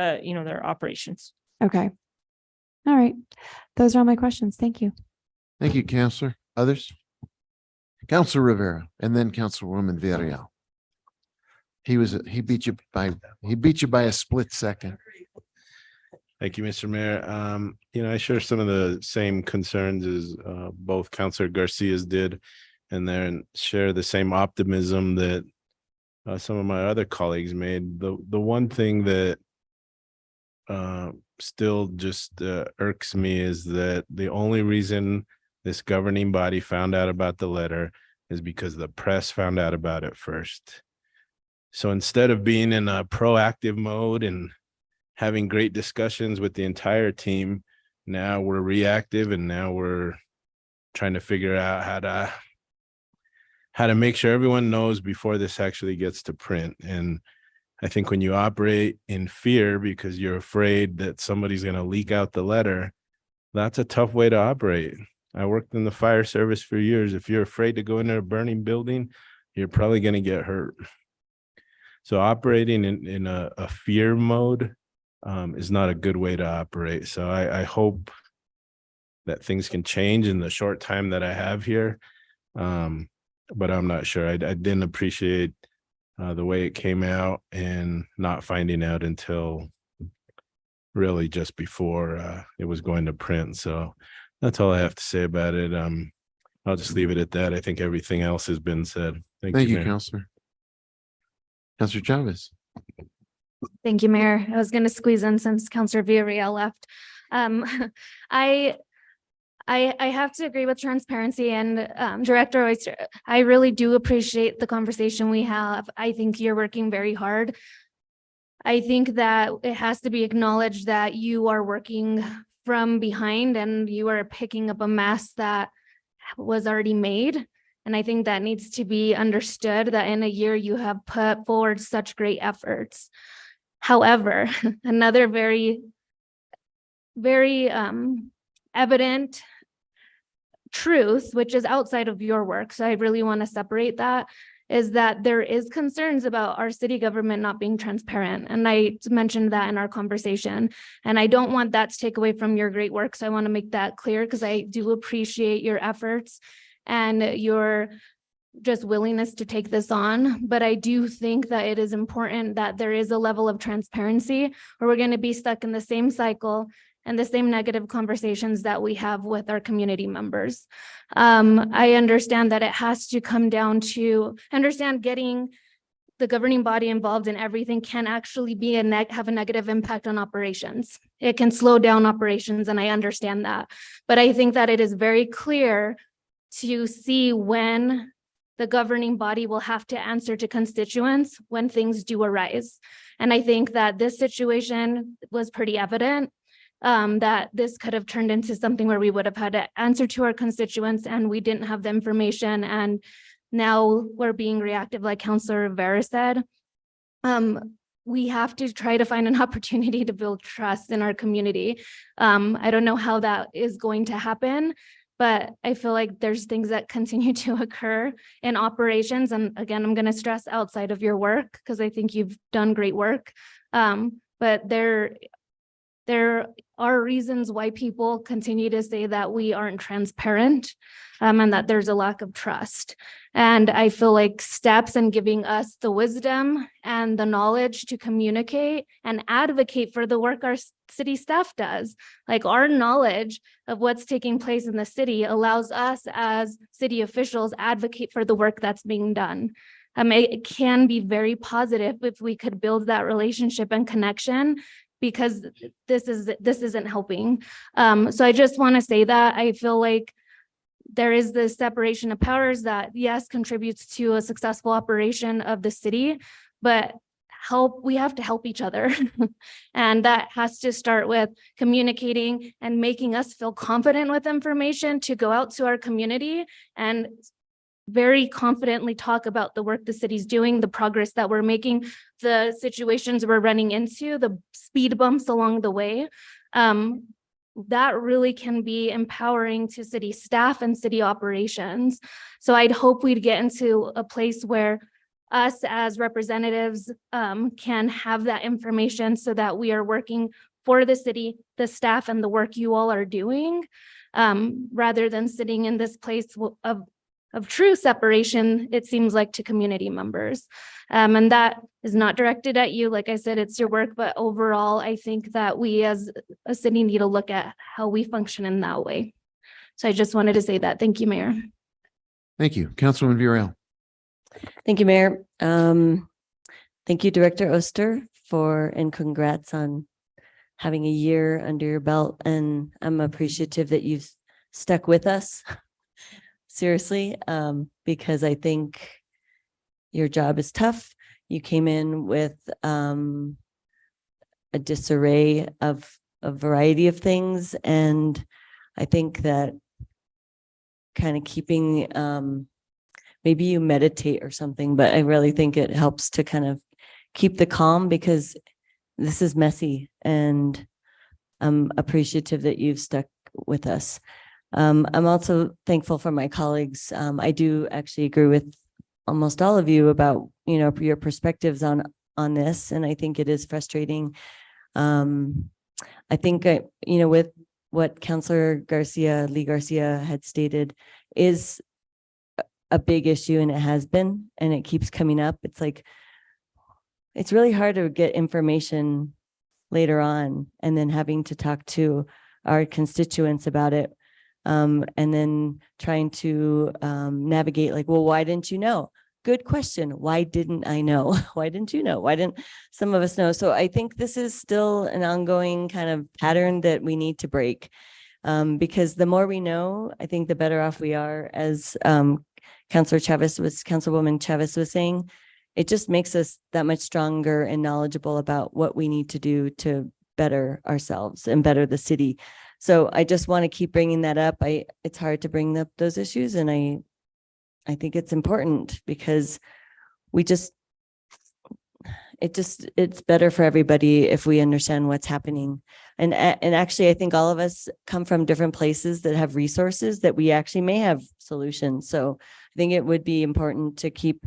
their operations. Okay. All right. Those are all my questions. Thank you. Thank you, Counselor. Others? Counselor Rivera and then Councilwoman Villarreal. He beat you by a split second. Thank you, Mr. Mayor. I share some of the same concerns as both Councilor Garcia's did, and then share the same optimism that some of my other colleagues made. The one thing that still just irks me is that the only reason this governing body found out about the letter is because the press found out about it first. So instead of being in a proactive mode and having great discussions with the entire team, now we're reactive, and now we're trying to figure out how to make sure everyone knows before this actually gets to print. And I think when you operate in fear because you're afraid that somebody's going to leak out the letter, that's a tough way to operate. I worked in the fire service for years. If you're afraid to go into a burning building, you're probably going to get hurt. So operating in a fear mode is not a good way to operate. So I hope that things can change in the short time that I have here. But I'm not sure. I didn't appreciate the way it came out and not finding out until really just before it was going to print. So that's all I have to say about it. I'll just leave it at that. I think everything else has been said. Thank you, Mayor. Counselor. Counselor Chavez. Thank you, Mayor. I was going to squeeze in since Councilor Villarreal left. I have to agree with transparency and Director Oyster. I really do appreciate the conversation we have. I think you're working very hard. I think that it has to be acknowledged that you are working from behind and you are picking up a mess that was already made. And I think that needs to be understood that in a year you have put forward such great efforts. However, another very, very evident truth, which is outside of your work, so I really want to separate that, is that there is concerns about our city government not being transparent. And I mentioned that in our conversation. And I don't want that to take away from your great work. So I want to make that clear because I do appreciate your efforts and your just willingness to take this on. But I do think that it is important that there is a level of transparency or we're going to be stuck in the same cycle and the same negative conversations that we have with our community members. I understand that it has to come down to getting the governing body involved in everything can actually be have a negative impact on operations. It can slow down operations, and I understand that. But I think that it is very clear to see when the governing body will have to answer to constituents when things do arise. And I think that this situation was pretty evident. That this could have turned into something where we would have had to answer to our constituents and we didn't have the information. And now we're being reactive, like Councilor Rivera said. we have to try to find an opportunity to build trust in our community. I don't know how that is going to happen, but I feel like there's things that continue to occur in operations. And again, I'm going to stress outside of your work because I think you've done great work. But there are reasons why people continue to say that we aren't transparent, and that there's a lack of trust. And I feel like steps in giving us the wisdom and the knowledge to communicate and advocate for the work our city staff does. Like our knowledge of what's taking place in the city allows us as city officials advocate for the work that's being done. It can be very positive if we could build that relationship and connection, because this isn't helping. So I just want to say that I feel like there is this separation of powers that, yes, contributes to a successful operation of the city, but we have to help each other. And that has to start with communicating and making us feel confident with information to go out to our community and very confidently talk about the work the city's doing, the progress that we're making, the situations we're running into, the speed bumps along the way. That really can be empowering to city staff and city operations. So I'd hope we'd get into a place where us as representatives can have that information so that we are working for the city, the staff, and the work you all are doing, rather than sitting in this place of true separation, it seems like, to community members. And that is not directed at you. Like I said, it's your work, but overall, I think that we as a city need to look at how we function in that way. So I just wanted to say that. Thank you, Mayor. Thank you. Councilwoman Viorel. Thank you, Mayor. Thank you, Director Oster, and congrats on having a year under your belt. And I'm appreciative that you've stuck with us. Seriously, because I think your job is tough. You came in with a disarray of a variety of things. And I think that kind of keeping, maybe you meditate or something, but I really think it helps to kind of keep the calm, because this is messy, and I'm appreciative that you've stuck with us. I'm also thankful for my colleagues. I do actually agree with almost all of you about, your perspectives on this. And I think it is frustrating. I think, with what Councilor Lee Garcia had stated is a big issue, and it has been, and it keeps coming up. It's like, it's really hard to get information later on and then having to talk to our constituents about it. And then trying to navigate, like, well, why didn't you know? Good question. Why didn't I know? Why didn't you know? Why didn't some of us know? So I think this is still an ongoing kind of pattern that we need to break, because the more we know, I think the better off we are. As Councilwoman Chavez was saying, it just makes us that much stronger and knowledgeable about what we need to do to better ourselves and better the city. So I just want to keep bringing that up. It's hard to bring up those issues, and I think it's important because it's better for everybody if we understand what's happening. And actually, I think all of us come from different places that have resources that we actually may have solutions. So I think it would be important to keep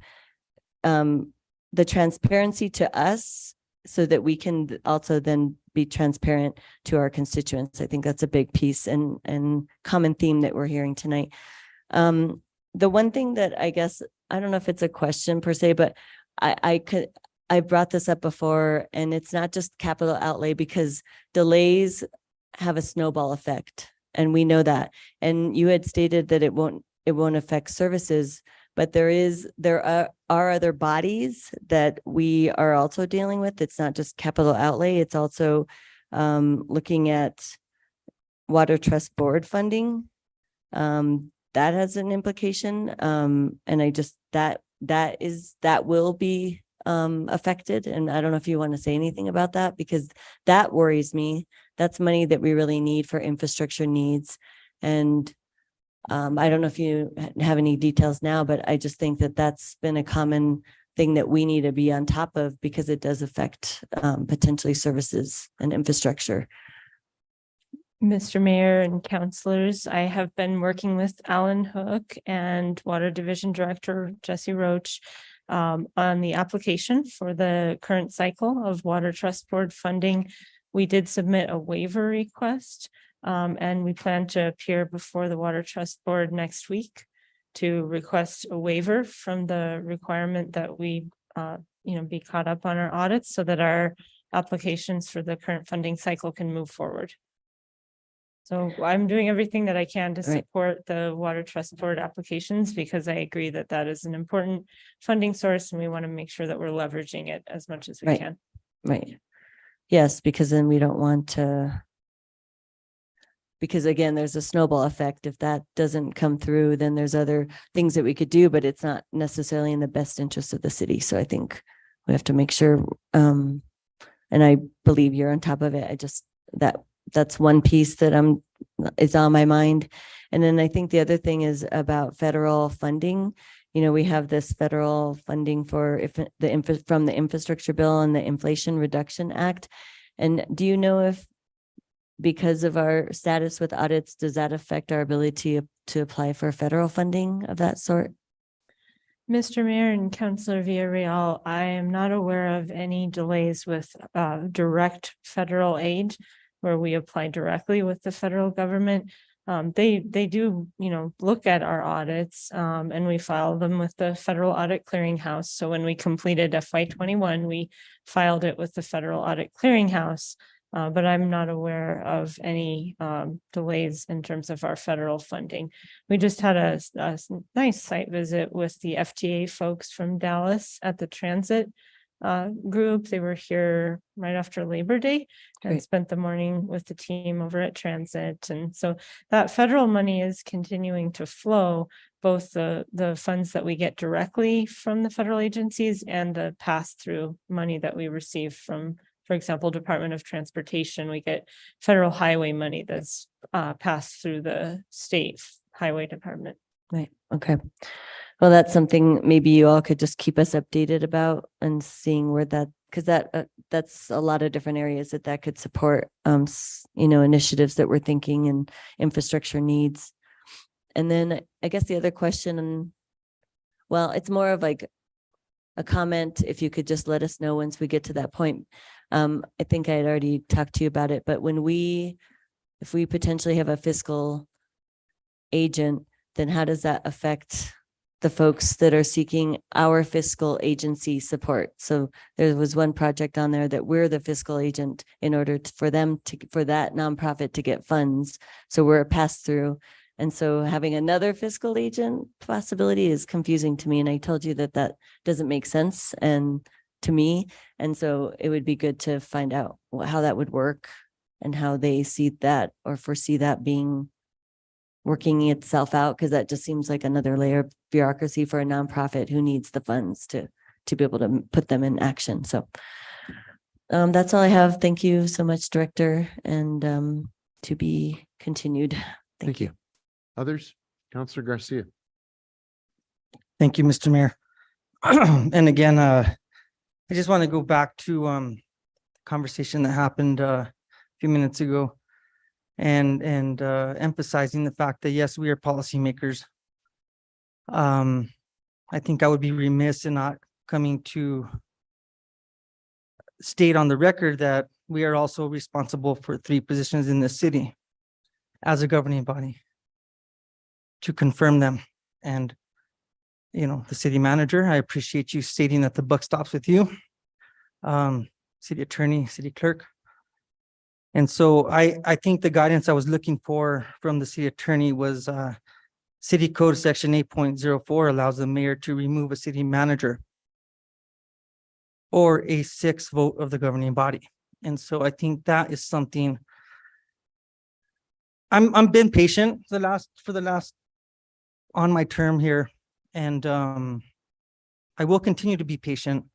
the transparency to us, so that we can also then be transparent to our constituents. I think that's a big piece and common theme that we're hearing tonight. The one thing that I guess, I don't know if it's a question per se, but I brought this up before, and it's not just capital outlay, because delays have a snowball effect, and we know that. And you had stated that it won't affect services, but there are other bodies that we are also dealing with. It's not just capital outlay. It's also looking at Water Trust Board funding. That has an implication. And I just, that will be affected. And I don't know if you want to say anything about that, because that worries me. That's money that we really need for infrastructure needs. And I don't know if you have any details now, but I just think that that's been a common thing that we need to be on top of because it does affect potentially services and infrastructure. Mr. Mayor and councilors, I have been working with Alan Hook and Water Division Director Jesse Roach on the application for the current cycle of Water Trust Board funding. We did submit a waiver request, and we plan to appear before the Water Trust Board next week to request a waiver from the requirement that we, be caught up on our audits so that our applications for the current funding cycle can move forward. So I'm doing everything that I can to Right. support the Water Trust Board applications because I agree that that is an important funding source and we want to make sure that we're leveraging it as much as we Right. can. Right. Yes, because then we don't want to. Because again, there's a snowball effect. If that doesn't come through, then there's other things that we could do, but it's not necessarily in the best interest of the city. So I think we have to make sure, and I believe you're on top of it. I just, that's one piece that is on my mind. And then I think the other thing is about federal funding. We have this federal funding for from the infrastructure bill and the Inflation Reduction Act. And do you know if, because of our status with audits, does that affect our ability to apply for federal funding of that sort? Mr. Mayor and Councilor Villarreal, I am not aware of any delays with direct federal aid where we apply directly with the federal government. They do, look at our audits and we file them with the Federal Audit Clearinghouse. So when we completed FY21, we filed it with the Federal Audit Clearinghouse. But I'm not aware of any delays in terms of our federal funding. We just had a nice site visit with the FTA folks from Dallas at the transit group. They were here right after Labor Day and Great. spent the morning with the team over at transit. And so that federal money is continuing to flow, both the funds that we get directly from the federal agencies and the pass-through money that we receive from, for example, Department of Transportation. We get federal highway money that's passed through the state highway department. Right. Okay. Well, that's something maybe you all could just keep us updated about and seeing where that, because that's a lot of different areas that could support, initiatives that we're thinking and infrastructure needs. And then I guess the other question, well, it's more of like a comment, if you could just let us know once we get to that point. I think I had already talked to you about it, but if we potentially have a fiscal agent, then how does that affect the folks that are seeking our fiscal agency support? So there was one project on there that we're the fiscal agent in order for that nonprofit to get funds. So we're a pass through. And so having another fiscal agent possibility is confusing to me. And I told you that doesn't make sense to me. And so it would be good to find out how that would work and how they see that or foresee that working itself out, because that just seems like another layer of bureaucracy for a nonprofit who needs the funds to be able to put them in action. So that's all I have. Thank you so much, Director, and to be continued. Thank you. Others? Councilor Garcia. Thank you, Mr. Mayor. And again, I just want to go back to conversation that happened a few minutes ago and emphasizing the fact that, yes, we are policymakers. I think I would be remiss in not coming to state on the record that we are also responsible for 3 positions in the city as a governing body to confirm them. And, the city manager, I appreciate you stating that the buck stops with you. City attorney, city clerk. And so I think the guidance I was looking for from the city attorney was City Code Section 8.04 allows the mayor to remove a city manager or a 6th vote of the governing body. And so I think that is something I'm been patient for the last on my term here. And I will continue to be patient.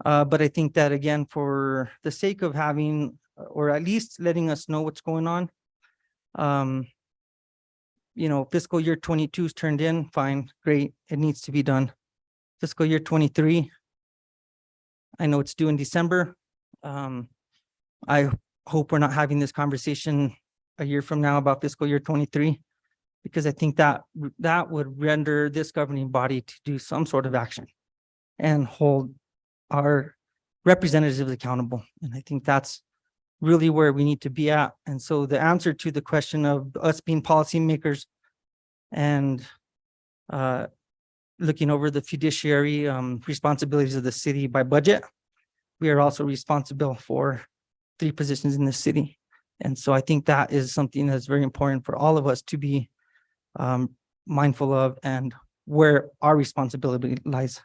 But I think that, again, for the sake of having, or at least letting us know what's going on, fiscal year 22 is turned in, fine, great, it needs to be done. Fiscal year 23, I know it's due in December. I hope we're not having this conversation a year from now about fiscal year 23, because I think that would render this governing body to do some sort of action and hold our representatives accountable. And I think that's really where we need to be at. And so the answer to the question of us being policymakers and looking over the fiduciary responsibilities of the city by budget, we are also responsible for 3 positions in the city. And so I think that is something that's very important for all of us to be mindful of and where our responsibility lies.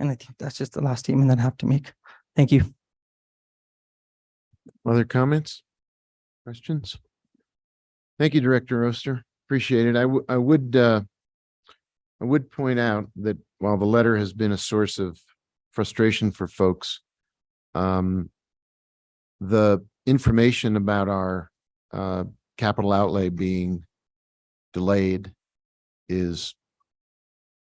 And I think that's just the last statement that I have to make. Thank you. Other comments? Questions? Thank you, Director Oster. Appreciate it. I would point out that while the letter has been a source of frustration for folks, the information about our capital outlay being delayed is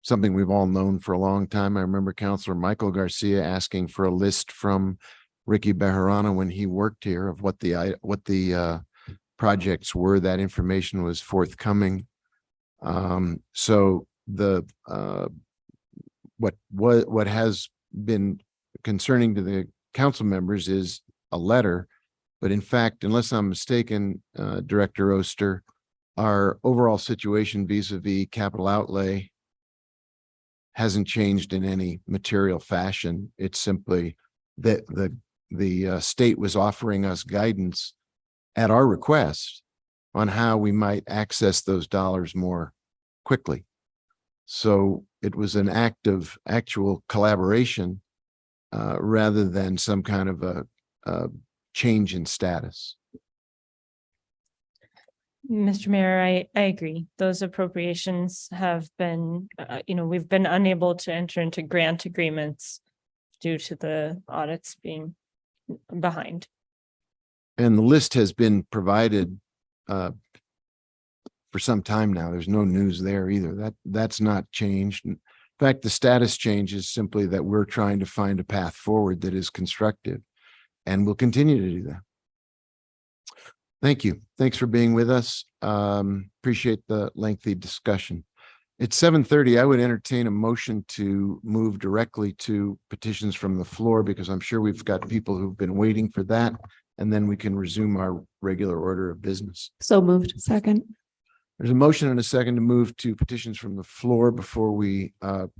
something we've all known for a long time. I remember Councilor Michael Garcia asking for a list from Ricky Bejarano when he worked here of what the projects were. That information was forthcoming. So the what has been concerning to the council members is a letter, but in fact, unless I'm mistaken, Director Oster, our overall situation vis-a-vis capital outlay hasn't changed in any material fashion. It's simply that the state was offering us guidance at our request on how we might access those dollars more quickly. So it was an act of actual collaboration rather than some kind of a change in status. Mr. Mayor, I agree. Those appropriations have been, we've been unable to enter into grant agreements due to the audits being behind. And the list has been provided for some time now. There's no news there either. That's not changed. In fact, the status change is simply that we're trying to find a path forward that is constructive, and we'll continue to do that. Thank you. Thanks for being with us. Appreciate the lengthy discussion. It's 7:30. I would entertain a motion to move directly to petitions from the floor, because I'm sure we've got people who've been waiting for that, and then we can resume our regular order of business. So moved. Second. There's a motion and a second to move to petitions from the floor before we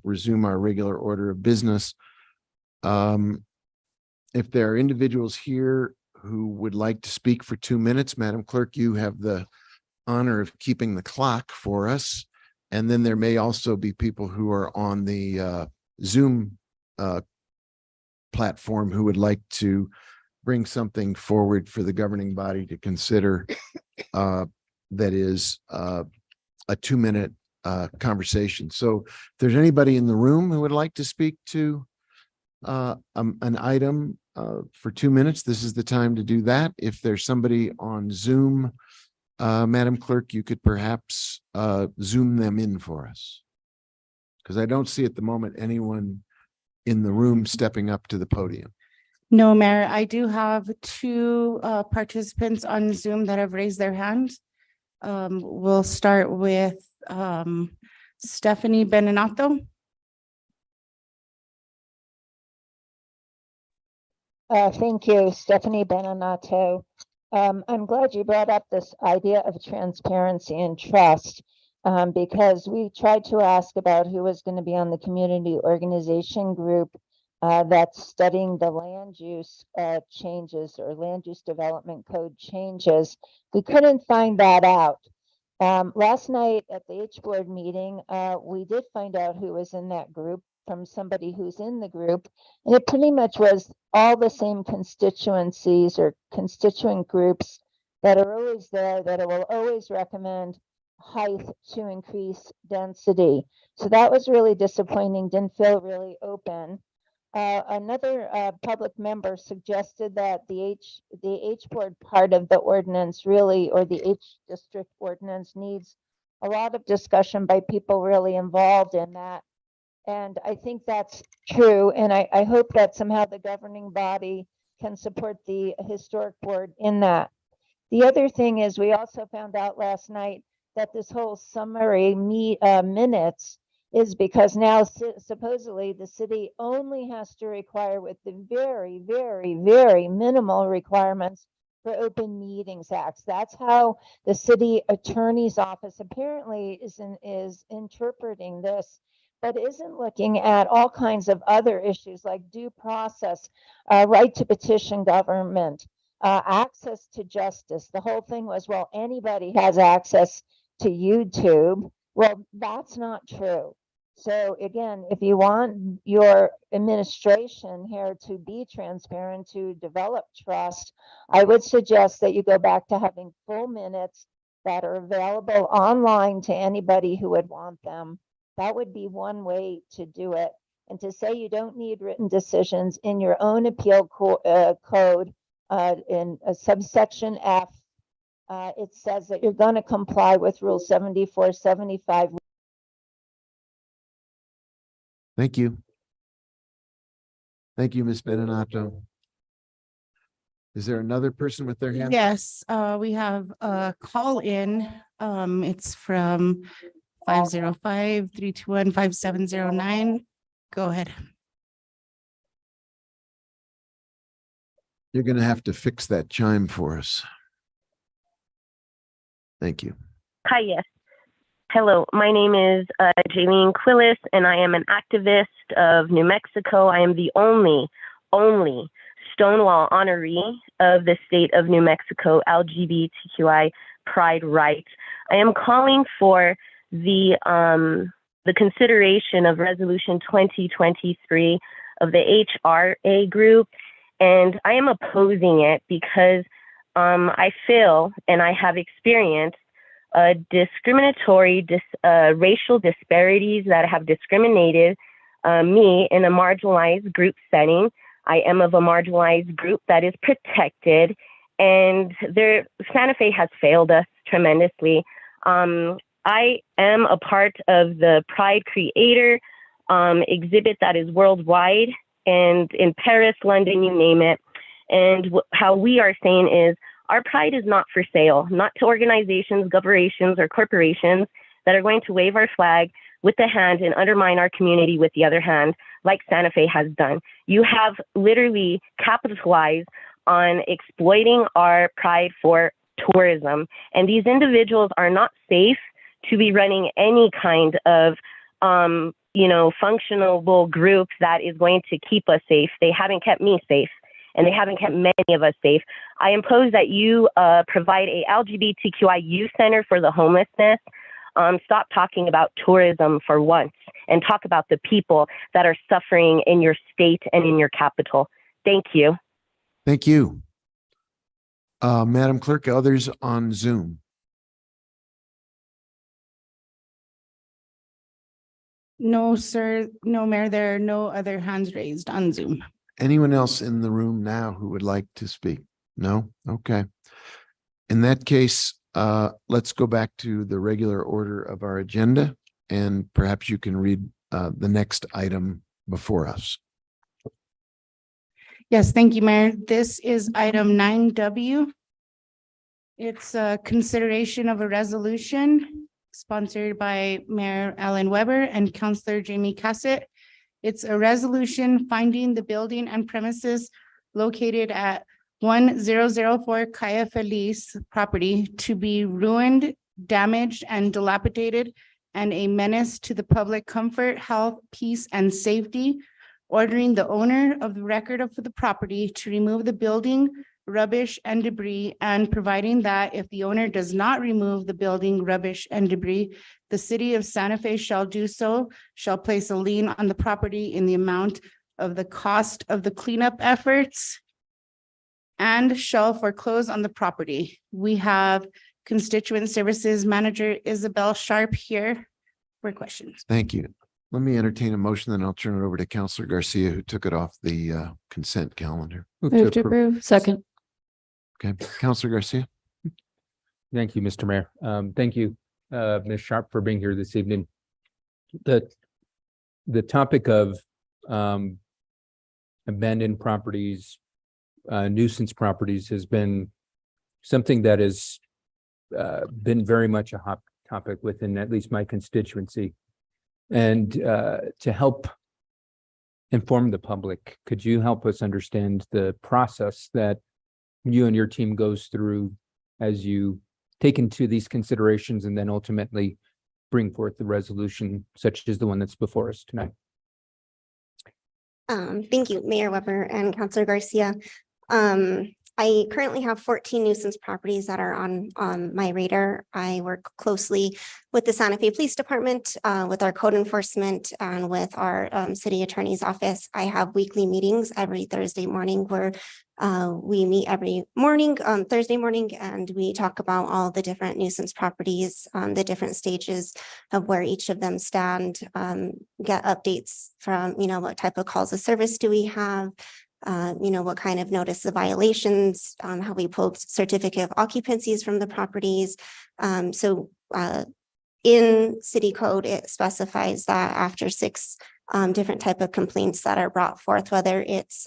resume our regular order of business. If there are individuals here who would like to speak for 2 minutes, Madam Clerk, you have the honor of keeping the clock for us. And then there may also be people who are on the Zoom platform who would like to bring something forward for the governing body to consider that is a 2-minute conversation. So if there's anybody in the room who would like to speak to an item for 2 minutes, this is the time to do that. If there's somebody on Zoom, Madam Clerk, you could perhaps Zoom them in for us, because I don't see at the moment anyone in the room stepping up to the podium. No, Mayor, I do have 2 participants on Zoom that have raised their hands. We'll start with Stephanie Beninato. Thank you, Stephanie Beninato. I'm glad you brought up this idea of transparency and trust, because we tried to ask about who was going to be on the community organization group that's studying the land use changes or land use development code changes. We couldn't find that out. Last night at the H board meeting, we did find out who was in that group from somebody who's in the group, and it pretty much was all the same constituencies or constituent groups that are always there, that will always recommend height to increase density. So that was really disappointing, didn't feel really open. Another public member suggested that the H board part of the ordinance really, or the H district ordinance, needs a lot of discussion by people really involved in that. And I think that's true. And I hope that somehow the governing body can support the historic board in that. The other thing is we also found out last night that this whole summary minutes is because now supposedly the city only has to require with the very, very, very minimal requirements for open meetings acts. That's how the city attorney's office apparently is interpreting this, but isn't looking at all kinds of other issues like due process, right to petition government, access to justice. The whole thing was, well, anybody has access to YouTube. Well, that's not true. So again, if you want your administration here to be transparent, to develop trust, I would suggest that you go back to having full minutes that are available online to anybody who would want them. That would be one way to do it. And to say you don't need written decisions in your own appeal code in subsection F, it says that you're going to comply with Rule 7475. Thank you. Thank you, Ms. Bedonato. Is there another person with their hand? Yes, we have a call in. It's from 505-321-5709. Go ahead. You're going to have to fix that chime for us. Thank you. Hi, yes. Hello, my name is Jaylene Quillis, and I am an activist of New Mexico. I am the only Stonewall honoree of the state of New Mexico, LGBTQI Pride Rights. I am calling for the consideration of Resolution 2023 of the HRA group, and I am opposing it because I feel, and I have experienced, discriminatory racial disparities that have discriminated me in a marginalized group setting. I am of a marginalized group that is protected, and Santa Fe has failed us tremendously. I am a part of the Pride Creator exhibit that is worldwide, and in Paris, London, you name it. And how we are saying is, our pride is not for sale, not to organizations, corporations, or corporations that are going to wave our flag with the hand and undermine our community with the other hand, like Santa Fe has done. You have literally capitalized on exploiting our pride for tourism. And these individuals are not safe to be running any kind of, functionable group that is going to keep us safe. They haven't kept me safe, and they haven't kept many of us safe. I impose that you provide a LGBTQI youth center for the homelessness. Stop talking about tourism for once and talk about the people that are suffering in your state and in your capital. Thank you. Thank you. Madam Clerk, others on Zoom. No, sir. No, Mayor, there are no other hands raised on Zoom. Anyone else in the room now who would like to speak? No? Okay. In that case, let's go back to the regular order of our agenda, and perhaps you can read the next item before us. Yes, thank you, Mayor. This is item 9W. It's a consideration of a resolution sponsored by Mayor Alan Weber and Councillor Jamie Cassett. It's a resolution finding the building and premises located at 1004 Calle Feliz property to be ruined, damaged, and dilapidated, and a menace to the public comfort, health, peace, and safety, ordering the owner of the record of the property to remove the building, rubbish, and debris, and providing that if the owner does not remove the building, rubbish, and debris, the city of Santa Fe shall do so, shall place a lien on the property in the amount of the cost of the cleanup efforts, and shall foreclose on the property. We have Constituent Services Manager Isabel Sharp here for questions. Thank you. Let me entertain a motion, then I'll turn it over to Councillor Garcia, who took it off the consent calendar. Move to approve. Second. Okay, Councillor Garcia. Thank you, Mr. Mayor. Thank you, Ms. Sharp, for being here this evening. The the topic of abandoned properties, nuisance properties has been something that has been very much a hot topic within at least my constituency. And to help inform the public, could you help us understand the process that you and your team goes through as you take into these considerations and then ultimately bring forth the resolution such as the one that's before us tonight? Thank you, Mayor Weber and Councilor Garcia. I currently have 14 nuisance properties that are on my radar. I work closely with the Santa Fe Police Department, with our code enforcement, and with our city attorney's office. I have weekly meetings every Thursday morning where we meet every morning, Thursday morning, and we talk about all the different nuisance properties, the different stages of where each of them stand, get updates from, what type of calls of service do we have, what kind of notice of violations, how we pulled certificate of occupancies from the properties. In city code, it specifies that after 6 different type of complaints that are brought forth, whether it's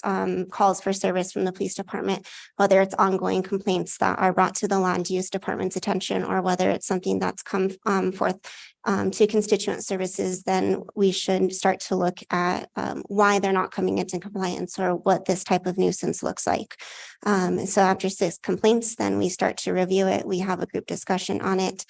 calls for service from the police department, whether it's ongoing complaints that are brought to the land use department's attention, or whether it's something that's come forth to constituent services, then we should start to look at why they're not coming into compliance or what this type of nuisance looks like. So after 6 complaints, then we start to review it. We have a group discussion on it,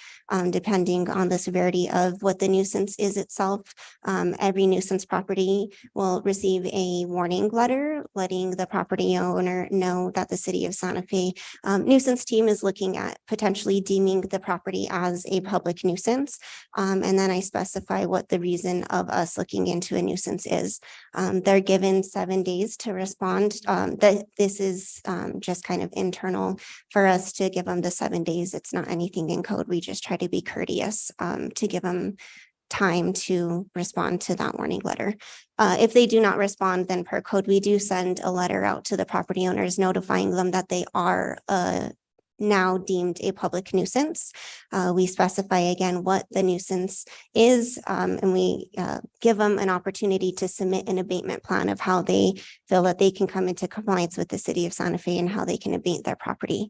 depending on the severity of what the nuisance is itself. Every nuisance property will receive a warning letter letting the property owner know that the city of Santa Fe nuisance team is looking at potentially deeming the property as a public nuisance. And then I specify what the reason of us looking into a nuisance is. They're given 7 days to respond. This is just kind of internal for us to give them the 7 days. It's not anything in code. We just try to be courteous to give them time to respond to that warning letter. If they do not respond, then per code, we do send a letter out to the property owners notifying them that they are now deemed a public nuisance. We specify again what the nuisance is, and we give them an opportunity to submit an abatement plan of how they feel that they can come into compliance with the city of Santa Fe and how they can abate their property.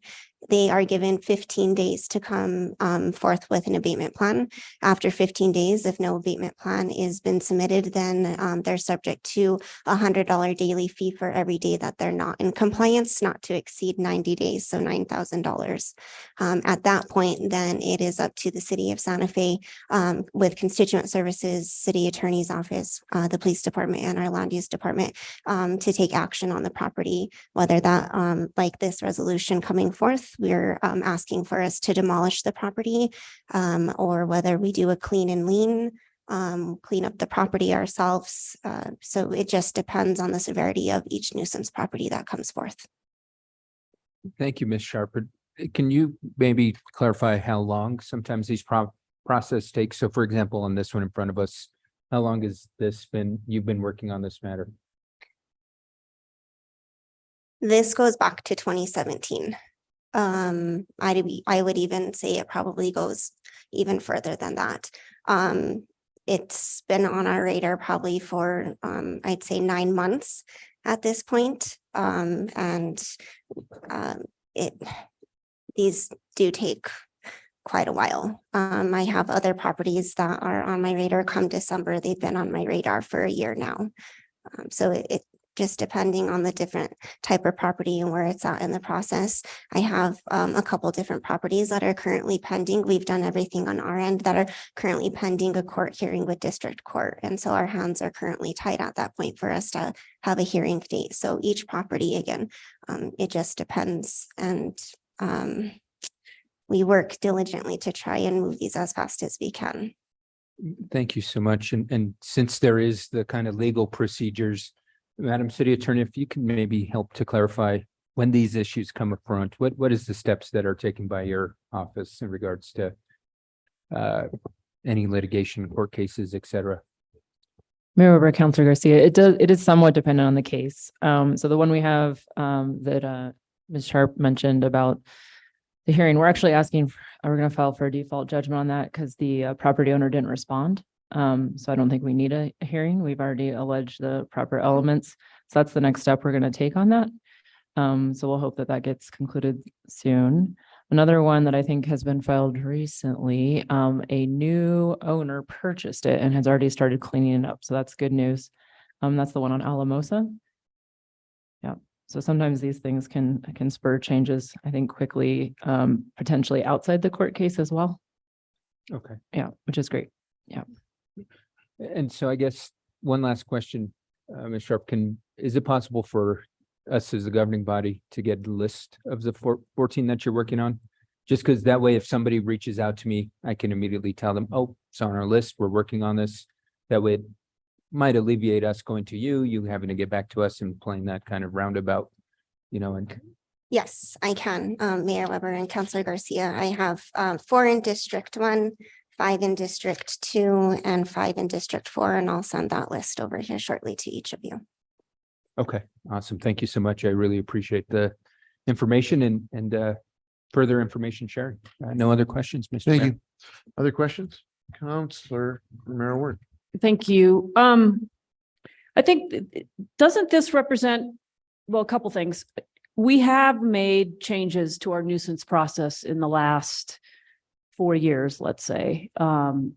They are given 15 days to come forth with an abatement plan. After 15 days, if no abatement plan is been submitted, then they're subject to a $100 daily fee for every day that they're not in compliance, not to exceed 90 days, so $9,000. At that point, then it is up to the city of Santa Fe with constituent services, city attorney's office, the police department, and our land use department to take action on the property, whether that like this resolution coming forth, we're asking for us to demolish the property, or whether we do a clean and lean, clean up the property ourselves. So it just depends on the severity of each nuisance property that comes forth. Thank you, Ms. Sharper. Can you maybe clarify how long sometimes these process takes? So for example, on this one in front of us, how long has you've been working on this matter? This goes back to 2017. I would even say it probably goes even further than that. It's been on our radar probably for, I'd say 9 months at this point. These do take quite a while. I have other properties that are on my radar come December. They've been on my radar for a year now. So it just depending on the different type of property and where it's at in the process. I have a couple different properties that are currently pending. We've done everything on our end that are currently pending a court hearing with district court. And so our hands are currently tied at that point for us to have a hearing date. So each property, again, it just depends. And we work diligently to try and move these as fast as we can. Thank you so much. And since there is the kind of legal procedures, Madam City Attorney, if you can maybe help to clarify when these issues come up front, what is the steps that are taken by your office in regards to any litigation, court cases, et cetera? Mayor Weber, Councilor Garcia, it is somewhat dependent on the case. So the one we have that Ms. Sharp mentioned about the hearing, we're actually asking, we're going to file for a default judgment on that because the property owner didn't respond. So I don't think we need a hearing. We've already alleged the proper elements. So that's the next step we're going to take on that. So we'll hope that that gets concluded soon. Another one that I think has been filed recently, a new owner purchased it and has already started cleaning it up. So that's good news. That's the one on Alamosa. Yeah. So sometimes these things can spur changes, I think, quickly, potentially outside the court case as well. Okay. Yeah, which is great. Yeah. And so I guess one last question, Ms. Sharp, is it possible for us as a governing body to get the list of the 14 that you're working on? Just because that way, if somebody reaches out to me, I can immediately tell them, oh, it's on our list, we're working on this. That way it might alleviate us going to you having to get back to us and playing that kind of roundabout, and Yes, I can, Mayor Weber and Councilor Garcia. I have 4 in District 1, 5 in District 2, and 5 in District 4, and I'll send that list over here shortly to each of you. okay, awesome. Thank you so much. I really appreciate the information and further information sharing. No other questions, Mr. Thank Mayor. you. Other questions? Councilor Romero Ward. Thank you. I think, doesn't this represent, well, a couple things. We have made changes to our nuisance process in the last 4 years, let's say,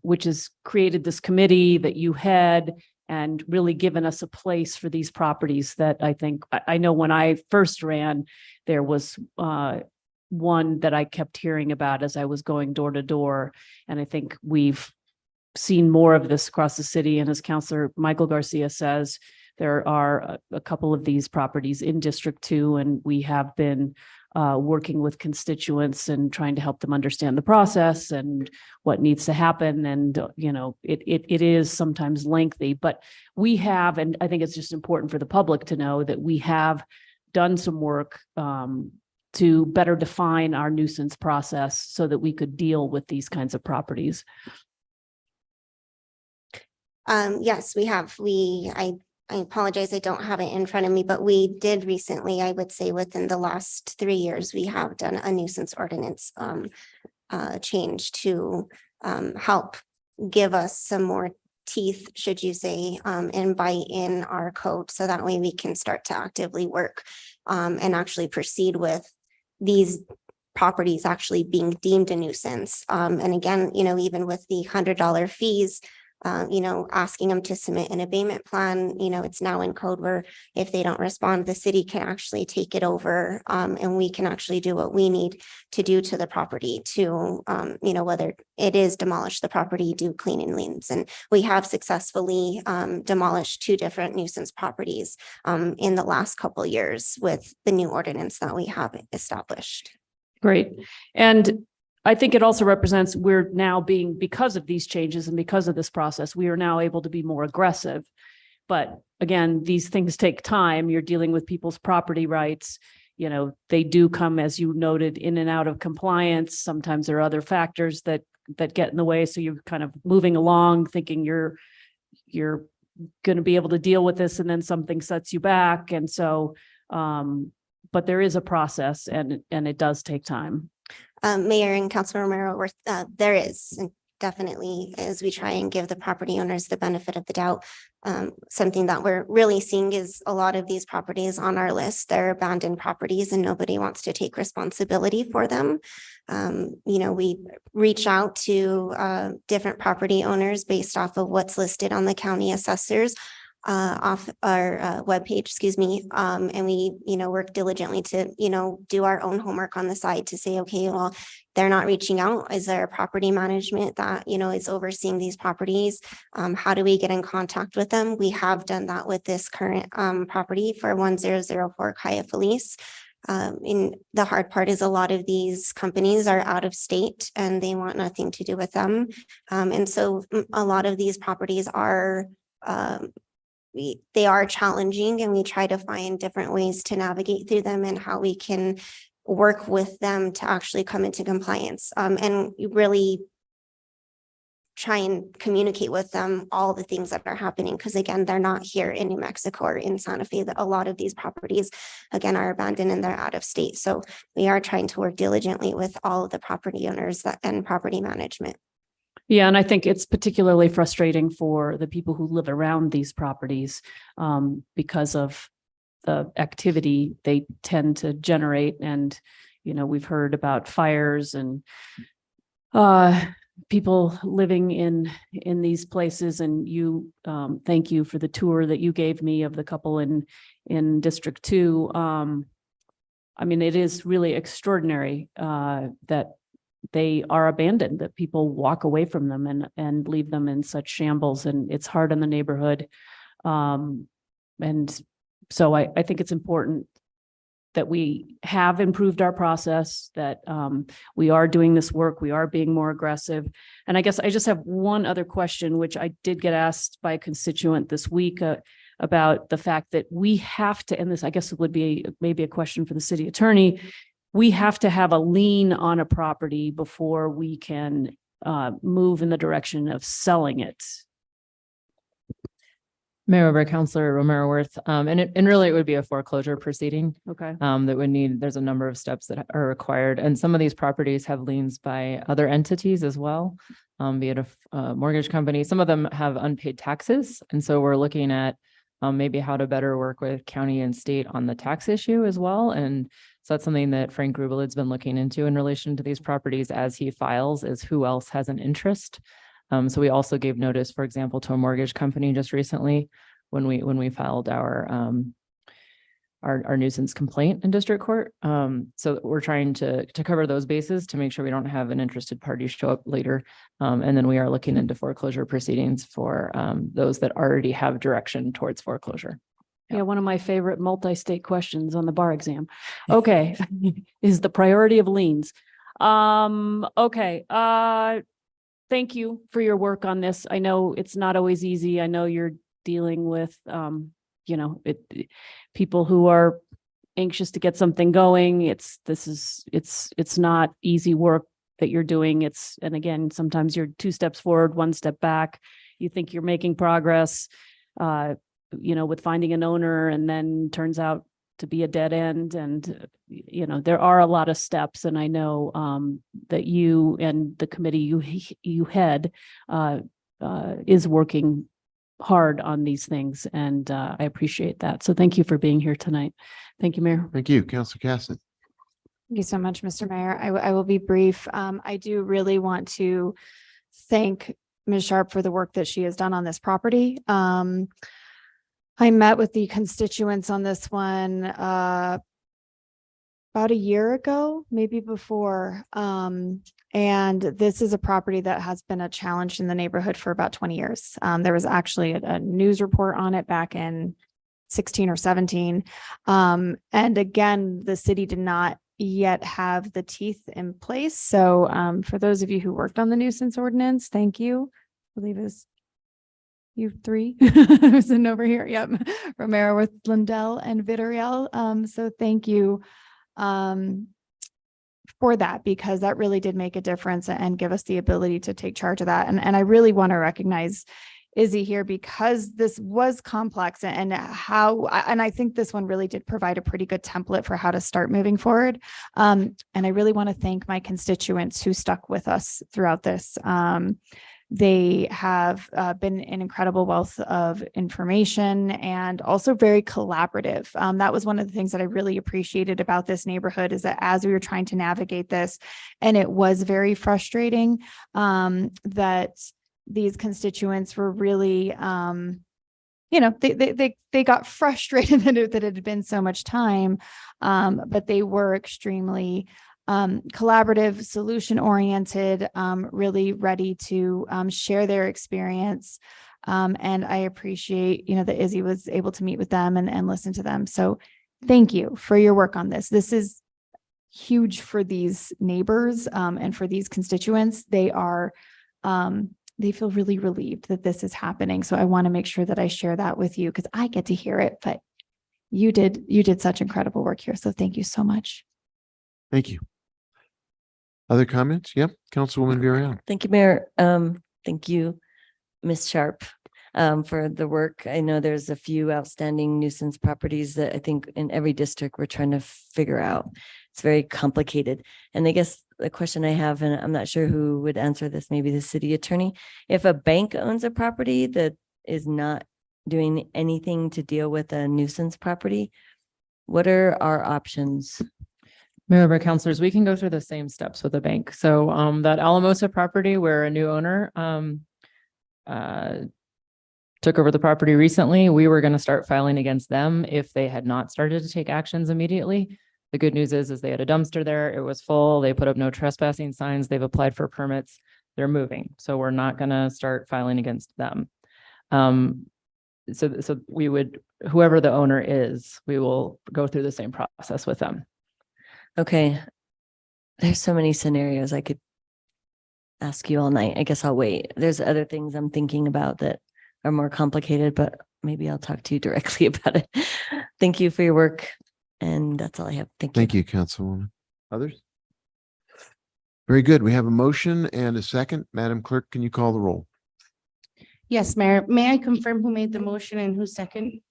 which has created this committee that you head and really given us a place for these properties that I think, I know when I first ran, there was one that I kept hearing about as I was going door to door. And I think we've seen more of this across the city. And as Councilor Michael Garcia says, there are a couple of these properties in District 2, and we have been working with constituents and trying to help them understand the process and what needs to happen. And, it is sometimes lengthy, but we have, and I think it's just important for the public to know that we have done some work to better define our nuisance process so that we could deal with these kinds of properties. Yes, we have. I apologize, I don't have it in front of me, but we did recently, I would say within the last 3 years, we have done a nuisance ordinance change to help give us some more teeth, should you say, and bite in our code. So that way we can start to actively work and actually proceed with these properties actually being deemed a nuisance. And again, even with the $100 fees, asking them to submit an abatement plan, it's now in code where if they don't respond, the city can actually take it over and we can actually do what we need to do to the property to, whether it is demolish the property, do cleaning liens. And we have successfully demolished 2 different nuisance properties in the last couple of years with the new ordinance that we have established. Great. And I think it also represents we're now being, because of these changes and because of this process, we are now able to be more aggressive. But again, these things take time. You're dealing with people's property rights. They do come, as you noted, in and out of compliance. Sometimes there are other factors that get in the way. So you're kind of moving along thinking you're going to be able to deal with this, and then something sets you back. And so, but there is a process and it does take time. Mayor and Councilor Romero, there is, and definitely, as we try and give the property owners the benefit of the doubt. Something that we're really seeing is a lot of these properties on our list, they're abandoned properties and nobody wants to take responsibility for them. We reach out to different property owners based off of what's listed on the county assessors off our webpage, and we, work diligently to, do our own homework on the side to say, okay, well, they're not reaching out. Is there a property management that, is overseeing these properties? How do we get in contact with them? We have done that with this current property for 1004 Kaya Felice. And the hard part is a lot of these companies are out of state and they want nothing to do with them. And so a lot of these properties are they are challenging, and we try to find different ways to navigate through them and how we can work with them to actually come into compliance, and really try and communicate with them all the things that are happening. Because again, they're not here in New Mexico or in Santa Fe. That a lot of these properties, again, are abandoned and they're out of state. So we are trying to work diligently with all of the property owners and property management. Yeah, and I think it's particularly frustrating for the people who live around these properties because of the activity they tend to generate. And, you know, we've heard about fires and people living in these places. And you, thank you for the tour that you gave me of the couple in District 2. I mean, it is really extraordinary that they are abandoned, that people walk away from them and leave them in such shambles, and it's hard on the neighborhood. And so I think it's important that we have improved our process, that we are doing this work, we are being more aggressive. And I guess I just have one other question, which I did get asked by a constituent this week about the fact that we have to, and this I guess would be maybe a question for the city attorney, we have to have a lien on a property before we can move in the direction of selling it. Mayor by Councilor Romero Worth, and really it would be a foreclosure proceeding. Okay. That would need, there's a number of steps that are required, and some of these properties have liens by other entities as well, be it a mortgage company. Some of them have unpaid taxes, and so we're looking at maybe how to better work with county and state on the tax issue as well. And so that's something that Frank Grubel has been looking into in relation to these properties as he files, is who else has an interest. So we also gave notice, for example, to a mortgage company just recently when we filed our nuisance complaint in district court. So we're trying to cover those bases to make sure we don't have an interested party show up later. And then we are looking into foreclosure proceedings for those that already have direction towards foreclosure. Yeah, one of my favorite multi-state questions on the bar exam. Okay, is the priority of liens. Okay, thank you for your work on this. I know it's not always easy. I know you're dealing with, you know, people who are anxious to get something going. It's not easy work that you're doing. And again, sometimes you're 2 steps forward, 1 step back. You think you're making progress, you know, with finding an owner, and then turns out to be a dead end. And, you know, there are a lot of steps. And I know that you and the committee you head is working hard on these things. And I appreciate that. So thank you for being here tonight. Thank you, Mayor. Thank you, Councilor Casson. Thank you so much, Mr. Mayor. I will be brief. I do really want to thank Ms. Sharp for the work that she has done on this property. I met with the constituents on this one about a year ago, maybe before. And this is a property that has been a challenge in the neighborhood for about 20 years. There was actually a news report on it back in 16 or 17. And again, the city did not yet have the teeth in place. So for those of you who worked on the nuisance ordinance, thank you. I believe it's you 3 sitting over here. Yep. Romero with Lindell and Vittoriel. So thank you for that, because that really did make a difference and give us the ability to take charge of that. And I really want to recognize Izzy here, because this was complex and I think this one really did provide a pretty good template for how to start moving forward. And I really want to thank my constituents who stuck with us throughout this. They have been an incredible wealth of information and also very collaborative. That was one of the things that I really appreciated about this neighborhood, is that as we were trying to navigate this, and it was very frustrating, that these constituents were really, you know, they got frustrated that it had been so much time, but they were extremely collaborative, solution oriented, really ready to share their experience. And I appreciate, you know, that Izzy was able to meet with them and listen to them. So thank you for your work on this. This is huge for these neighbors and for these constituents. They are, they feel really relieved that this is happening. So I want to make sure that I share that with you, because I get to hear it, but you did such incredible work here. So thank you so much. Thank you. Other comments? Yep. Councilwoman Villarreal. Thank you, Mayor. Thank you, Ms. Sharp. for the work. I know there's a few outstanding nuisance properties that I think in every district we're trying to figure out. It's very complicated. And I guess the question I have, and I'm not sure who would answer this, maybe the city attorney. If a bank owns a property that is not doing anything to deal with a nuisance property, what are our options? Mayor, councilors, we can go through the same steps with the bank. So that Alamosa property where a new owner took over the property recently, we were going to start filing against them if they had not started to take actions immediately. The good news is they had a dumpster there. It was full. They put up no trespassing signs. They've applied for permits. They're moving. So we're not going to start filing against them. So we would, whoever the owner is, we will go through the same process with them. Okay. There's so many scenarios I could ask you all night. I guess I'll wait. There's other things I'm thinking about that are more complicated, but maybe I'll talk to you directly about it. Thank you for your work. And that's all I have. Thank you. Thank you, Councilwoman. Others? Very good. We have a motion and a second. Madam Clerk, can you call the roll? Yes, Mayor. May I confirm who made the motion and who second?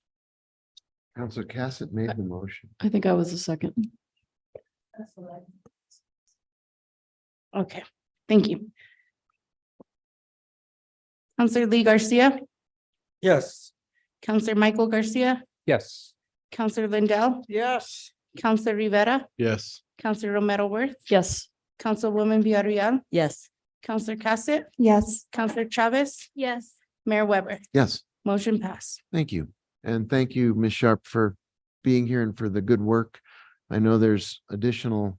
Councilor Cassett made the motion. I think I was the second. Okay, thank you. Counselor Lee Garcia, Yes. Counselor Michael Garcia, Yes. Counselor Lindell, Yes. Counselor Rivera, Yes. Counselor Romero Worth, Yes. Councilwoman Villarreal, Yes. Counselor Cassett, Yes. Counselor Chavez, Yes. Mayor Weber. Yes, Motion passed. thank you. And thank you, Ms. Sharp, for being here and for the good work. I know there's additional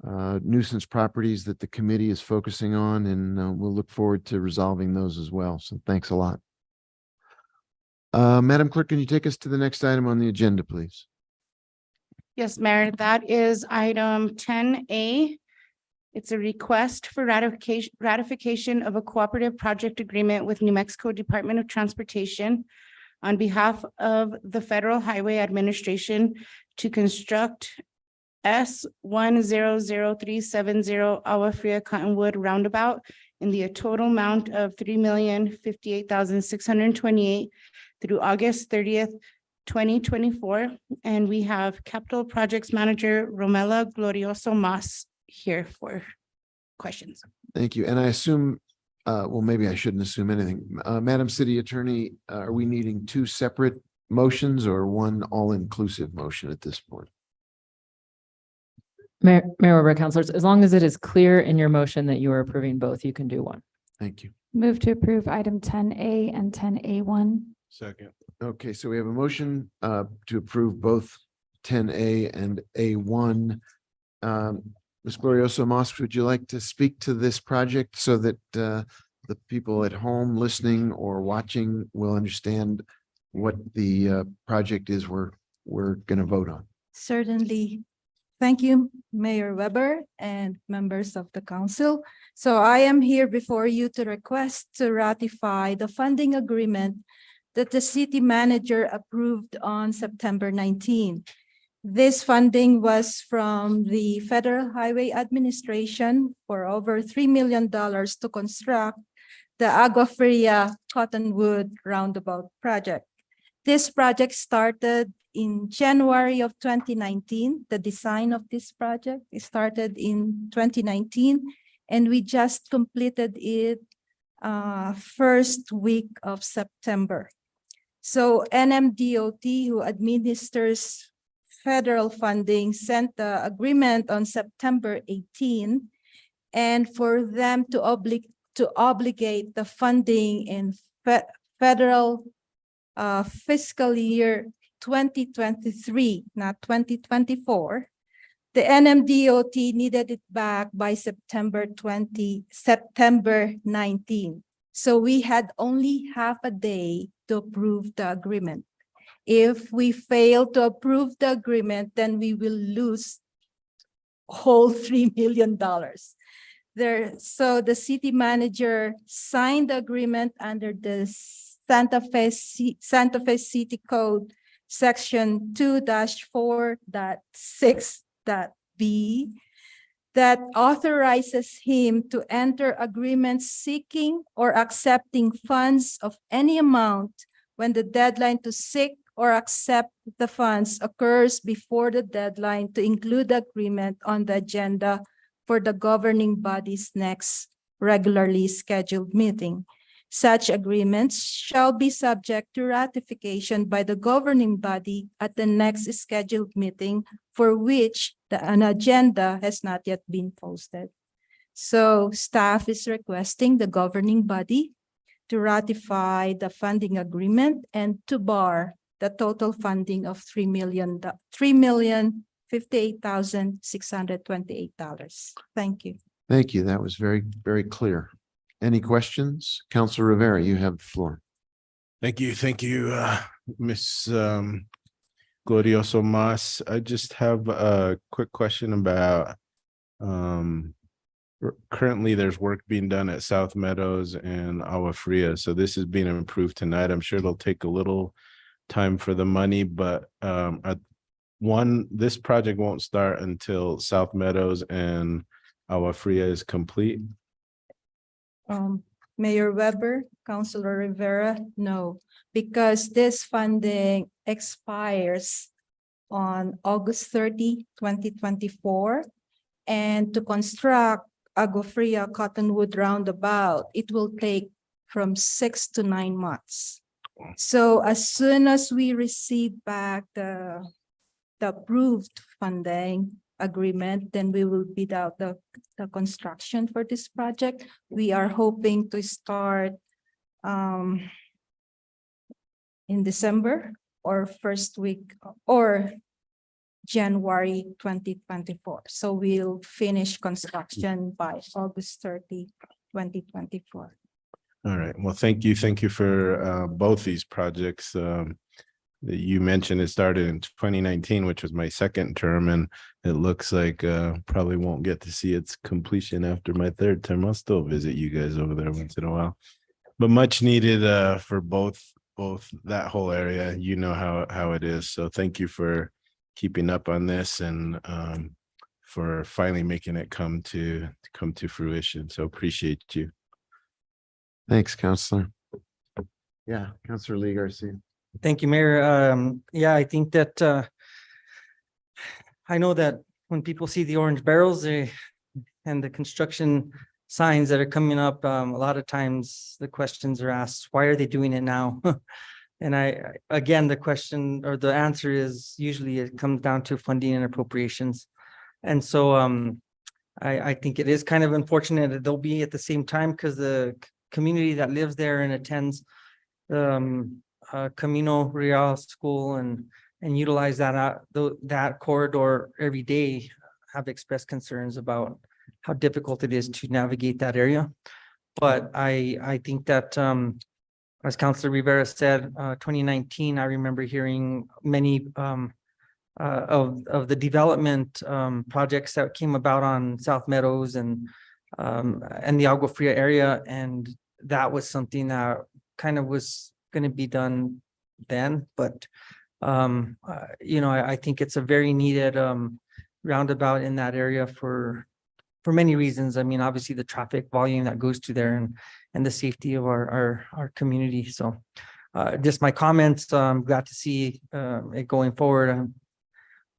nuisance properties that the committee is focusing on, and we'll look forward to resolving those as well. So thanks a lot. Madam Clerk, can you take us to the next item on the agenda, please? Yes, Mayor, that is item 10A. It's a request for ratification of a cooperative project agreement with New Mexico Department of Transportation on behalf of the Federal Highway Administration to construct S100370 Agua Fria Cottonwood Roundabout in the total amount of $3,058,628 through August 30th, 2024. And we have Capital Projects Manager Romela Glorioso Mas here for questions. Thank you. And I assume, well, maybe I shouldn't assume anything. Madam City Attorney, are we needing two separate motions or one all-inclusive motion at this point? Mayor Weber, councilors, as long as it is clear in your motion that you are approving both, you can do one. Thank you. Move to approve item 10A and 10A1. Second. Okay, so we have a motion to approve both 10A and A1. Ms. Glorioso Mas, would you like to speak to this project so that the people at home listening or watching will understand what the project is we're going to vote on? Certainly. Thank you, Mayor Weber and members of the council. So I am here before you to request to ratify the funding agreement that the city manager approved on September 19. This funding was from the Federal Highway Administration for over $3 million to construct the Agua Fria Cottonwood Roundabout project. This project started in January of 2019. The design of this project started in 2019, and we just completed it first week of September. So NMDOT, who administers federal funding, sent the agreement on September 18, and for them to obligate the funding in federal fiscal year 2023, not 2024, the NMDOT needed it back by September 19. So we had only half a day to approve the agreement. If we fail to approve the agreement, then we will lose whole $3 million. So the city manager signed the agreement under the Santa Fe City Code Section 2-4.6.b. that authorizes him to enter agreements seeking or accepting funds of any amount when the deadline to seek or accept the funds occurs before the deadline to include the agreement on the agenda for the governing body's next regularly scheduled meeting. Such agreements shall be subject to ratification by the governing body at the next scheduled meeting for which an agenda has not yet been posted. So staff is requesting the governing body to ratify the funding agreement and to bar the total funding of $3,058,628. Thank you. Thank you. That was very, very clear. Any questions? Councilor Rivera, you have the floor. Thank you. Thank you, Ms. Glorioso Mas. I just have a quick question about currently there's work being done at South Meadows and Agua Fria. So this is being improved tonight. I'm sure it'll take a little time for the money, but this project won't start until South Meadows and Agua Fria is complete. Mayor Weber, Councilor Rivera, no, because this funding expires on August 30, 2024. And to construct Agua Fria Cottonwood Roundabout, it will take from 6 to 9 months. So as soon as we receive back the approved funding agreement, then we will bid out the construction for this project. We are hoping to start in December or first week or January 2024. So we'll finish construction by August 30, 2024. All right. Well, thank you. Thank you for both these projects. That you mentioned it started in 2019, which was my second term, and it looks like probably won't get to see its completion after my third term. I'll still visit you guys over there once in a while, but much needed for both that whole area. You know how it is. So thank you for keeping up on this and for finally making it come to fruition. So appreciate you. Thanks, Councilor. Yeah, Councilor Lee Garcia. Thank you, Mayor. Yeah, I think that I know that when people see the orange barrels and the construction signs that are coming up, a lot of times the questions are asked, why are they doing it now? And again, the question or the answer is usually it comes down to funding and appropriations. And so I think it is kind of unfortunate that they'll be at the same time because the community that lives there and attends Camino Real School and utilize that corridor every day have expressed concerns about how difficult it is to navigate that area. But I think that as Councilor Rivera said, 2019, I remember hearing many of the development projects that came about on South Meadows and the Agua Fria area, and that was something that kind of was going to be done then, but I think it's a very needed roundabout in that area for many reasons. I mean, obviously the traffic volume that goes to there and the safety of our community. So just my comments. I'm glad to see it going forward.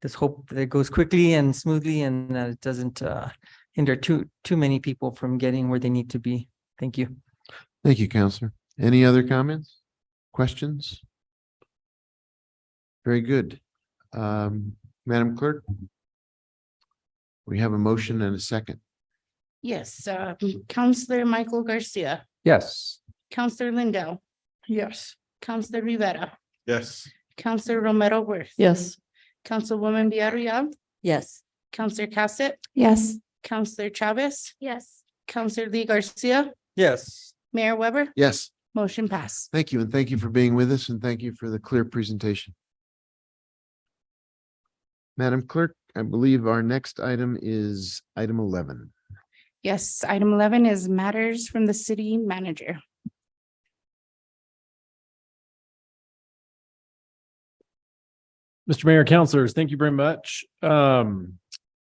Just hope that it goes quickly and smoothly and that it doesn't hinder too many people from getting where they need to be. Thank you. Thank you, Councilor. Any other comments? Questions? Very good. Madam Clerk, we have a motion and a second. Yes, Councilor Michael Garcia, Yes. Councilor Lindell, Yes. Councilor Rivera, Yes. Councilor Romero Worth. Yes. Councilwoman Villarreal, Yes. Councilor Cassett, Yes. Councilor Chavez, Yes. Councilor Lee Garcia, Yes. Mayor Weber, Yes, motion pass. thank you. And thank you for being with us and thank you for the clear presentation. Madam Clerk, I believe our next item is item 11. Yes, item 11 is matters from the city manager. Mr. Mayor, councilors, thank you very much.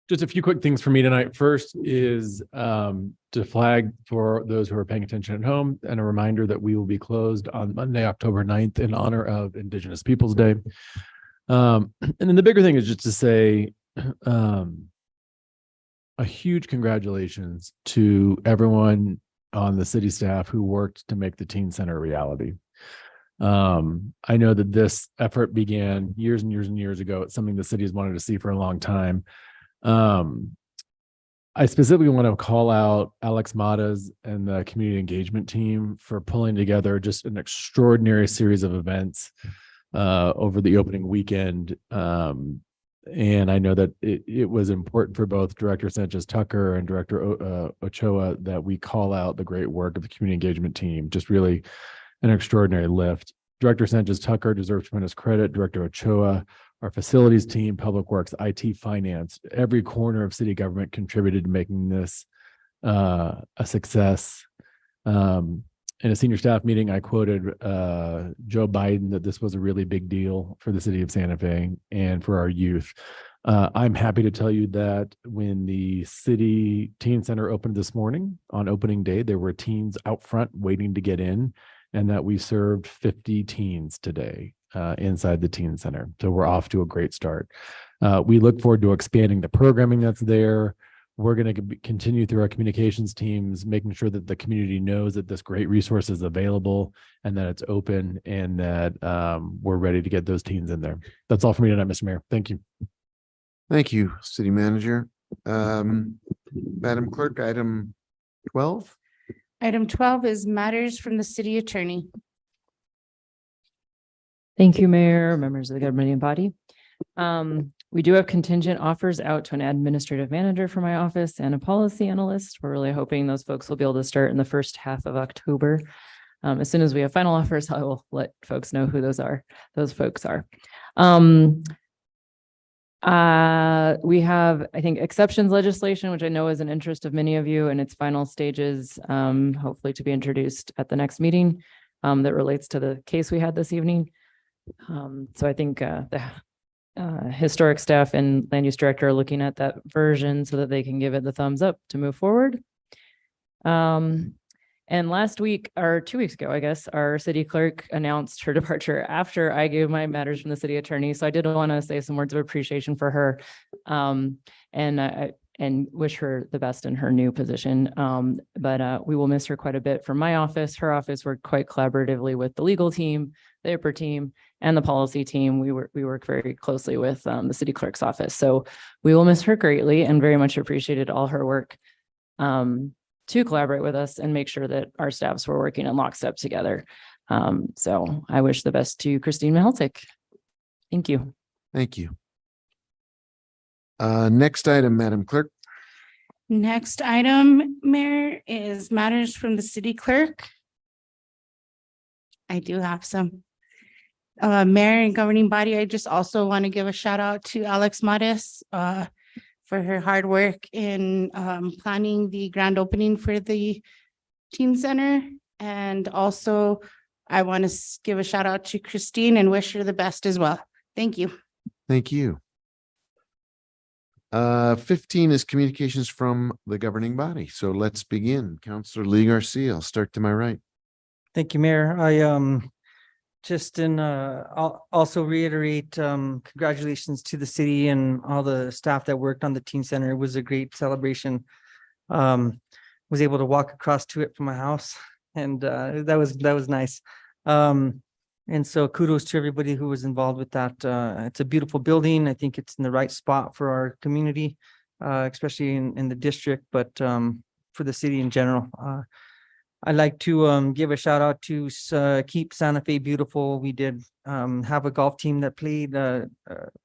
Just a few quick things for me tonight. First is to flag for those who are paying attention at home and a reminder that we will be closed on Monday, October 9th in honor of Indigenous Peoples Day. And then the bigger thing is just to say a huge congratulations to everyone on the city staff who worked to make the teen center a reality. I know that this effort began years and years and years ago. It's something the city has wanted to see for a long time. I specifically want to call out Alex Matas and the community engagement team for pulling together just an extraordinary series of events over the opening weekend. And I know that it was important for both Director Sanchez Tucker and Director Ochoa that we call out the great work of the community engagement team. Just really an extraordinary lift. Director Sanchez Tucker deserves tremendous credit. Director Ochoa, our facilities team, public works, IT, finance, every corner of city government contributed to making this a success. In a senior staff meeting, I quoted Joe Biden that this was a really big deal for the city of Santa Fe and for our youth. I'm happy to tell you that when the city teen center opened this morning on opening day, there were teens out front waiting to get in, and that we served 50 teens today inside the teen center. So we're off to a great start. We look forward to expanding the programming that's there. We're going to continue through our communications teams, making sure that the community knows that this great resource is available and that it's open, and that we're ready to get those teens in there. That's all for me tonight, Mr. Mayor. Thank you. Thank you, City Manager. Madam Clerk, item 12. Item 12 is matters from the city attorney. Thank you, Mayor, members of the governing body. We do have contingent offers out to an administrative manager for my office and a policy analyst. We're really hoping those folks will be able to start in the first half of October. As soon as we have final offers, I will let folks know who those folks are. We have, I think, exceptions legislation, which I know is an interest of many of you, in its final stages, hopefully to be introduced at the next meeting, that relates to the case we had this evening. So I think the historic staff and land use director are looking at that version so that they can give it the thumbs up to move forward. And last week, or 2 weeks ago, I guess, our city clerk announced her departure after I gave my matters from the city attorney. So I did want to say some words of appreciation for her, and wish her the best in her new position. But we will miss her quite a bit from my office. Her office worked quite collaboratively with the legal team, the upper team, and the policy team. We work very closely with the city clerk's office. So we will miss her greatly and very much appreciated all her work to collaborate with us and make sure that our staffs were working in lockstep together. So I wish the best to Christine Mihalcik. Thank you. Thank you. Next item, Madam Clerk. Next item, Mayor, is matters from the city clerk. I do have some. Mayor and governing body, I just also want to give a shout out to Alex Matas for her hard work in planning the grand opening for the teen center. And also I want to give a shout out to Christine and wish her the best as well. Thank you. Thank you. 15 is communications from the governing body. So let's begin. Councilor Lee Garcia, I'll start to my right. Thank you, Mayor. I I'll also reiterate congratulations to the city and all the staff that worked on the teen center. It was a great celebration. Was able to walk across to it from my house, and that was nice. And so kudos to everybody who was involved with that. It's a beautiful building. I think it's in the right spot for our community, especially in the district, but for the city in general. I'd like to give a shout out to Keep Santa Fe Beautiful. We did have a golf team that played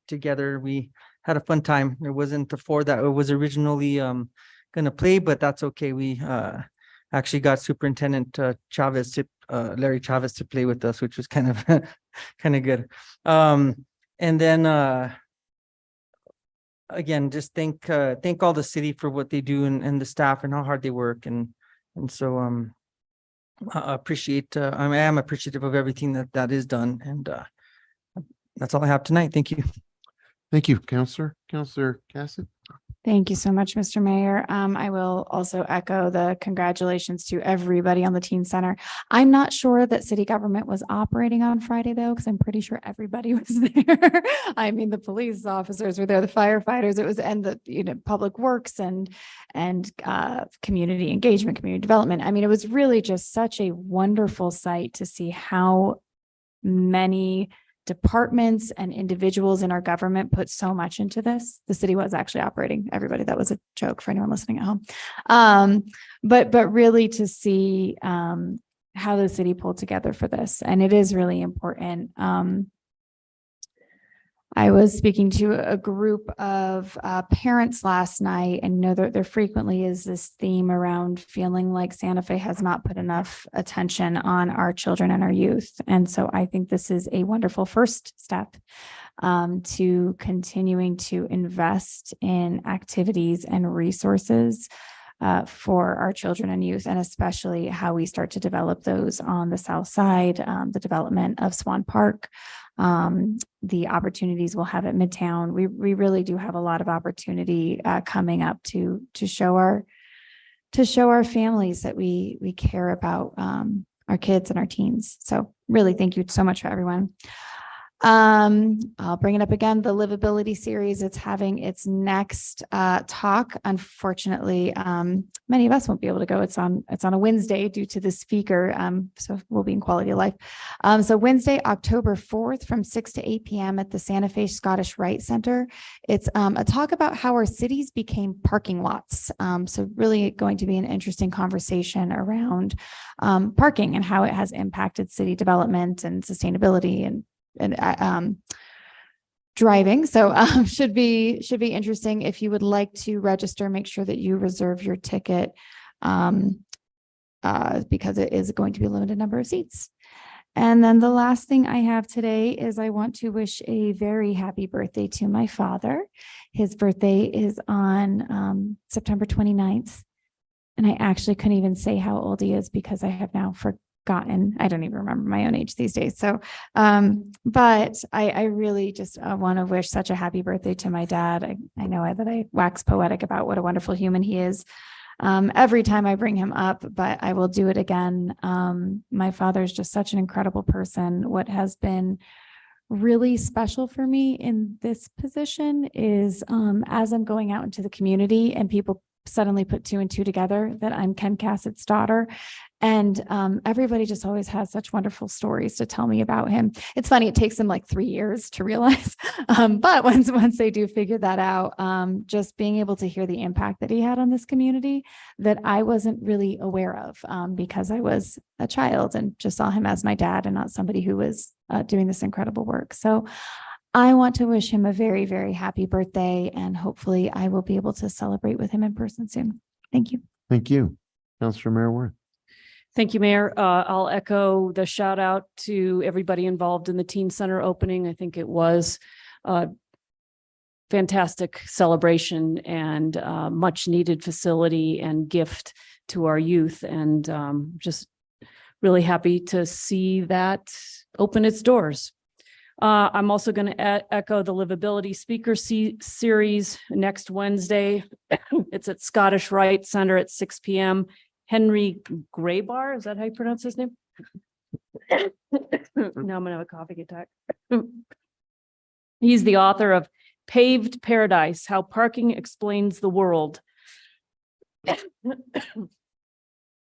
together. We had a fun time. It wasn't the four that was originally going to play, but that's okay. We actually got Superintendent Larry Chavez to play with us, which was kind of good. And then again, just thank all the city for what they do and the staff and how hard they work. And so I am appreciative of everything that is done. And that's all I have tonight. Thank you. Thank you, Councilor. Councilor Cassidy. Thank you so much, Mr. Mayor. I will also echo the congratulations to everybody on the teen center. I'm not sure that city government was operating on Friday though, because I'm pretty sure everybody was there. I mean, the police officers were there, the firefighters, it was, and the, public works and community engagement, community development. I mean, it was really just such a wonderful sight to see how many departments and individuals in our government put so much into this. The city was actually operating, everybody. That was a joke for anyone listening at home. But really to see how the city pulled together for this. And it is really important. I was speaking to a group of parents last night, and know that there frequently is this theme around feeling like Santa Fe has not put enough attention on our children and our youth. And so I think this is a wonderful first step to continuing to invest in activities and resources for our children and youth, and especially how we start to develop those on the south side, the development of Swan Park, the opportunities we'll have at Midtown. We really do have a lot of opportunity coming up to show our families that we care about our kids and our teens. So really, thank you so much for everyone. I'll bring it up again. The livability series, it's having its next talk. Unfortunately, many of us won't be able to go. It's on a Wednesday due to the speaker. So we'll be in quality of life. So Wednesday, October 4th from 6 to 8 p.m. at the Santa Fe Scottish Rite Center. It's a talk about how our cities became parking lots. So really going to be an interesting conversation around parking and how it has impacted city development and sustainability and driving. So should be interesting. If you would like to register, make sure that you reserve your ticket because it is going to be a limited number of seats. And then the last thing I have today is I want to wish a very happy birthday to my father. His birthday is on September 29th. And I actually couldn't even say how old he is because I have now forgotten. I don't even remember my own age these days. So, but I really just want to wish such a happy birthday to my dad. I know that I wax poetic about what a wonderful human he is every time I bring him up, but I will do it again. My father's just such an incredible person. What has been really special for me in this position is as I'm going out into the community and people suddenly put two and two together that I'm Ken Cassett's daughter. And everybody just always has such wonderful stories to tell me about him. It's funny, it takes them like 3 years to realize. But once they do figure that out, just being able to hear the impact that he had on this community that I wasn't really aware of because I was a child and just saw him as my dad and not somebody who was doing this incredible work. So I want to wish him a very, very happy birthday, and hopefully I will be able to celebrate with him in person soon. Thank you. Thank you. Councilor Mayor Worth. Thank you, Mayor. I'll echo the shout out to everybody involved in the Teen Center opening. I think it was a fantastic celebration and much needed facility and gift to our youth. And just really happy to see that open its doors. I'm also going to echo the livability speaker series next Wednesday. It's at Scottish Rite Center at 6 p.m. Henry Graybar, is that how you pronounce his name? Now I'm going to have a coffee attack. He's the author of Paved Paradise, How Parking Explains the World.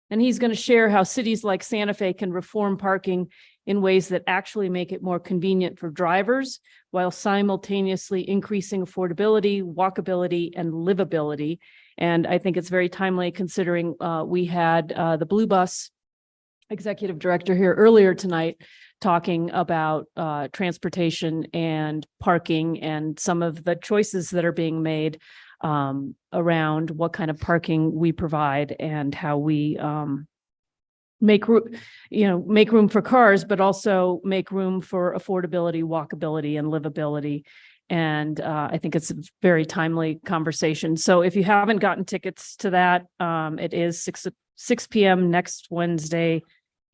And he's going to share how cities like Santa Fe can reform parking in ways that actually make it more convenient for drivers while simultaneously increasing affordability, walkability, and livability. And I think it's very timely considering we had the Blue Bus executive director here earlier tonight talking about transportation and parking and some of the choices that are being made around what kind of parking we provide and how we make room for cars, but also make room for affordability, walkability, and livability. And I think it's a very timely conversation. So if you haven't gotten tickets to that, it is 6 p.m. next Wednesday.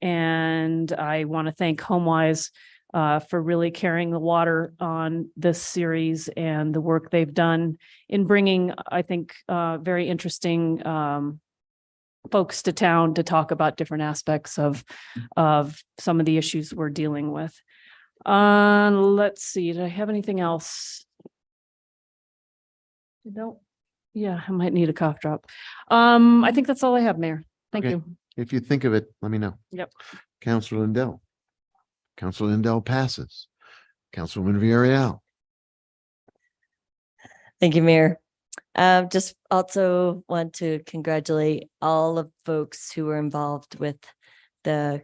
And I want to thank HomeWise for really carrying the water on this series and the work they've done in bringing, I think, very interesting folks to town to talk about different aspects of some of the issues we're dealing with. Let's see, did I have anything else? I don't. Yeah, I might need a cough drop. I think that's all I have, Mayor. Thank Okay. you. If you think of it, let me know. Yep. Councilor Lindell. Councilor Lindell passes. Councilwoman Villarreal. Thank you, Mayor. Just also want to congratulate all of folks who were involved with the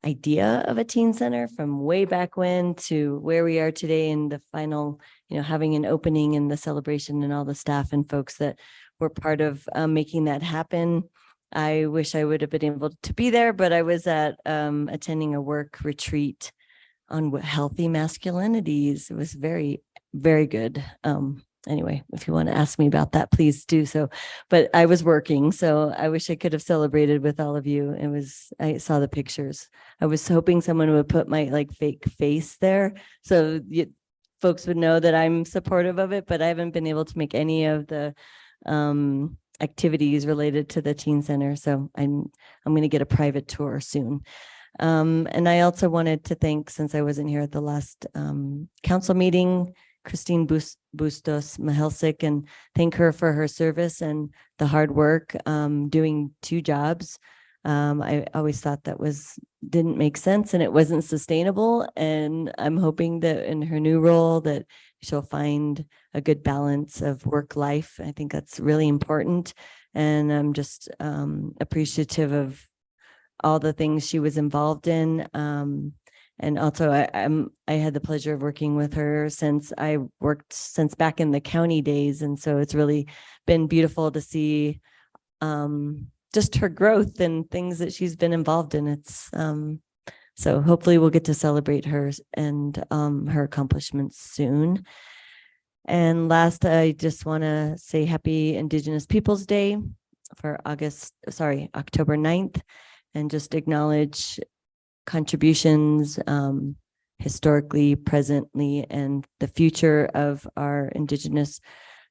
idea of a teen center from way back when to where we are today in the final, having an opening and the celebration and all the staff and folks that were part of making that happen. I wish I would have been able to be there, but I was at attending a work retreat on healthy masculinities. It was very, very good. Anyway, if you want to ask me about that, please do so. But I was working, so I wish I could have celebrated with all of you. I saw the pictures. I was hoping someone would put my fake face there so folks would know that I'm supportive of it, but I haven't been able to make any of the activities related to the teen center. So I'm going to get a private tour soon. And I also wanted to thank, since I wasn't here at the last council meeting, Christine Bustos Mahelsik, and thank her for her service and the hard work doing 2 jobs. I always thought that didn't make sense and it wasn't sustainable. And I'm hoping that in her new role that she'll find a good balance of work life. I think that's really important. And I'm just appreciative of all the things she was involved in. And also I had the pleasure of working with her since back in the county days. And so it's really been beautiful to see just her growth and things that she's been involved in. So hopefully we'll get to celebrate her and her accomplishments soon. And last, I just want to say happy Indigenous Peoples Day for October 9th, and just acknowledge contributions historically, presently, and the future of our Indigenous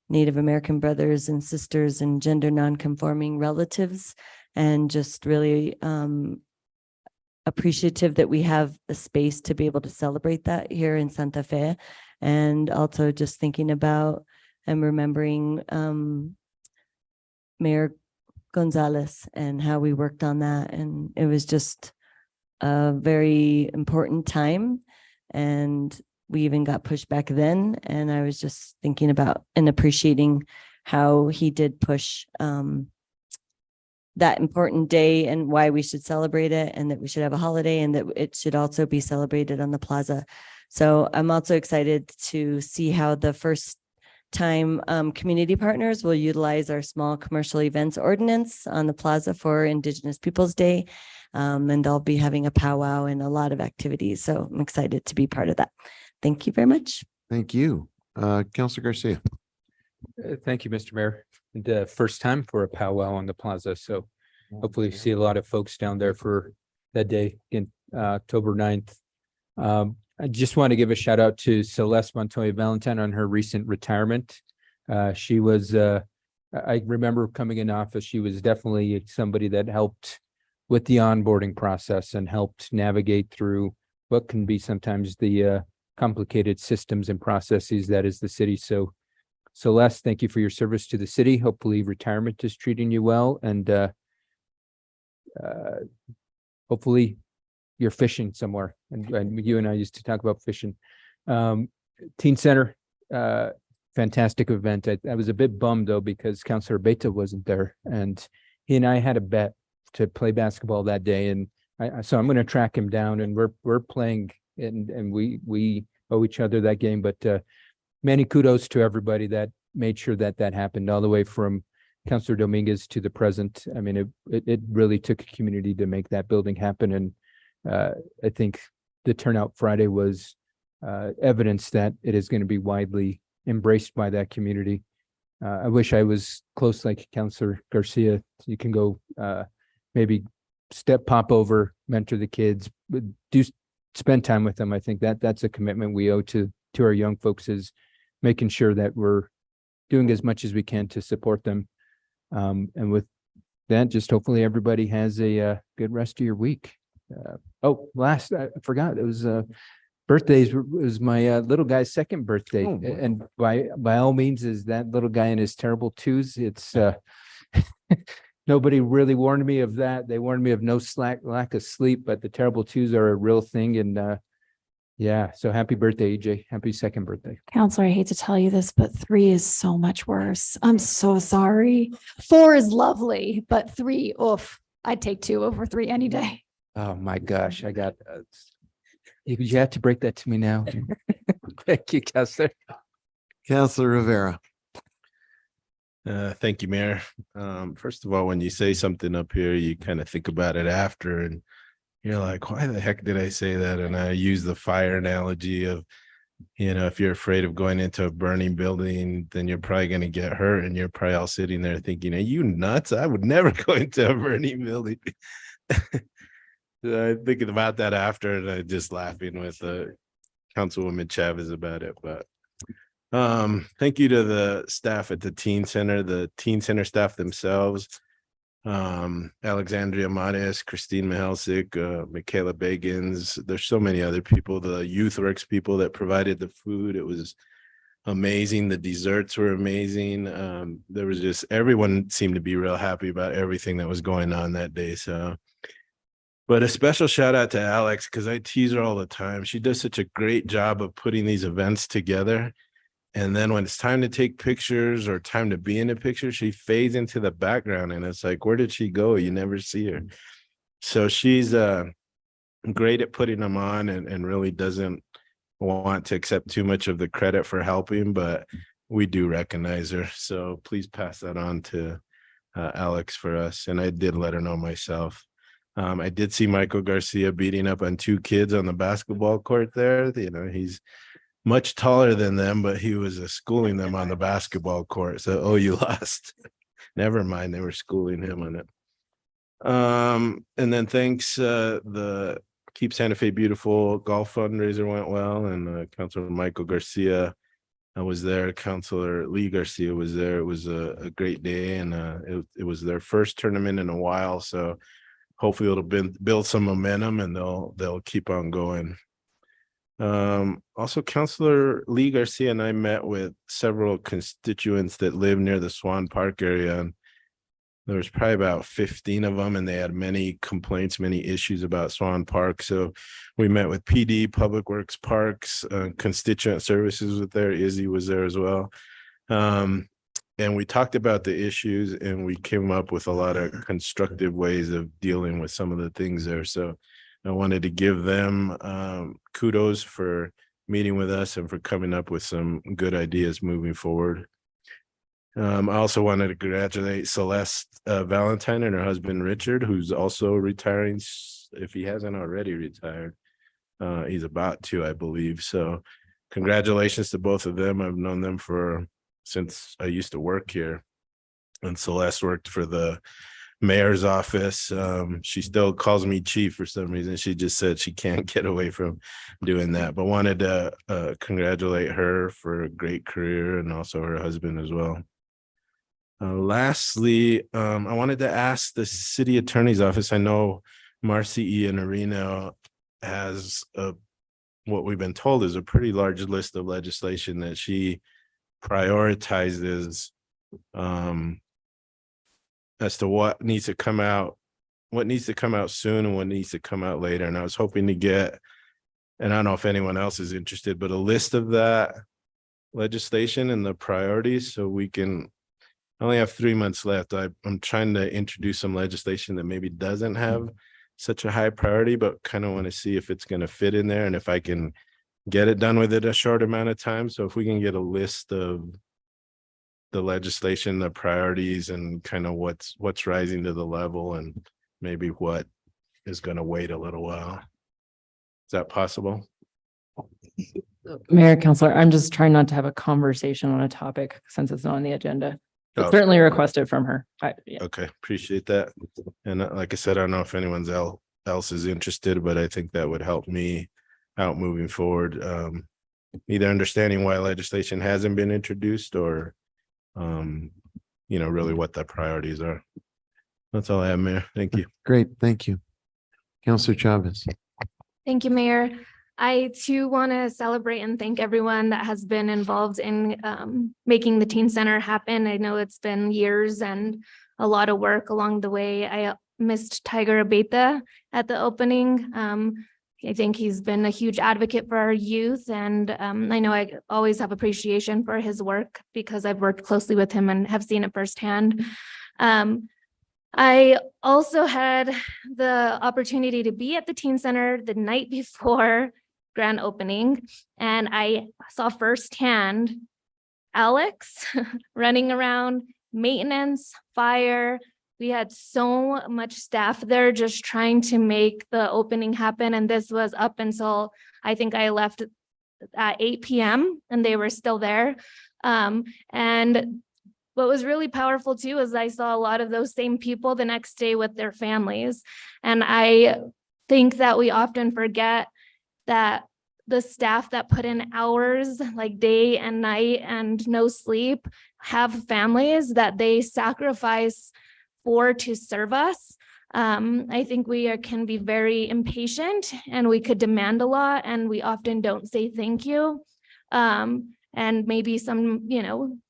Native American brothers and sisters and gender nonconforming relatives, and just really appreciative that we have a space to be able to celebrate that here in Santa Fe. And also just thinking about and remembering Mayor Gonzalez and how we worked on that. And it was just a very important time. And we even got pushed back then. And I was just thinking about and appreciating how he did push that important day and why we should celebrate it, and that we should have a holiday, and that it should also be celebrated on the plaza. So I'm also excited to see how the first time community partners will utilize our small commercial events ordinance on the plaza for Indigenous Peoples Day. And they'll be having a powwow and a lot of activities. So I'm excited to be part of that. Thank you very much. Thank you. Councilor Garcia. Thank you, Mr. Mayor. The first time for a powwow on the plaza. So hopefully see a lot of folks down there for that day in October 9th. I just want to give a shout out to Celeste Montoya Valentine on her recent retirement. She was, I remember coming in office, she was definitely somebody that helped with the onboarding process and helped navigate through what can be sometimes the complicated systems and processes that is the city. So Celeste, thank you for your service to the city. Hopefully retirement is treating you well, and hopefully you're fishing somewhere. And you and I used to talk about fishing. Teen Center, fantastic event. I was a bit bummed though, because Councilor Beta wasn't there, and he and I had a bet to play basketball that day. And so I'm going to track him down, and we're playing, and we owe each other that game. But many kudos to everybody that made sure that happened, all the way from Councilor Dominguez to the present. I mean, it really took a community to make that building happen. And I think the turnout Friday was evidence that it is going to be widely embraced by that community. I wish I was close like Councilor Garcia. You can go maybe pop over, mentor the kids, do spend time with them. I think that that's a commitment we owe to our young folks, is making sure that we're doing as much as we can to support them. And with that, just hopefully everybody has a good rest of your week. I forgot, it was birthdays was my little guy's second birthday. Oh, boy. And by all means, is that little guy in his terrible twos. It's nobody really warned me of that. They warned me of no lack of sleep, but the terrible twos are a real thing. And yeah, so happy birthday, EJ. Happy second birthday. Counselor, I hate to tell you this, but 3 is so much worse. I'm so sorry. 4 is lovely, but 3, oof, I'd take 2 over 3 any day. Oh my gosh, I got you have to break that to me now. Thank you, Counselor. Counselor Rivera. Thank you, Mayor. First of all, when you say something up here, you kind of think about it after, and you're like, why the heck did I say that? And I use the fire analogy of, if you're afraid of going into a burning building, then you're probably going to get hurt. And you're probably all sitting there thinking, are you nuts? I would never go into a burning building. I'm thinking about that after, and I'm just laughing with Councilwoman Chavez about it. But thank you to the staff at the teen center staff themselves. Alexandria Mates, Christine Mihalsik, Michaela Bagans. There's so many other people, the Youth Works people that provided the food. It was amazing. The desserts were amazing. There was just, everyone seemed to be real happy about everything that was going on that day. So, but a special shout out to Alex, because I tease her all the time. She does such a great job of putting these events together. And then when it's time to take pictures or time to be in a picture, she fades into the background, and it's like, where did she go? You never see her. So she's great at putting them on, and really doesn't want to accept too much of the credit for helping, but we do recognize her. So please pass that on to Alex for us. And I did let her know myself. I did see Michael Garcia beating up on 2 kids on the basketball court there. He's much taller than them, but he was schooling them on the basketball court. So, you lost. Never mind, they were schooling him on it. And then thanks, the Keep Santa Fe Beautiful golf fundraiser went well, and Councilor Michael Garcia was there. Councilor Lee Garcia was there. It was a great day, and it was their first tournament in a while. So hopefully it'll build some momentum, and they'll keep on going. Also, Councilor Lee Garcia and I met with several constituents that live near the Swan Park area, and there was probably about 15 of them, and they had many complaints, many issues about Swan Park. So we met with PD, Public Works, Parks, constituent services was there. Izzy was there as well. And we talked about the issues, and we came up with a lot of constructive ways of dealing with some of the things there. So I wanted to give them kudos for meeting with us and for coming up with some good ideas moving forward. I also wanted to congratulate Celeste Valentine and her husband, Richard, who's also retiring, if he hasn't already retired. He's about to, I believe. So congratulations to both of them. I've known them since I used to work here. And Celeste worked for the mayor's office. She still calls me chief for some reason. She just said she can't get away from doing that, but wanted to congratulate her for a great career, and also her husband as well. Lastly, I wanted to ask the city attorney's office. I know Marcy Iannarino has what we've been told is a pretty large list of legislation that she prioritizes as to what needs to come out soon and what needs to come out later. And I was hoping to get, and I don't know if anyone else is interested, but a list of that legislation and the priorities, so we can, I only have 3 months left. I'm trying to introduce some legislation that maybe doesn't have such a high priority, but kind of want to see if it's going to fit in there and if I can get it done within a short amount of time. So if we can get a list of the legislation, the priorities, and kind of what's rising to the level, and maybe what is going to wait a little while. Is that possible? Mayor, Counselor, I'm just trying not to have a conversation on a topic since it's not on the agenda. But certainly requested from her. Okay, appreciate that. And like I said, I don't know if anyone else is interested, but I think that would help me out moving forward. Either understanding why legislation hasn't been introduced or, really what the priorities are. That's all I have, Mayor. Thank you. Great, thank you. Counselor Chavez. Thank you, Mayor. I too want to celebrate and thank everyone that has been involved in making the teen center happen. I know it's been years and a lot of work along the way. I missed Tiger Abeta at the opening. I think he's been a huge advocate for our youth, and I know I always have appreciation for his work because I've worked closely with him and have seen it firsthand. I also had the opportunity to be at the teen center the night before grand opening, and I saw firsthand Alex running around, maintenance, fire. We had so much staff there just trying to make the opening happen, and this was up until I think I left at 8 p.m. and they were still there. And what was really powerful too is I saw a lot of those same people the next day with their families. And I think that we often forget that the staff that put in hours like day and night and no sleep have families that they sacrifice for to serve us. I think we can be very impatient and we could demand a lot and we often don't say thank you. And maybe some,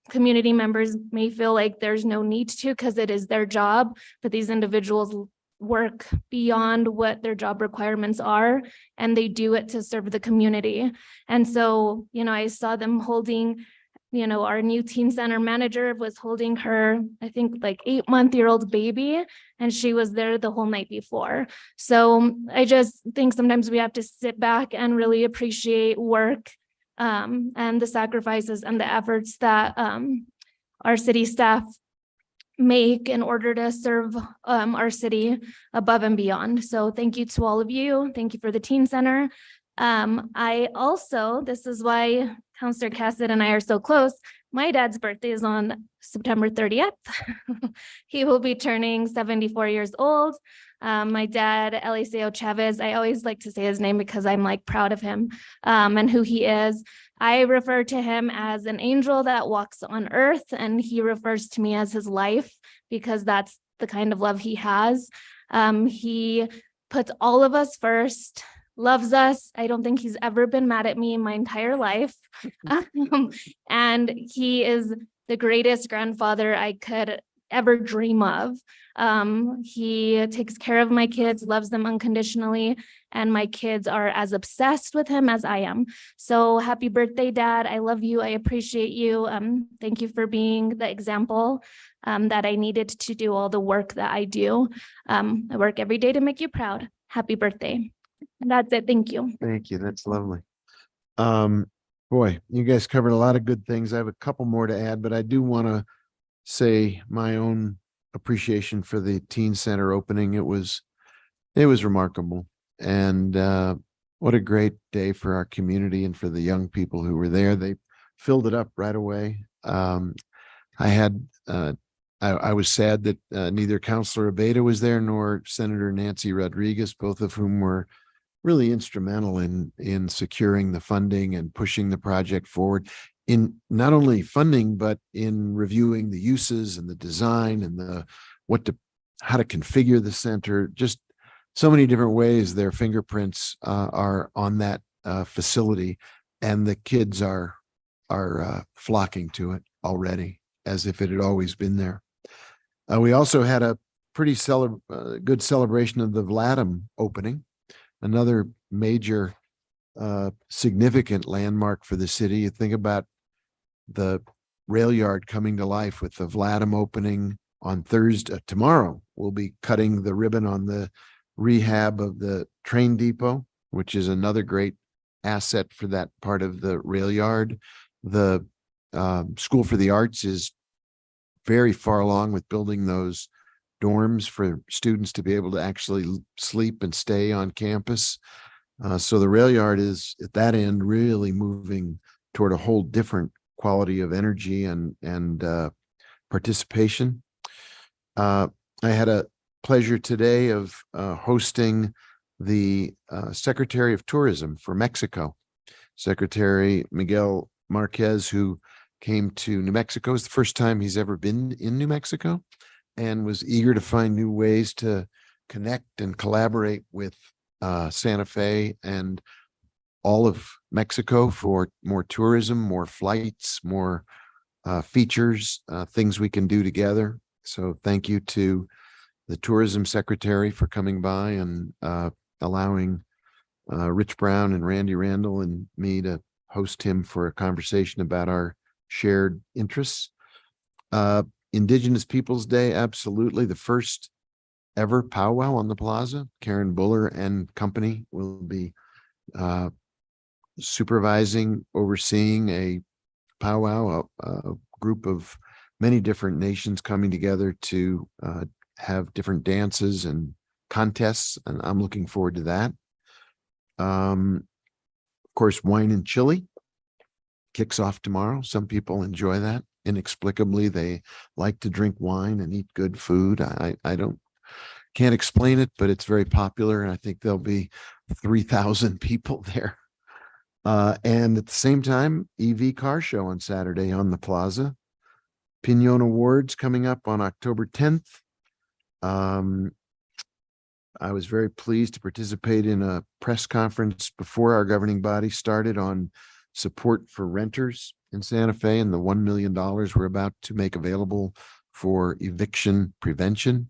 community members may feel like there's no need to because it is their job, but these individuals work beyond what their job requirements are, and they do it to serve the community. And so, I saw them holding, our new teen center manager was holding her, I think like 8-month-old baby, and she was there the whole night before. So I just think sometimes we have to sit back and really appreciate work and the sacrifices and the efforts that our city staff make in order to serve our city above and beyond. So thank you to all of you. Thank you for the teen center. I also, this is why Councillor Cassidy and I are so close. My dad's birthday is on September 30th. He will be turning 74 years old. My dad, Eliseo Chavez, I always like to say his name because I'm like proud of him and who he is. I refer to him as an angel that walks on earth, and he refers to me as his life because that's the kind of love he has. He puts all of us first, loves us. I don't think he's ever been mad at me in my entire life. And he is the greatest grandfather I could ever dream of. He takes care of my kids, loves them unconditionally, and my kids are as obsessed with him as I am. So happy birthday, Dad. I love you. I appreciate you. Thank you for being the example that I needed to do all the work that I do. I work every day to make you proud. Happy birthday. And that's it. Thank you. Thank you. That's lovely. Boy, you guys covered a lot of good things. I have a couple more to add, but I do want to say my own appreciation for the teen center opening. It was remarkable, and what a great day for our community and for the young people who were there. They filled it up right away. I was sad that neither Councillor Abeta was there nor Senator Nancy Rodriguez, both of whom were really instrumental in securing the funding and pushing the project forward in not only funding, but in reviewing the uses and the design and how to configure the center. Just so many different ways their fingerprints are on that facility, and the kids are flocking to it already as if it had always been there. We also had a pretty good celebration of the Vladim opening, another major significant landmark for the city. You think about the rail yard coming to life with the Vladim opening on Thursday. Tomorrow we'll be cutting the ribbon on the rehab of the train depot, which is another great asset for that part of the rail yard. The School for the Arts is very far along with building those dorms for students to be able to actually sleep and stay on campus. So the rail yard is at that end really moving toward a whole different quality of energy and participation. I had a pleasure today of hosting the Secretary of Tourism for Mexico, Secretary Miguel Marquez, who came to New Mexico. It's the first time he's ever been in New Mexico and was eager to find new ways to connect and collaborate with Santa Fe and all of Mexico for more tourism, more flights, more features, things we can do together. So thank you to the Tourism Secretary for coming by and allowing Rich Brown and Randy Randall and me to host him for a conversation about our shared interests. Indigenous Peoples Day, absolutely. The first ever powwow on the plaza. Karen Buller and company will be supervising, overseeing a powwow, a group of many different nations coming together to have different dances and contests, and I'm looking forward to that. Of course, wine and chili kicks off tomorrow. Some people enjoy that. Inexplicably, they like to drink wine and eat good food. I can't explain it, but it's very popular, and I think there'll be 3,000 people there. And at the same time, EV car show on Saturday on the plaza. Pinon Awards coming up on October 10th. I was very pleased to participate in a press conference before our governing body started on support for renters in Santa Fe and the $1 million we're about to make available for eviction prevention.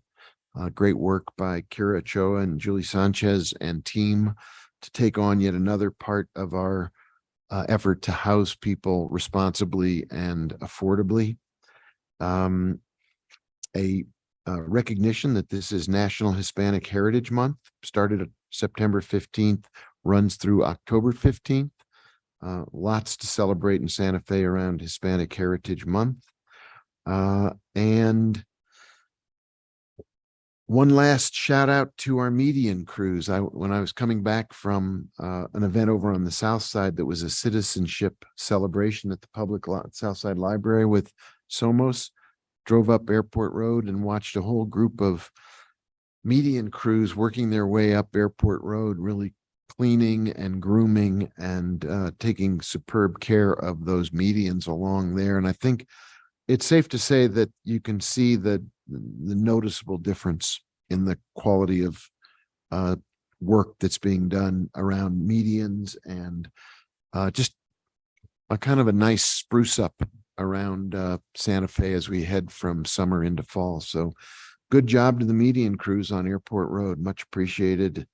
Great work by Kira Ochoa and Julie Sanchez and team to take on yet another part of our effort to house people responsibly and affordably. A recognition that this is National Hispanic Heritage Month, started September 15th, runs through October 15th. Lots to celebrate in Santa Fe around Hispanic Heritage Month. And one last shout out to our median crews. When I was coming back from an event over on the South Side that was a citizenship celebration at the public South Side Library with Somos, drove up Airport Road and watched a whole group of median crews working their way up Airport Road, really cleaning and grooming and taking superb care of those medians along there. And I think it's safe to say that you can see the noticeable difference in the quality of work that's being done around medians and just a kind of a nice spruce up around Santa Fe as we head from summer into fall. So good job to the median crews on Airport Road. Much appreciated.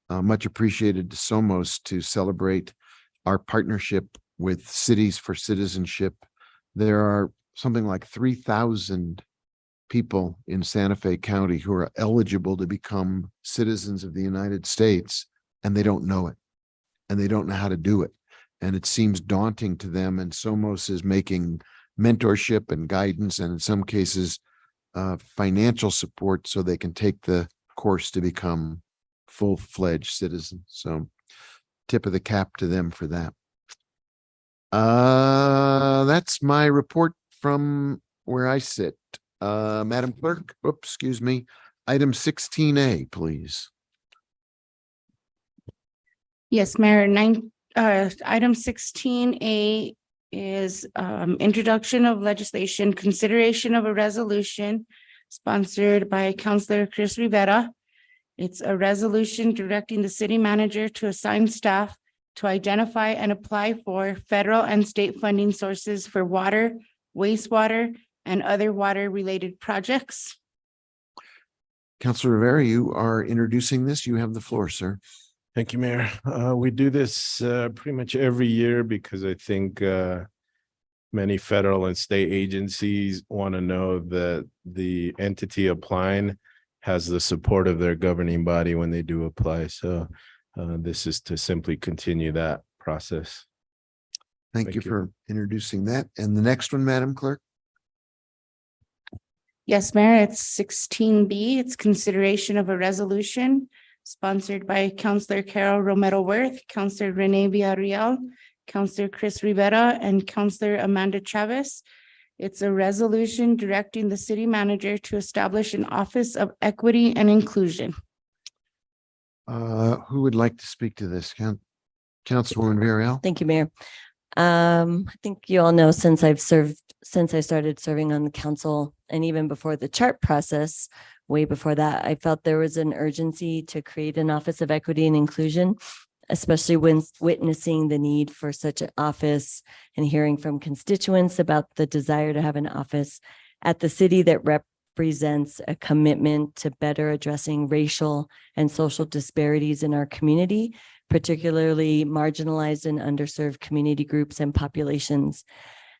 Much appreciated to Somos to celebrate our partnership with Cities for Citizenship. There are something like 3,000 people in Santa Fe County who are eligible to become citizens of the United States, and they don't know it, and they don't know how to do it. And it seems daunting to them. And Somos is making mentorship and guidance, and in some cases, financial support so they can take the course to become full-fledged citizens. So tip of the cap to them for that. That's my report from where I sit. Madam Clerk, oops, excuse me. Item 16A, please. Yes, Mayor, item 16A is introduction of legislation, consideration of a resolution sponsored by Councilor Chris Rivera. It's a resolution directing the city manager to assign staff to identify and apply for federal and state funding sources for water, wastewater, and other water-related projects. Councilor Rivera, you are introducing this. You have the floor, sir. Thank you, Mayor. We do this pretty much every year because I think many federal and state agencies want to know that the entity applying has the support of their governing body when they do apply. So this is to simply continue that process. Thank you for introducing that. And the next one, Madam Clerk. Yes, Mayor, it's 16B. It's consideration of a resolution sponsored by Councilor Carol Romero Worth, Councilor Rene Villarreal, Councilor Chris Rivera, and Councilor Amanda Chavez. It's a resolution directing the city manager to establish an Office of Equity and Inclusion. Who would like to speak to this? Councilwoman Villarreal? Thank you, Mayor. I think you all know since I started serving on the council and even before the chart process, way before that, I felt there was an urgency to create an Office of Equity and Inclusion, especially when witnessing the need for such an office and hearing from constituents about the desire to have an office at the city that represents a commitment to better addressing racial and social disparities in our community, particularly marginalized and underserved community groups and populations.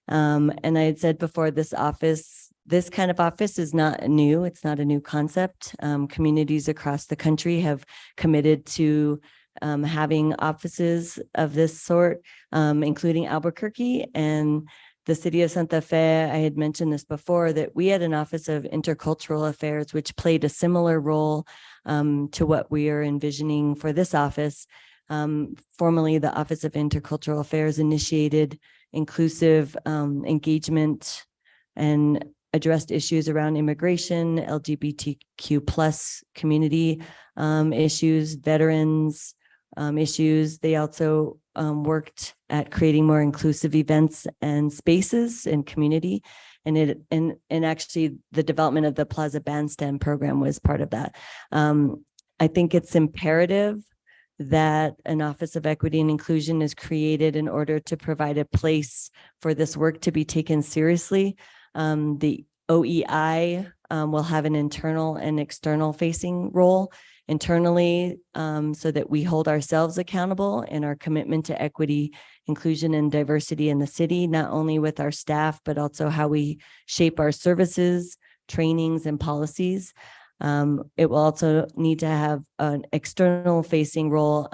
And I had said before, this kind of office is not new. It's not a new concept. Communities across the country have committed to having offices of this sort, including Albuquerque and the city of Santa Fe. I had mentioned this before, that we had an Office of Intercultural Affairs, which played a similar role to what we are envisioning for this office. Formerly, the Office of Intercultural Affairs initiated inclusive engagement and addressed issues around immigration, LGBTQ plus community issues, veterans issues. They also worked at creating more inclusive events and spaces in community. And actually the development of the Plaza Bandstand program was part of that. I think it's imperative that an Office of Equity and Inclusion is created in order to provide a place for this work to be taken seriously. The OEI will have an internal and external facing role. Internally, so that we hold ourselves accountable in our commitment to equity, inclusion, and diversity in the city, not only with our staff, but also how we shape our services, trainings, and policies. It will also need to have an external facing role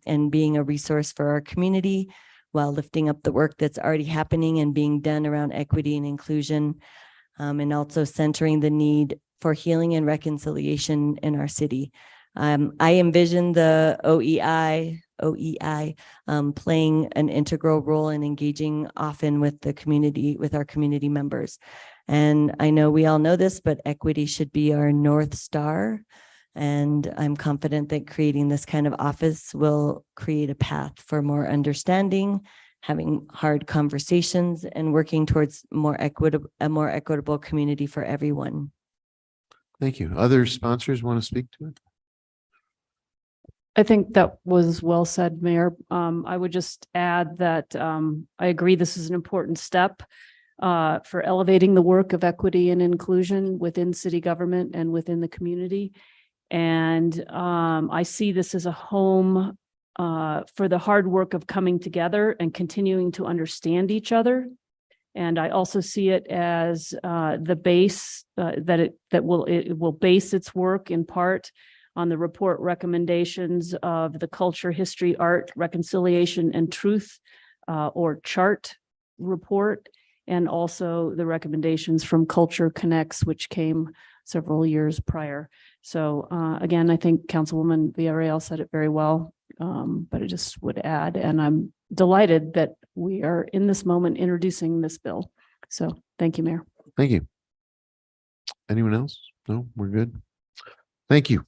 and being a resource for our community while lifting up the work that's already happening and being done around equity and inclusion, and also centering the need for healing and reconciliation in our city. I envision the OEI playing an integral role in engaging often with the community, with our community members. And I know we all know this, but equity should be our North Star. And I'm confident that creating this kind of office will create a path for more understanding, having hard conversations, and working towards a more equitable community for everyone. Thank you. Other sponsors want to speak to it? I think that was well said, Mayor. I would just add that I agree this is an important step for elevating the work of equity and inclusion within city government and within the community. And I see this as a home for the hard work of coming together and continuing to understand each other. And I also see it as the base that it will base its work in part on the report recommendations of the Culture, History, Art, Reconciliation, and Truth or CHART report, and also the recommendations from Culture Connects, which came several years prior. So again, I think Councilwoman Villarreal said it very well, but I just would add, and I'm delighted that we are in this moment introducing this bill. So thank you, Mayor. Thank you. Anyone else? No, we're good. Thank you.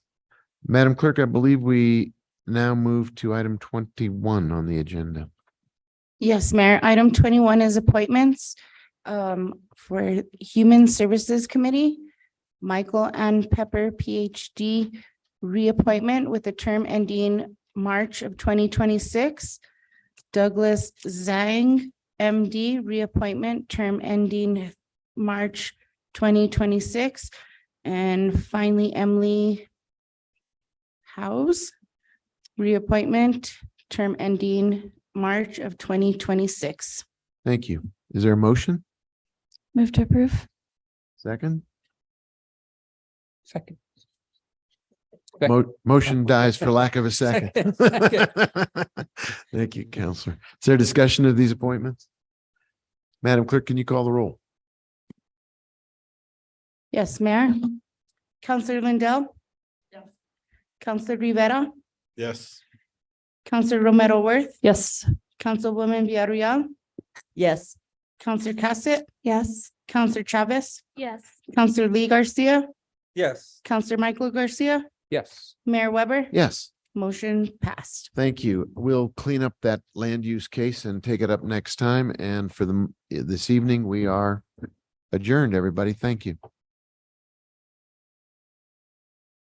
Madam Clerk, I believe we now move to item 21 on the agenda. Yes, Mayor. Item 21 is appointments for Human Services Committee. Michael and Pepper, PhD, reappointment with a term ending March of 2026. Douglas Zhang, MD, reappointment, term ending March 2026. And finally, Emily House, reappointment, term ending March of 2026. Thank you. Is there a motion? Move to approve. Second? Second. Motion dies for lack of a second. Thank you, Counselor. Is there discussion of these appointments? Madam Clerk, can you call the roll? Yes, Mayor. Counselor Lindell? Yes. Counselor Rivera? Yes. Counselor Romero Worth? Yes. Councilwoman Villarreal? Yes. Counselor Cassett? Yes. Counselor Chavez? Yes. Counselor Lee Garcia? Yes. Counselor Michael Garcia? Yes. Mayor Weber? Yes. Motion passed. Thank you. We'll clean up that land use case and take it up next time. And for this evening, we are adjourned, everybody. Thank you.